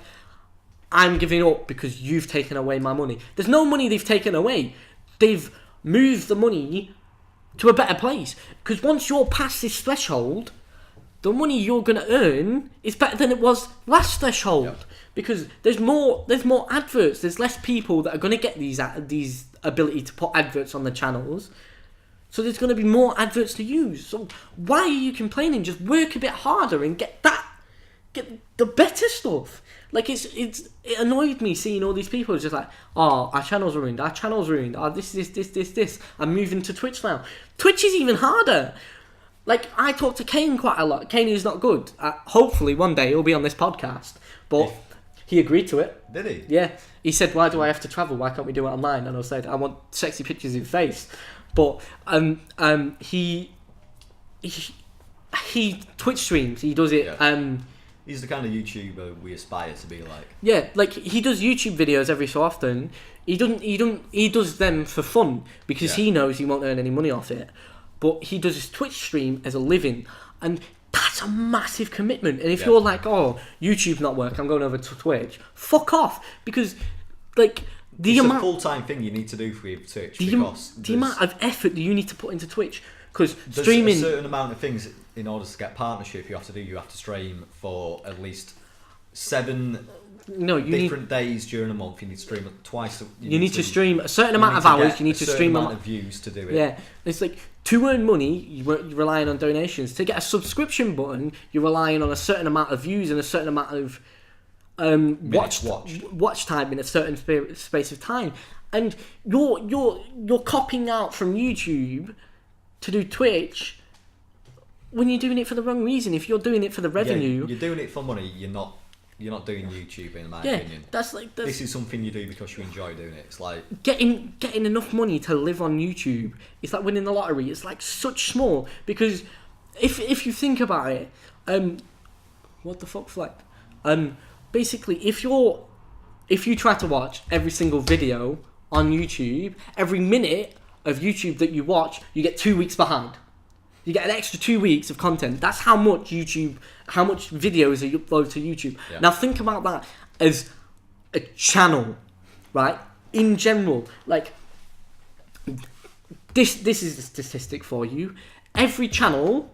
Speaker 1: I'm giving up because you've taken away my money. There's no money they've taken away. They've moved the money to a better place. Because once you're past this threshold, the money you're going to earn is better than it was last threshold. Yep. Because there's more adverts. There's less people that are going to get these ability to put adverts on the channels. So there's going to be more adverts to use. So why are you complaining? Just work a bit harder and get the better stuff. Like it annoyed me seeing all these people just like, oh, our channel's ruined. Oh, this. I'm moving to Twitch now. Twitch is even harder. Like, I talk to Kane quite a lot. Kane is not good. Hopefully one day he'll be on this podcast. But he agreed to it.
Speaker 2: Did he?
Speaker 1: Yeah. He said, why do I have to travel? Why can't we do it online? And I said, I want sexy pictures in face. But he Twitch streams. He does it
Speaker 2: He's the kind of YouTuber we aspire to be like.
Speaker 1: Yeah, like he does YouTube videos every so often. He does them for fun because he knows he won't earn any money off it. But he does his Twitch stream as a living, and that's a massive commitment. And if you're like, oh, YouTube's not work, I'm going over to Twitch. Fuck off, because like it's
Speaker 2: a full-time thing you need to do for your Twitch.
Speaker 1: The amount of effort that you need to put into Twitch, because streaming.
Speaker 2: There's a certain amount of things in order to get partnership you have to do. You have to stream for at least 7 different days during a month. You need to stream it twice.
Speaker 1: You need to stream a certain amount of hours. You need to stream
Speaker 2: a certain amount of views to do it.
Speaker 1: Yeah, it's like to earn money, you're relying on donations. To get a subscription button, you're relying on a certain amount of views and a certain amount of watch time in a certain space of time. And you're copying out from YouTube to do Twitch when you're doing it for the wrong reason. If you're doing it for the revenue,
Speaker 2: you're doing it for money. You're not doing YouTube, in my opinion.
Speaker 1: That's
Speaker 2: this is something you do because you enjoy doing it. It's like
Speaker 1: getting enough money to live on YouTube. It's like winning the lottery. It's like such small, because if you think about it, what the fuck, like, basically, if you try to watch every single video on YouTube, every minute of YouTube that you watch, you get 2 weeks behind. You get an extra 2 weeks of content. That's how much videos are you upload to YouTube. Yeah. Now think about that as a channel, right? In general, like this is the statistic for you. Every channel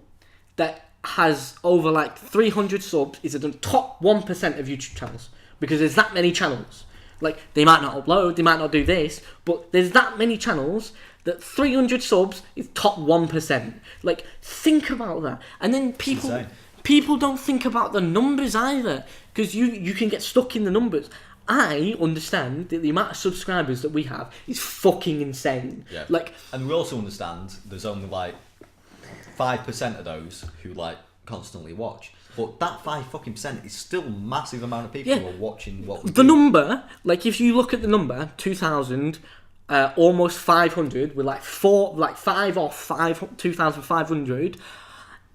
Speaker 1: that has over like 300 subs is in the top 1% of YouTube channels, because there's that many channels. Like, they might not upload, they might not do this, but there's that many channels that 300 subs is top 1%. Like, think about that. And then people don't think about the numbers either, because you can get stuck in the numbers. I understand that the amount of subscribers that we have is fucking insane.
Speaker 2: Yeah.
Speaker 1: Like,
Speaker 2: and we also understand there's only like 5% of those who like constantly watch. But that 5% is still a massive amount of people who are watching what we do.
Speaker 1: The number, like if you look at the number, 2,000, almost 500, with like 5 off 2,500,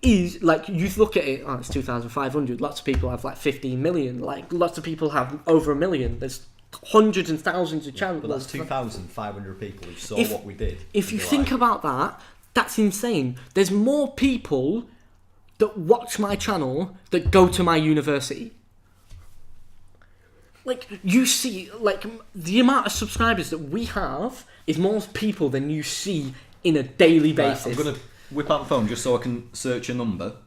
Speaker 1: is like, you look at it, it's 2,500. Lots of people have like 15 million. Like, lots of people have over 1 million. There's hundreds and thousands of channels.
Speaker 2: But that's 2,500 people who saw what we did.
Speaker 1: If you think about that, that's insane. There's more people that watch my channel that go to my university. Like, you see, like, the amount of subscribers that we have is more people than you see in a daily basis.
Speaker 2: Right, I'm going to whip out the phone just so I can search a number.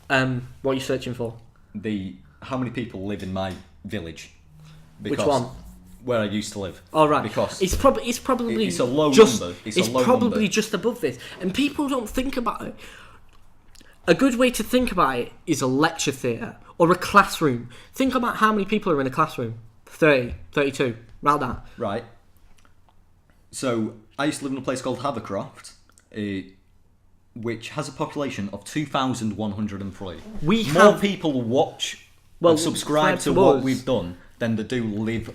Speaker 1: What are you searching for?
Speaker 2: How many people live in my village?
Speaker 1: Which one?
Speaker 2: Where I used to live.
Speaker 1: Oh, right.
Speaker 2: Because
Speaker 1: it's probably
Speaker 2: it's a low number.
Speaker 1: It's probably just above this, and people don't think about it. A good way to think about it is a lecture theatre or a classroom. Think about how many people are in a classroom. 30, 32, around that.
Speaker 2: Right. So, I used to live in a place called Havercroft, which has a population of 2,103. More people watch and subscribe to what we've done than they do live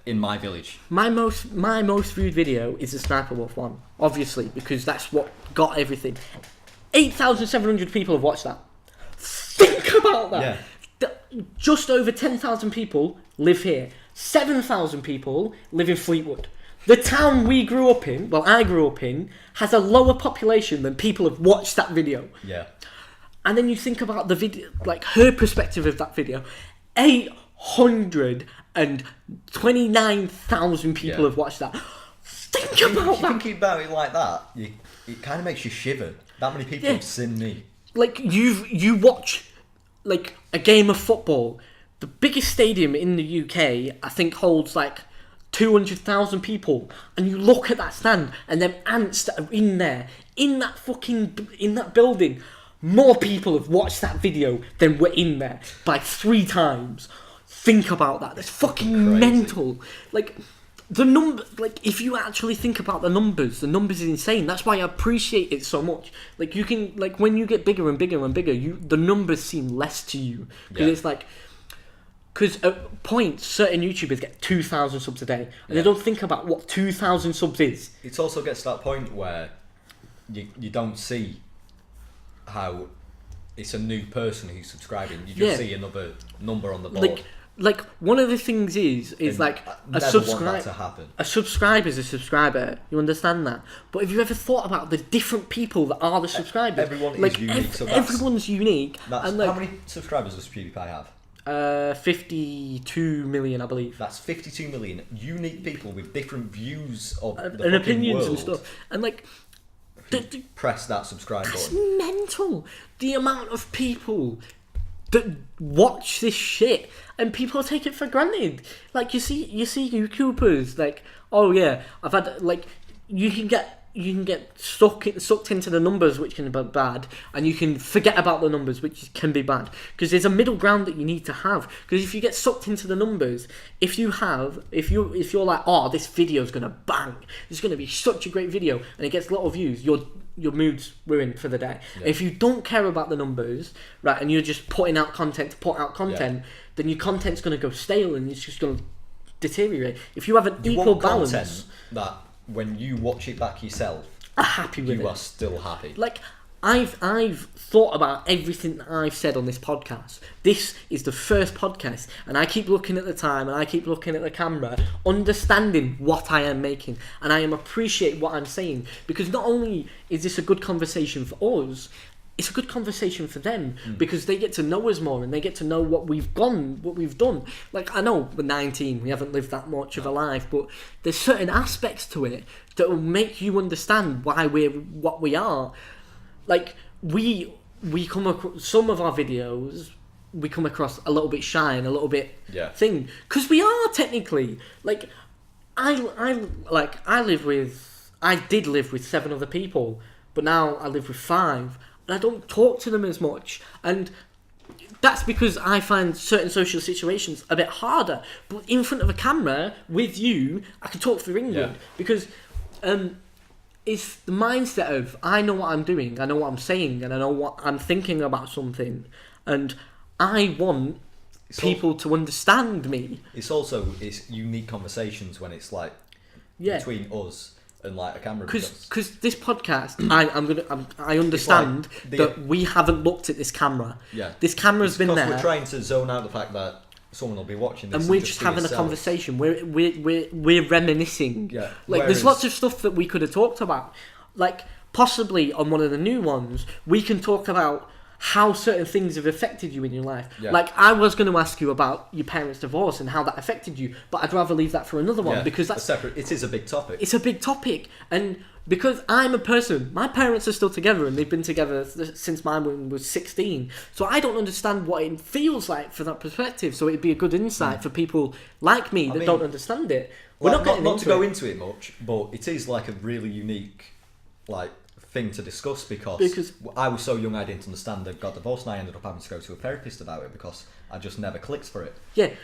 Speaker 2: in my village.
Speaker 1: My most viewed video is the Sniper Wolf one, obviously, because that's what got everything. 8,700 people have watched that. Think about that. Yeah. Just over 10,000 people live here. 7,000 people live in Fleetwood. The town we grew up in, I grew up in, has a lower population than people have watched that video.
Speaker 2: Yeah.
Speaker 1: And then you think about the video, like her perspective of that video. 829,000 people have watched that. Think about that.
Speaker 2: Thinking about it like that, it kind of makes you shiver. That many people have seen me.
Speaker 1: Like, you watch, like, a game of football. The biggest stadium in the UK, I think, holds, like, 200,000 people. And you look at that stand, and them ants that are in there, in that building, more people have watched that video than were in there by 3 times. Think about that. That's fucking mental. Like, the number, like, if you actually think about the numbers is insane. That's why I appreciate it so much. Like, you can, like, when you get bigger and bigger and bigger, the numbers seem less to you. Because it's like, because at points, certain YouTubers get 2,000 subs a day. And they don't think about what 2,000 subs is.
Speaker 2: It also gets to that point where you don't see how it's a new person who's subscribing. You just see another number on the board.
Speaker 1: Like one of the things is
Speaker 2: And
Speaker 1: like
Speaker 2: I never want that to happen.
Speaker 1: A subscriber is a subscriber. You understand that? But have you ever thought about the different people that are the subscribers?
Speaker 2: Everyone is unique. So
Speaker 1: everyone's unique.
Speaker 2: And how many subscribers does PewDiePie have?
Speaker 1: 52 million, I believe.
Speaker 2: That's 52 million unique people with different views of the
Speaker 1: and opinions
Speaker 2: world.
Speaker 1: and stuff. And like,
Speaker 2: press that subscribe
Speaker 1: that's
Speaker 2: button.
Speaker 1: mental. The amount of people that watch this shit, and people take it for granted. Like you see YouTubers like, oh yeah, I've had like you can get sucked into the numbers, which can be bad, and you can forget about the numbers, which can be bad, because there's a middle ground that you need to have. Because if you get sucked into the numbers, if you're like, oh, this video's gonna bang, it's gonna be such a great video, and it gets a lot of views, your mood's ruined for the day. Yeah. If you don't care about the numbers, right, and you're just putting out content to put out content, then your content's gonna go stale and it's just gonna deteriorate. If you have an equal balance,
Speaker 2: that when you watch it back yourself,
Speaker 1: are happy with
Speaker 2: you
Speaker 1: it.
Speaker 2: are still happy.
Speaker 1: Like I've thought about everything that I've said on this podcast. This is the first podcast, and I keep looking at the time and I keep looking at the camera, understanding what I am making, and I am appreciate what I'm saying, because not only is this a good conversation for us, it's a good conversation for them, because they get to know us more and they get to know what we've done. Like, I know we're 19, we haven't lived that much of a life, but there's certain aspects to it that will make you understand why we're what we are. Like, we come across some of our videos, we come across a little bit shy and a little bit thing, because we are technically like, I did live with 7 other people, but now I live with 5. And I don't talk to them as much, and that's because I find certain social situations a bit harder. But in front of a camera with you, I can talk for England, because it's the mindset of, I know what I'm doing, I know what I'm saying, and I know what I'm thinking about something, and I want people to understand me.
Speaker 2: It's unique conversations when it's like between us and like a camera,
Speaker 1: because this podcast, I understand that we haven't looked at this camera. This camera's been there.
Speaker 2: We're trying to zone out the fact that someone will be watching this,
Speaker 1: and we're just having a conversation. We're reminiscing. Like, there's lots of stuff that we could have talked about. Like, possibly on one of the new ones, we can talk about how certain things have affected you in your life. Like, I was going to ask you about your parents' divorce and how that affected you, but I'd rather leave that for another one, because that's
Speaker 2: separate. It is a big topic.
Speaker 1: It's a big topic, and because I'm a person, my parents are still together, and they've been together since my mum was 16. So I don't understand what it feels like from that perspective. So it'd be a good insight for people like me that don't understand it. We're not
Speaker 2: to go into it much, but it is like a really unique, like, thing to discuss, because I was so young I didn't understand that got divorced, and I ended up having to go to a therapist about it because I just never clicked for it.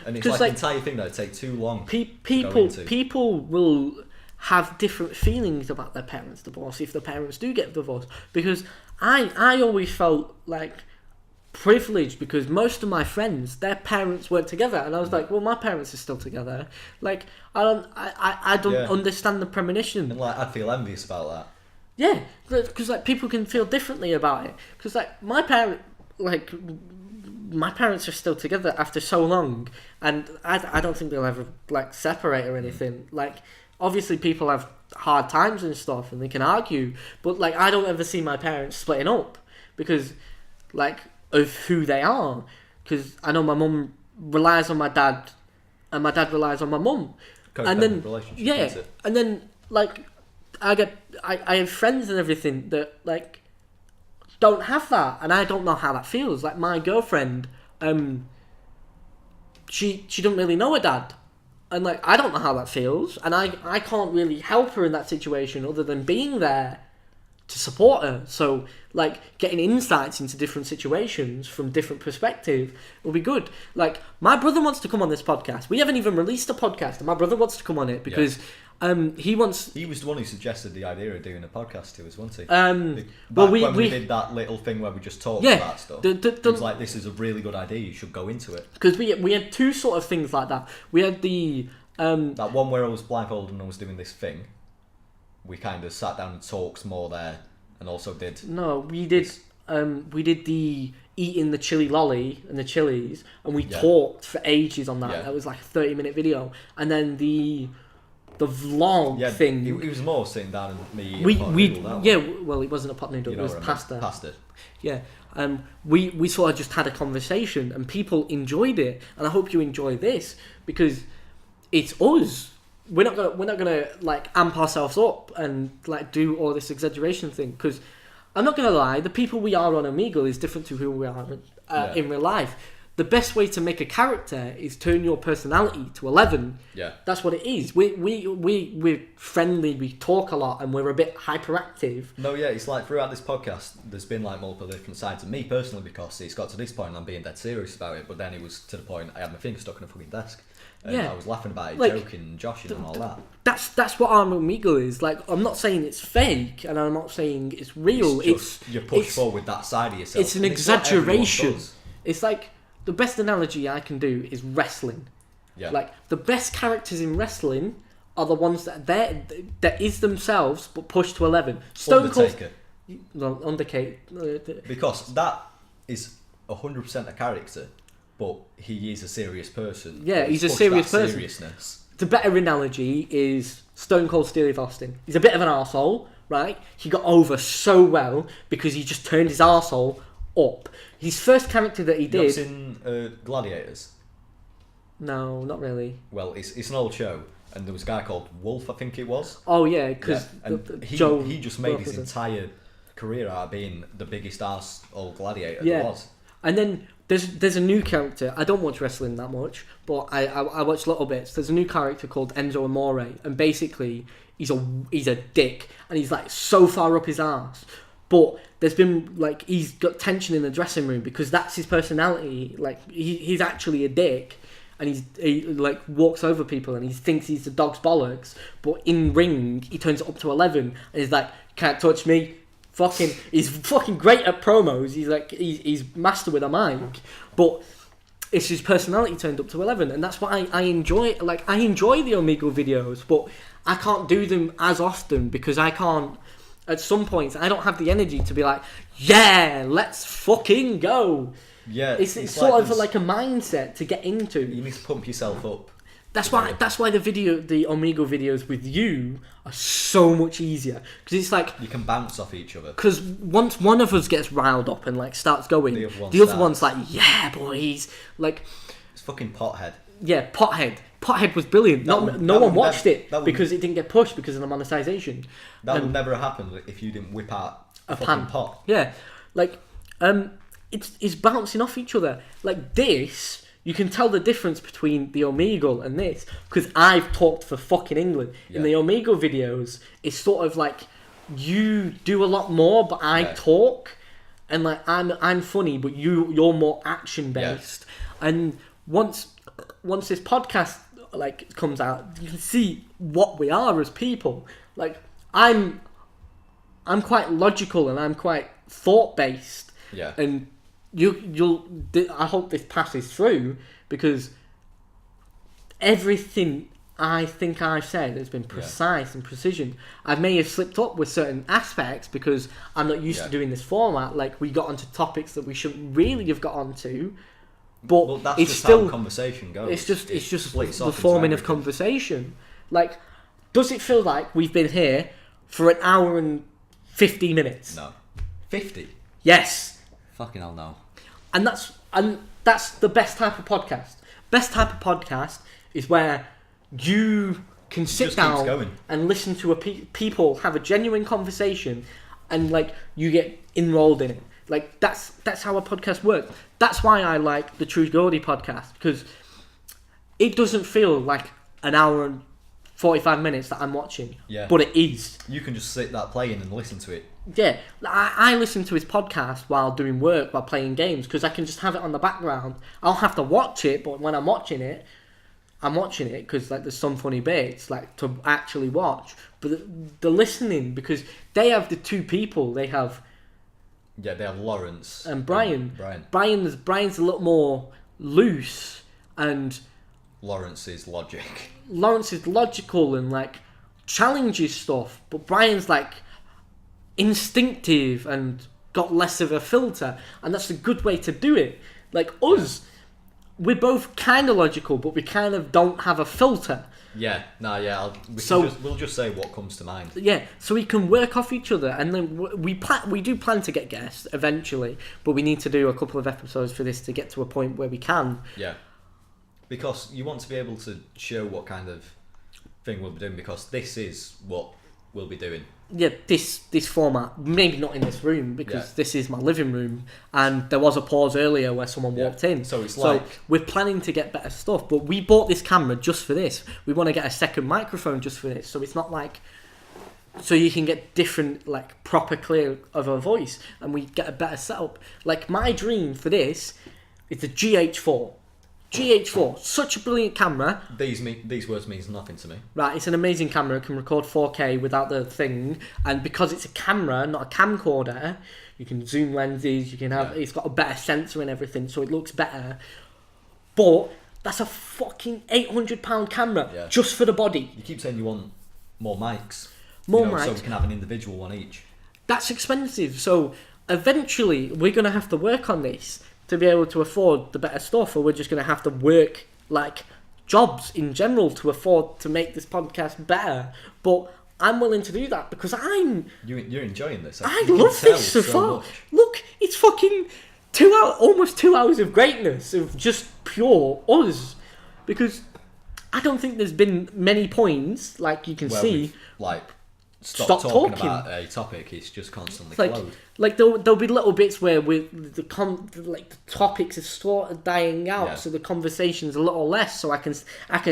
Speaker 2: And it's like an entire thing that would take too long.
Speaker 1: People will have different feelings about their parents' divorce if the parents do get divorced, because I always felt like privileged, because most of my friends, their parents weren't together, and I was like, well, my parents are still together. Like, I don't understand the premonition,
Speaker 2: and like I'd feel envious about that.
Speaker 1: Yeah, because like people can feel differently about it. Because like my parents are still together after so long, and I don't think they'll ever like separate or anything. Like, obviously people have hard times and stuff, and they can argue, but like I don't ever see my parents splitting up because like of who they are. Because I know my mum relies on my dad, and my dad relies on my mum, and then and then like. I have friends and everything that like don't have that, and I don't know how that feels. Like my girlfriend, she don't really know her dad, and like I don't know how that feels, and I can't really help her in that situation other than being there to support her. So like getting insights into different situations from different perspective will be good. Like my brother wants to come on this podcast. We haven't even released a podcast, and my brother wants to come on it because he was the one who
Speaker 2: suggested the idea of doing a podcast to us, wasn't he?
Speaker 1: When
Speaker 2: we did that little thing where we just talked about stuff. It was like, this is a really good idea, you should go into it.
Speaker 1: Because we had 2 sort of things like that. We had the
Speaker 2: that one where I was blindfolded and I was doing this thing. We kind of sat down and talked more there, and also did.
Speaker 1: No, we did. we did the eating the chili lolly and the chilies, and we talked for ages on that. That was like a 30-minute video, and then the vlog thing.
Speaker 2: It was more sitting down and me.
Speaker 1: Well, it wasn't a pot noodle. It was pasta.
Speaker 2: Pasta.
Speaker 1: Yeah. We sort of just had a conversation, and people enjoyed it, and I hope you enjoy this because it's us. We're not gonna like amp ourselves up and like do all this exaggeration thing, because I'm not gonna lie, the people we are on Omegle is different to who we are in real life. The best way to make a character is turn your personality to 11.
Speaker 2: Yeah,
Speaker 1: that's what it is. We're friendly, we talk a lot, and we're a bit hyperactive.
Speaker 2: No, yeah, it's like throughout this podcast, there's been like multiple different sides of me personally, because it's got to this point and I'm being dead serious about it. But then it was to the point I had my finger stuck in a fucking desk. And I was laughing about it, like, joking, joshing and all that.
Speaker 1: That's what our Omegle is. Like, I'm not saying it's fake, and I'm not saying it's real.
Speaker 2: It's you push forward that side of yourself.
Speaker 1: It's an exaggeration. It's like, the best analogy I can do is wrestling. Yeah. Like, the best characters in wrestling are the ones that is themselves but pushed to 11. Stone Cold Undertaker.
Speaker 2: Because that is 100% a character. But he is a serious person.
Speaker 1: Yeah, he's a serious person.
Speaker 2: Seriousness.
Speaker 1: The better analogy is Stone Cold Steve Austin. He's a bit of an arsehole, right? He got over so well because he just turned his arsehole up. His first character that he did...
Speaker 2: You seen Gladiators?
Speaker 1: No, not really.
Speaker 2: Well, it's an old show, and there was a guy called Wolf, I think it was.
Speaker 1: Oh, yeah, because...
Speaker 2: he just made his entire career out of being the biggest arsehole gladiator there was. And
Speaker 1: then... There's a new character. I don't watch wrestling that much, but I watch little bits. There's a new character called Enzo Amore, and basically he's a dick, and he's like so far up his arse. But there's been like, he's got tension in the dressing room because that's his personality. Like he's actually a dick, and he like walks over people and he thinks he's the dog's bollocks. But in ring he turns it up to 11 and he's like, can't touch me. He's fucking great at promos. He's like he's master with a mic, but it's his personality turned up to 11, and that's what I enjoy. Like, I enjoy the Omegle videos, but I can't do them as often because I can't. At some points, I don't have the energy to be like, yeah, let's fucking go.
Speaker 2: Yeah,
Speaker 1: it's sort of like a mindset to get into.
Speaker 2: You need to pump yourself up.
Speaker 1: That's why the Omegle videos with you are so much easier, because it's like
Speaker 2: you can bounce off each other.
Speaker 1: Because once one of us gets riled up and like starts going, the other one's like, yeah, boys, like
Speaker 2: it's fucking Pothead.
Speaker 1: Yeah, Pothead was brilliant. No one watched it because it didn't get pushed because of the monetization.
Speaker 2: That would never happen if you didn't whip out a fucking pot.
Speaker 1: Yeah, like it's bouncing off each other like this. You can tell the difference between the Omegle and this, because I've talked for fucking England. Yeah. In the Omegle videos, it's sort of like you do a lot more, but I talk, and like I'm funny, but you're more action based. Yeah. And once this podcast like comes out, you can see what we are as people. Like I'm quite logical and I'm quite thought based.
Speaker 2: Yeah.
Speaker 1: And I hope this passes through, because everything I think I've said has been precise and precision. I may have slipped up with certain aspects because I'm not used to doing this format. Like, we got onto topics that we shouldn't really have got onto, but
Speaker 2: that's
Speaker 1: it's
Speaker 2: just
Speaker 1: still
Speaker 2: how conversation goes.
Speaker 1: It's just the forming of conversation. Like, does it feel like we've been here for an hour and 50 minutes?
Speaker 2: No, 50.
Speaker 1: Yes.
Speaker 2: Fucking hell no.
Speaker 1: And that's the best type of podcast. Best type of podcast is where you can sit down and listen to people have a genuine conversation, and like you get enrolled in it. Like that's how a podcast works. That's why I like the True Geordie podcast, because it doesn't feel like an hour and 45 minutes that I'm watching.
Speaker 2: Yeah.
Speaker 1: But it is.
Speaker 2: You can just sit that playing and listen to it.
Speaker 1: Yeah, I listen to his podcast while doing work, while playing games, because I can just have it on the background. I'll have to watch it, but when I'm watching it because like there's some funny bits like to actually watch. But the listening, because they have the two people. They have
Speaker 2: they have Lawrence
Speaker 1: and Brian. Brian's a lot more loose, and
Speaker 2: Lawrence is logic.
Speaker 1: Lawrence is logical and like challenges stuff, but Brian's like instinctive and got less of a filter, and that's a good way to do it. Like us, we're both kind of logical, but we kind of don't have a filter.
Speaker 2: Yeah, we'll just say what comes to mind.
Speaker 1: Yeah, so we can work off each other, and then we do plan to get guests eventually, but we need to do a couple of episodes for this to get to a point where we can.
Speaker 2: Yeah, because you want to be able to show what kind of thing we'll be doing, because this is what we'll be doing.
Speaker 1: Yeah, this format, maybe not in this room, because this is my living room, and there was a pause earlier where someone walked in.
Speaker 2: So it's like...
Speaker 1: we're planning to get better stuff, but we bought this camera just for this. We want to get a second microphone just for this, so it's not like... So you can get different, like, proper clear of a voice, and we get a better setup. Like, my dream for this is the GH4. GH4, such a brilliant camera.
Speaker 2: These words means nothing to me.
Speaker 1: Right, it's an amazing camera. It can record 4K without the thing, and because it's a camera, not a camcorder, you can zoom lenses. You can have. It's got a better sensor and everything, so it looks better. But that's a fucking £800 camera just for the body.
Speaker 2: You keep saying you want more mics.
Speaker 1: Mics,
Speaker 2: so we can have an individual one each.
Speaker 1: That's expensive. So eventually, we're gonna have to work on this to be able to afford the better stuff, or we're just going to have to work like jobs in general to afford to make this podcast better. But I'm willing to do that because
Speaker 2: you're enjoying this.
Speaker 1: I love this so far. Much. Look, it's fucking almost 2 hours of greatness of just pure us. Because I don't think there's been many points, like you can see,
Speaker 2: stop talking about a topic. It's just constantly flowed.
Speaker 1: Like there'll be little bits where the topics are sort of dying out, so the conversation's a little less. So I can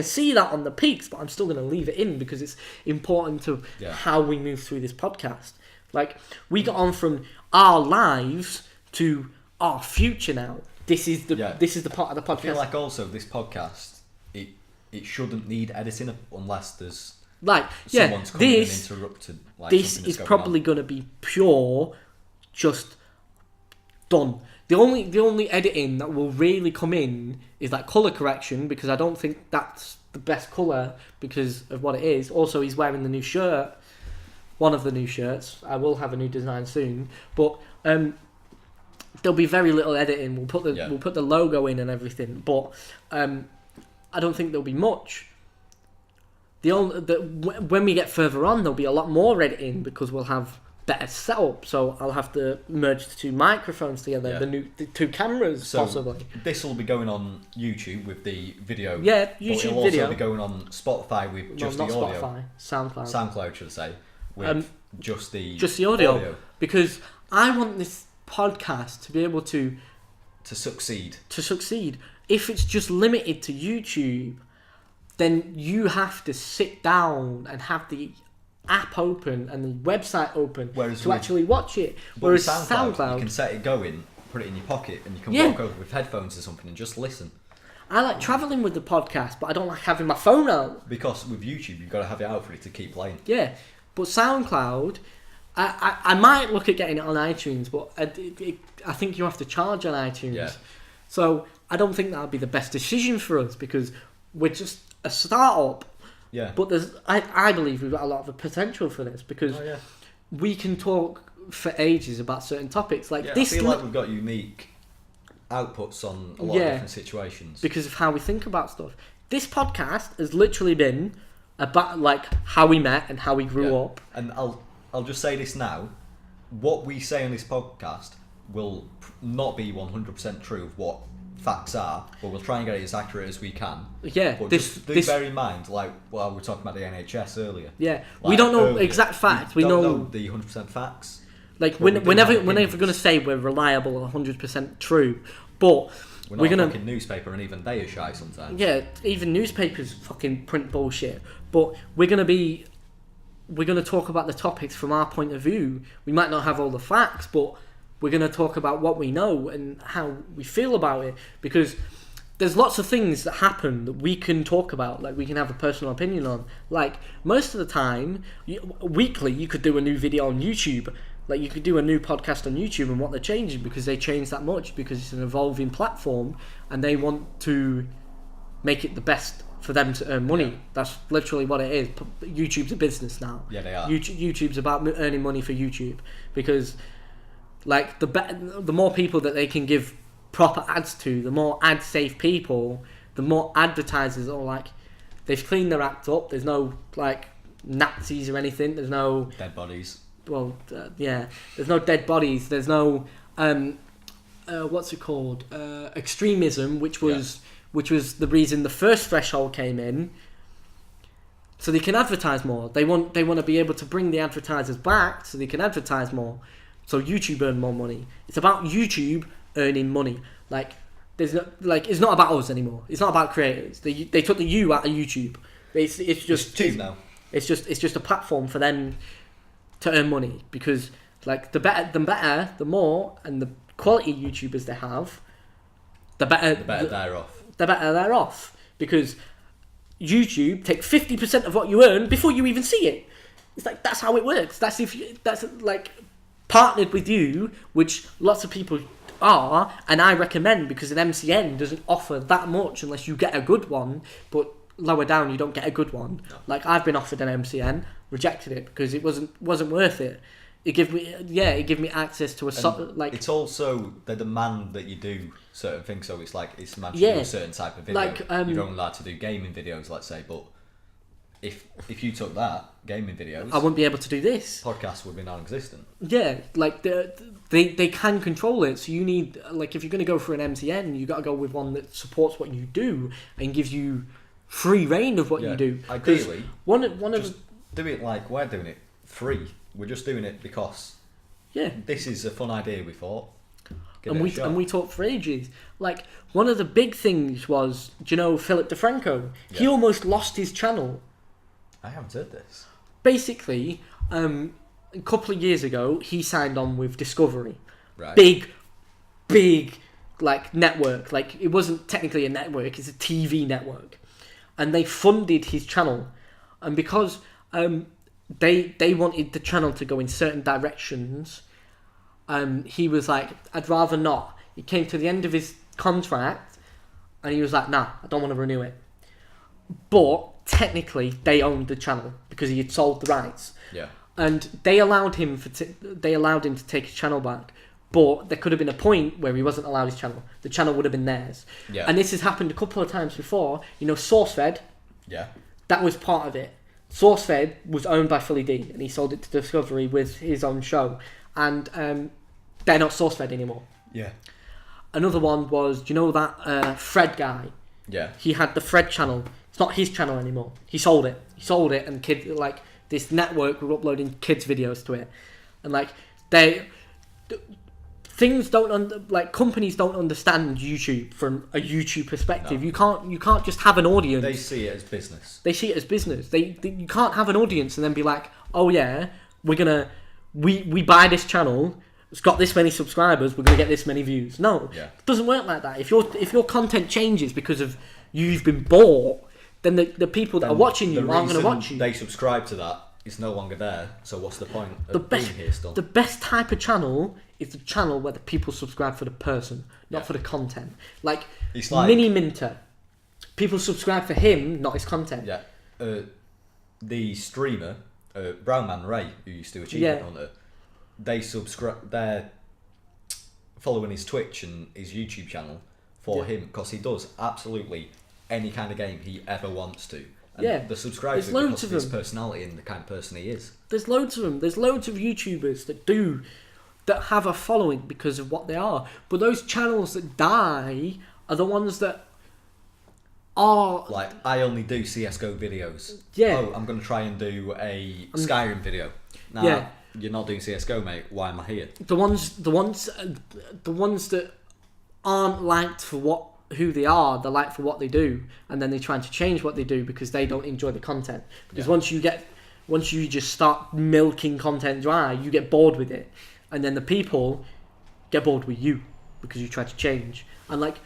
Speaker 1: see that on the peaks, but I'm still going to leave it in because it's important to how we move through this podcast. Like we got on from our lives to our future now. This is the part of the podcast.
Speaker 2: I feel like also this podcast it shouldn't need editing unless there's.
Speaker 1: Someone's
Speaker 2: coming and interrupted.
Speaker 1: This is probably going to be pure, just done. The only editing that will really come in is that colour correction, because I don't think that's the best colour because of what it is. Also, he's wearing the new shirt, one of the new shirts. I will have a new design soon, but there'll be very little editing. We'll put the logo in and everything, but I don't think there'll be much. When we get further on, there'll be a lot more editing because we'll have better setup. So I'll have to merge the two microphones together, the two cameras possibly.
Speaker 2: This will be going on YouTube with the video.
Speaker 1: Yeah, YouTube
Speaker 2: it'll
Speaker 1: video.
Speaker 2: Also be going on Spotify with just the audio.
Speaker 1: Spotify, SoundCloud.
Speaker 2: SoundCloud, should I say? With just the
Speaker 1: audio. Because I want this podcast to be able to
Speaker 2: succeed.
Speaker 1: If it's just limited to YouTube, then you have to sit down and have the app open and the website open to actually watch it. Whereas SoundCloud,
Speaker 2: you can set it going, put it in your pocket, and you can walk over with headphones or something and just listen.
Speaker 1: I like travelling with the podcast, but I don't like having my phone out.
Speaker 2: Because with YouTube, you've got to have it out for it to keep playing.
Speaker 1: Yeah, but SoundCloud, I might look at getting it on iTunes, but I think you have to charge on iTunes.
Speaker 2: Yeah.
Speaker 1: So I don't think that would be the best decision for us because we're just a start-up.
Speaker 2: Yeah.
Speaker 1: But I believe we've got a lot of potential for this because we can talk for ages about certain topics. Like this.
Speaker 2: I feel like we've got unique outputs on a lot of different situations
Speaker 1: because of how we think about stuff. This podcast has literally been about like how we met and how we grew up.
Speaker 2: And I'll just say this now: what we say on this podcast will not be 100% true of what facts are, but we'll try and get it as accurate as we can.
Speaker 1: Yeah,
Speaker 2: but just bear in mind, like, well, we were talking about the NHS earlier.
Speaker 1: Yeah, like, we don't know exact facts. We don't
Speaker 2: know the 100% facts.
Speaker 1: Like, we're never going to say we're reliable or 100% true, but
Speaker 2: we're not a fucking newspaper, and even they are shy sometimes.
Speaker 1: Yeah, even newspapers fucking print bullshit. But we're going to talk about the topics from our point of view. We might not have all the facts, but we're going to talk about what we know and how we feel about it, because there's lots of things that happen that we can talk about, like we can have a personal opinion on. Like, most of the time, weekly, you could do a new video on YouTube. Like, you could do a new podcast on YouTube, and what they're changing, because they change that much, because it's an evolving platform, and they want to make it the best for them to earn money. Yeah. That's literally what it is. YouTube's a business now.
Speaker 2: Yeah, they are.
Speaker 1: YouTube's about earning money for YouTube, because Like the more people that they can give proper ads to, the more ad safe people, the more advertisers are like, they've cleaned their act up. There's no like Nazis or anything. There's no
Speaker 2: dead bodies.
Speaker 1: Well, there's no dead bodies. There's no what's it called? Extremism, which was the reason the first threshold came in. So they can advertise more. They want to be able to bring the advertisers back so they can advertise more. So YouTube earn more money. It's about YouTube earning money. Like it's not about us anymore. It's not about creators. They took the U out of YouTube. It's just
Speaker 2: two now.
Speaker 1: It's just a platform for them to earn money, because like the better, the more, and the quality YouTubers they have, the better
Speaker 2: they're off.
Speaker 1: The better they're off, because YouTube take 50% of what you earn before you even see it. It's like, that's how it works. That's like partnered with you, which lots of people are, and I recommend, because an MCN doesn't offer that much unless you get a good one, but lower down you don't get a good one. No. Like I've been offered an MCN, rejected it because it wasn't worth it. It gave me access to like.
Speaker 2: It's also they demand that you do certain things, so it's like it's demanded to do a certain type of video.
Speaker 1: Like
Speaker 2: you're only allowed to do gaming videos, let's say, but if you took that gaming videos,
Speaker 1: I wouldn't be able to do this.
Speaker 2: Podcasts would be non-existent.
Speaker 1: Yeah, like they can control it. So you need, like, if you're going to go for an MCN, you got to go with one that supports what you do and gives you free reign of what you do.
Speaker 2: Ideally,
Speaker 1: one of
Speaker 2: do it like we're doing it free. We're just doing it because this is a fun idea we thought.
Speaker 1: And we talked for ages. Like, one of the big things was, do you know Philip DeFranco? Yeah. He almost lost his channel.
Speaker 2: I haven't heard this.
Speaker 1: Basically, a couple of years ago, he signed on with Discovery.
Speaker 2: Right.
Speaker 1: Big, like, network. Like, it wasn't technically a network, it's a TV network. And they funded his channel. And because they wanted the channel to go in certain directions, he was like, I'd rather not. He came to the end of his contract, and he was like, nah, I don't want to renew it. But technically, they owned the channel because he had sold the rights.
Speaker 2: Yeah.
Speaker 1: And they allowed him to take his channel back. But there could have been a point where he wasn't allowed his channel. The channel would have been theirs.
Speaker 2: Yeah.
Speaker 1: And this has happened a couple of times before. You know, SourceFed.
Speaker 2: Yeah.
Speaker 1: That was part of it. SourceFed was owned by Philly D, and he sold it to Discovery with his own show. And they're not SourceFed anymore.
Speaker 2: Yeah.
Speaker 1: Another one was, do you know that Fred guy?
Speaker 2: Yeah.
Speaker 1: He had the Fred channel. It's not his channel anymore. He sold it. And kids, like, this network were uploading kids' videos to it. And like companies don't understand YouTube from a YouTube perspective. No. You can't just have an audience.
Speaker 2: They see it as business.
Speaker 1: You can't have an audience and then be like, oh yeah, we buy this channel. It's got this many subscribers. We're gonna get this many views. No, It doesn't work like that. If your content changes because of you've been bought, then the people that are watching you aren't gonna watch you.
Speaker 2: They subscribe to that. It's no longer there. So what's the point of being here still?
Speaker 1: The best type of channel is the channel where the people subscribe for the person, not for the content. Like Mini Minter. People subscribe for him, not his content.
Speaker 2: Yeah. The streamer, Brown Man Ray, who used to Achievement Hunter, they're following his Twitch and his YouTube channel for him, because he does absolutely any kind of game he ever wants to. And the subscribers are because of his personality and the kind of person he is.
Speaker 1: There's loads of them. There's loads of YouTubers that have a following because of what they are. But those channels that die are the ones that are...
Speaker 2: Like, I only do CSGO videos.
Speaker 1: Yeah.
Speaker 2: Oh, I'm going to try and do a Skyrim video. Nah, you're not doing CSGO, mate. Why am I here?
Speaker 1: The ones that aren't liked for who they are, they're liked for what they do, and then they're trying to change what they do because they don't enjoy the content. Because once you just start milking content dry, you get bored with it, and then the people get bored with you because you try to change. And like,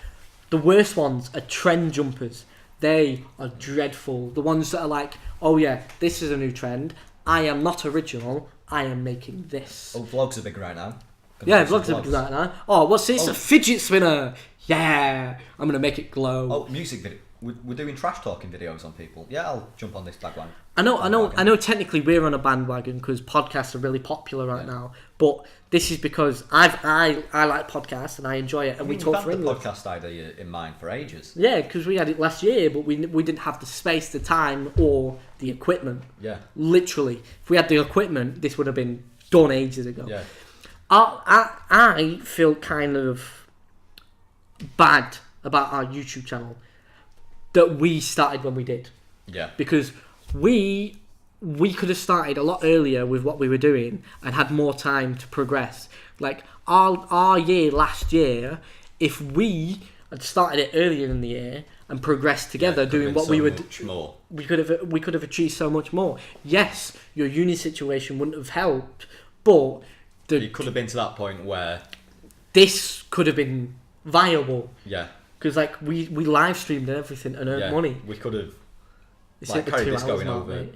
Speaker 1: the worst ones are trend jumpers. They are dreadful. The ones that are like, oh yeah, this is a new trend. I am not original. I am making this.
Speaker 2: Oh, vlogs are big right now.
Speaker 1: Yeah, vlogs are big right now. Oh, what's this? A fidget spinner. Yeah, I'm gonna make it glow.
Speaker 2: Oh, music video. We're doing trash talking videos on people. Yeah, I'll jump on this bandwagon.
Speaker 1: I know. Technically, we're on a bandwagon because podcasts are really popular right now. But this is because I like podcasts and I enjoy it, and we talk for English.
Speaker 2: We've had the podcast idea in mind for ages.
Speaker 1: Yeah, because we had it last year, but we didn't have the space, the time, or the equipment.
Speaker 2: Yeah.
Speaker 1: Literally, if we had the equipment, this would have been done ages ago.
Speaker 2: Yeah.
Speaker 1: I feel kind of bad about our YouTube channel that we started when we did.
Speaker 2: Yeah.
Speaker 1: Because we could have started a lot earlier with what we were doing and had more time to progress. Like our year last year, if we had started it earlier in the year and progressed together doing what we would,
Speaker 2: more.
Speaker 1: we could have achieved so much more. Yes, your uni situation wouldn't have helped, but
Speaker 2: you could have been to that point where
Speaker 1: this could have been viable.
Speaker 2: Yeah.
Speaker 1: Because like we live streamed everything and earned money.
Speaker 2: We could have
Speaker 1: It's
Speaker 2: carried this going
Speaker 1: mark,
Speaker 2: over.
Speaker 1: mate.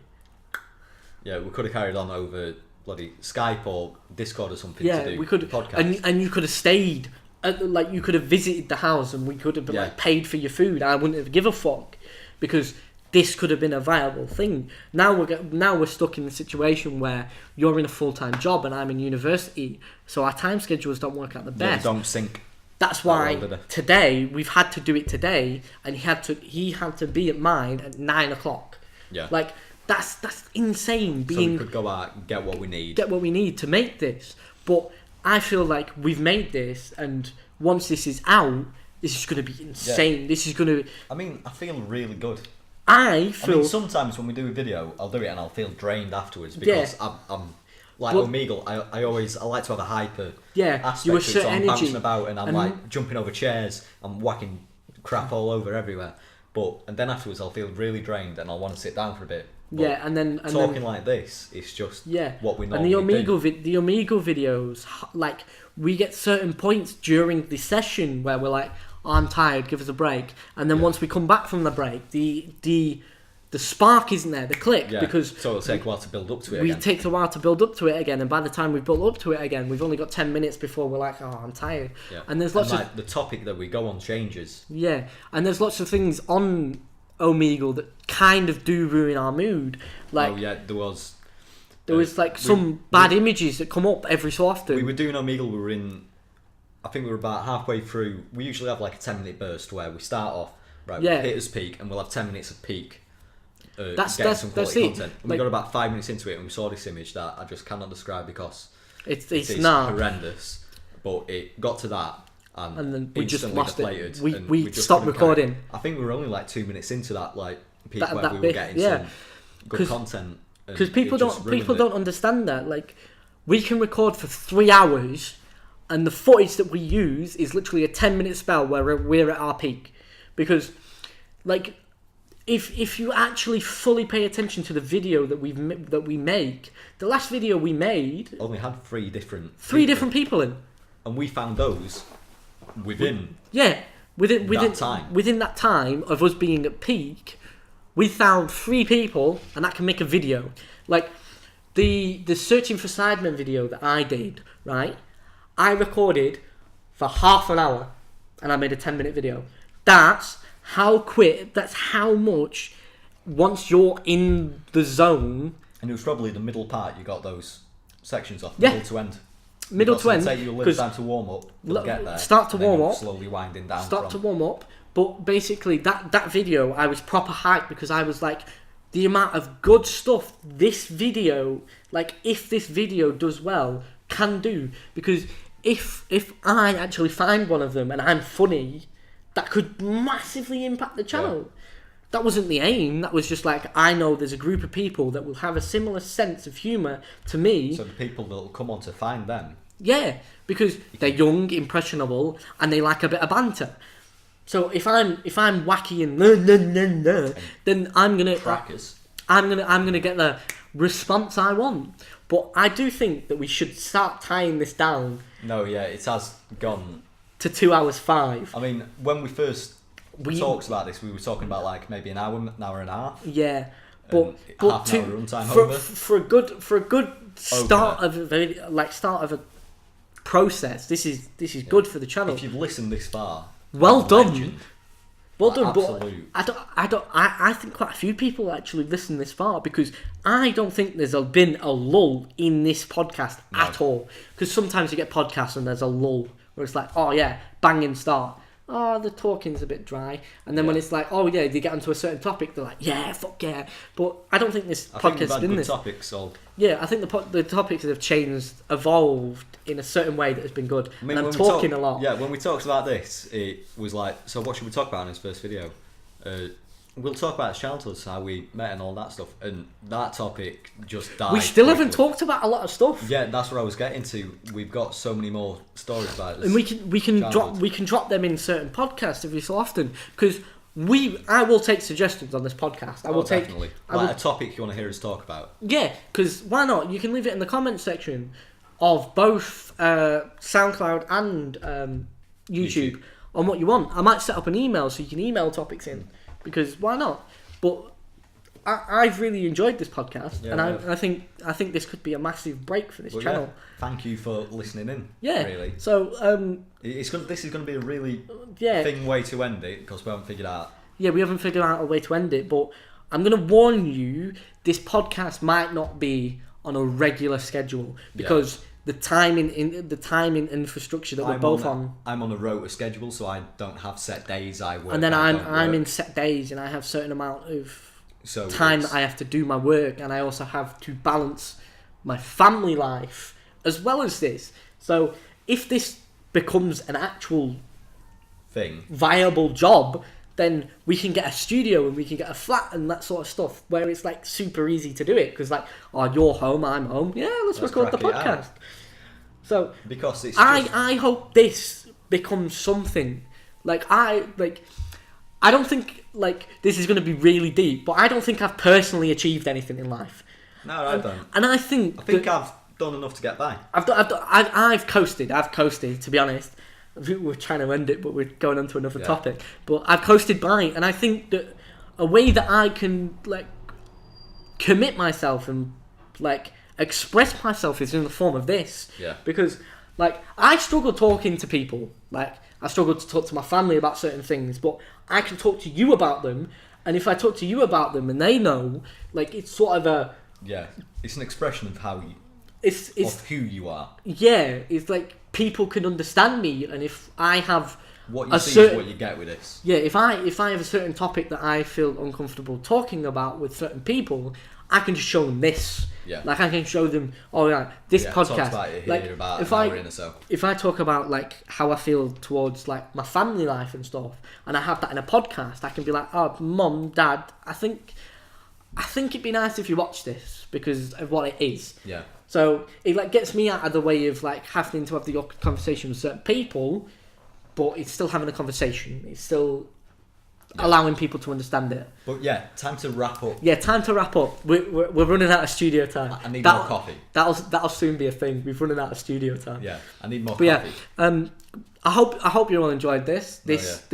Speaker 2: Yeah, we could have carried on over bloody Skype or Discord or something to do
Speaker 1: we could,
Speaker 2: podcast.
Speaker 1: and you could have stayed. Like you could have visited the house and we could have been, like paid for your food. I wouldn't have give a fuck because this could have been a viable thing. Now we're stuck in the situation where you're in a full-time job and I'm in university, so our time schedules don't work out the best.
Speaker 2: Yeah, don't sync.
Speaker 1: That's why today we've had to do it today, and he had to be at mine at 9 o'clock.
Speaker 2: Yeah,
Speaker 1: like that's insane.
Speaker 2: So we could go out and get what we need
Speaker 1: to make this. But I feel like we've made this, and once this is out, this is going to be insane. Yeah. This is going to.
Speaker 2: I mean, I feel really good.
Speaker 1: I mean,
Speaker 2: sometimes when we do a video, I'll do it and I'll feel drained afterwards because I'm like Omegle. I like to have a hyper aspect.
Speaker 1: You were
Speaker 2: so I'm
Speaker 1: energy.
Speaker 2: bouncing about and I'm like jumping over chairs. I'm whacking crap all over everywhere. And then afterwards, I'll feel really drained and I'll want to sit down for a bit. But
Speaker 1: and then
Speaker 2: talking like this, it's just what we normally
Speaker 1: do. And the Omegle videos, like we get certain points during the session where we're like, oh, I'm tired, give us a break. And then once we come back from the break, the spark isn't there, the click, because
Speaker 2: so it'll take a while to build up to it again.
Speaker 1: It takes a while to build up to it again, and by the time we've built up to it again, we've only got 10 minutes before we're like, oh, I'm tired.
Speaker 2: Yeah.
Speaker 1: And there's lots of
Speaker 2: the topic that we go on changes.
Speaker 1: Yeah, and there's lots of things on Omegle that kind of do ruin our mood. Like,
Speaker 2: there was
Speaker 1: like some bad images that come up every so often.
Speaker 2: We were doing Omegle, I think we were about halfway through. We usually have like a 10-minute burst where we start off, we hit us peak, and we'll have 10 minutes of peak. That's some quality content. And we got about 5 minutes into it and we saw this image that I just cannot describe because it's horrendous. But it got to that and then we just lost it. We
Speaker 1: stopped recording.
Speaker 2: I think we were only like 2 minutes into that peak where we were getting some good content.
Speaker 1: Because people don't understand that. Like, we can record for 3 hours and the footage that we use is literally a 10-minute spell where we're at our peak. Because, like, if you actually fully pay attention to the video that we make, the last video we made
Speaker 2: only had three different
Speaker 1: people in,
Speaker 2: and we found those within
Speaker 1: that time of us being at peak. We found 3 people, and that can make a video. Like the searching for Sidemen video that I did, right? I recorded for half an hour, and I made a 10-minute video. That's how much, once you're in the zone.
Speaker 2: And it was probably the middle part you got those sections off, middle to end.
Speaker 1: Middle to end.
Speaker 2: Take you a little time to warm up, get there.
Speaker 1: Start to warm up.
Speaker 2: Slowly winding down.
Speaker 1: To warm up. But basically, that video, I was proper hyped because I was like, the amount of good stuff this video, like, if this video does well, can do. Because if I actually find one of them and I'm funny, that could massively impact the channel. Yeah. That wasn't the aim. That was just like, I know there's a group of people that will have a similar sense of humour to me.
Speaker 2: So the people that will come on to find them.
Speaker 1: Yeah, because they're young, impressionable, and they like a bit of banter. So if I'm wacky and then I'm gonna get the response I want. But I do think that we should start tying this down.
Speaker 2: No, yeah, it has gone
Speaker 1: to 2 hours 5.
Speaker 2: I mean, when we first talked about this, we were talking about like maybe an hour and a half.
Speaker 1: Yeah, but
Speaker 2: half an hour runtime
Speaker 1: for a good start of a process. This is good for the channel.
Speaker 2: If you've listened this far,
Speaker 1: Well done.
Speaker 2: Legend.
Speaker 1: Well done,
Speaker 2: Absolute.
Speaker 1: but I think quite a few people actually listen this far because I don't think there's been a lull in this podcast at all. Because sometimes you get podcasts and there's a lull where it's like, oh yeah, banging start. Oh, the talking's a bit dry. And then when it's like, oh yeah, they get onto a certain topic, they're like, yeah, fuck yeah. But I don't think this podcast has been this.
Speaker 2: Topics, so.
Speaker 1: Yeah, I think the topics have changed, evolved in a certain way that has been good. I mean, and I'm talking a lot.
Speaker 2: Yeah, when we talked about this, it was like, so what should we talk about in this first video? We'll talk about his childhood, how we met and all that stuff. And that topic just died.
Speaker 1: We still haven't talked about a lot of stuff.
Speaker 2: Yeah, that's where I was getting to. We've got so many more stories about this.
Speaker 1: And we can drop them in certain podcasts every so often because I will take suggestions on this podcast. I will
Speaker 2: definitely. A topic you want to hear us talk about.
Speaker 1: Yeah, because why not? You can leave it in the comment section of both SoundCloud and YouTube on what you want. I might set up an email so you can email topics in because why not? But I've really enjoyed this podcast, and I think this could be a massive break for this channel.
Speaker 2: Yeah. Thank you for listening in.
Speaker 1: Yeah.
Speaker 2: Really.
Speaker 1: So
Speaker 2: this is going to be a really thing way to end it because we haven't figured out.
Speaker 1: Yeah, we haven't figured out a way to end it, but I'm going to warn you: this podcast might not be on a regular schedule because the timing infrastructure that we're both on.
Speaker 2: I'm on a rota schedule, so I don't have set days I work.
Speaker 1: And then I'm in set days, and I have certain amount of time that I have to do my work, and I also have to balance my family life as well as this. So if this becomes an actual viable job, then we can get a studio and we can get a flat and that sort of stuff where it's like super easy to do it because like, oh, you're home, I'm home. Yeah, let's record the podcast. So
Speaker 2: because it's
Speaker 1: I hope this becomes something I don't think like this is going to be really deep, but I don't think I've personally achieved anything in life.
Speaker 2: No, I don't.
Speaker 1: And I think
Speaker 2: I've done enough to get by.
Speaker 1: I've coasted. To be honest. We're trying to end it, but we're going on to another topic. But I've coasted by, and I think that a way that I can like commit myself and like express myself is in the form of this.
Speaker 2: Yeah.
Speaker 1: Because like I struggle talking to people. Like I struggle to talk to my family about certain things, but I can talk to you about them. And if I talk to you about them, and they know, like it's sort of
Speaker 2: it's an expression of how you.
Speaker 1: It's
Speaker 2: of who you are.
Speaker 1: Yeah, it's like people can understand me, and if I have
Speaker 2: what you see is what you get with this.
Speaker 1: Yeah, if I have a certain topic that I feel uncomfortable talking about with certain people, I can just show them this.
Speaker 2: Yeah.
Speaker 1: Like I can show them, this podcast.
Speaker 2: Talk about it here
Speaker 1: like
Speaker 2: about an hour in or so.
Speaker 1: If I talk about like how I feel towards like my family life and stuff, and I have that in a podcast, I can be like, oh, Mum, Dad, I think it'd be nice if you watch this because of what it is.
Speaker 2: Yeah.
Speaker 1: So it like gets me out of the way of like having to have the awkward conversation with certain people, but it's still having a conversation. It's still allowing people to understand it.
Speaker 2: But yeah, time to wrap up.
Speaker 1: Yeah, time to wrap up. We're running out of studio time.
Speaker 2: I need more coffee.
Speaker 1: That'll soon be a thing. We've running out of studio time.
Speaker 2: Yeah, I need more coffee.
Speaker 1: Yeah, I hope you all enjoyed this. This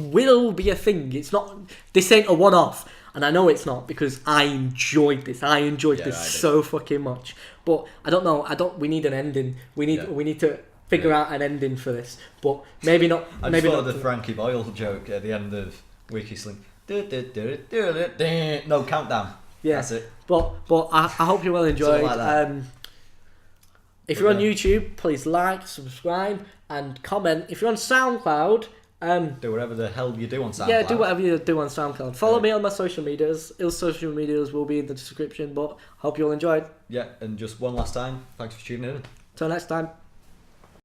Speaker 1: will be a thing. It's not. This ain't a one-off. And I know it's not because I enjoyed this. I enjoyed this so fucking much. But I don't know. We need an ending. We need to figure out an ending for this. But maybe not.
Speaker 2: I just thought of the Frankie Boyle joke at the end of Wiki Sling. No, countdown. Yeah. That's it.
Speaker 1: But I hope you all enjoyed.
Speaker 2: Like that.
Speaker 1: If you're on YouTube, please like, subscribe, and comment. If you're on SoundCloud.
Speaker 2: Do whatever the hell you do on SoundCloud.
Speaker 1: Yeah, do whatever you do on SoundCloud. Follow me on my social medias. Ill's social medias will be in the description, but hope you all enjoyed.
Speaker 2: Yeah, and just one last time, thanks for tuning in.
Speaker 1: Till next time.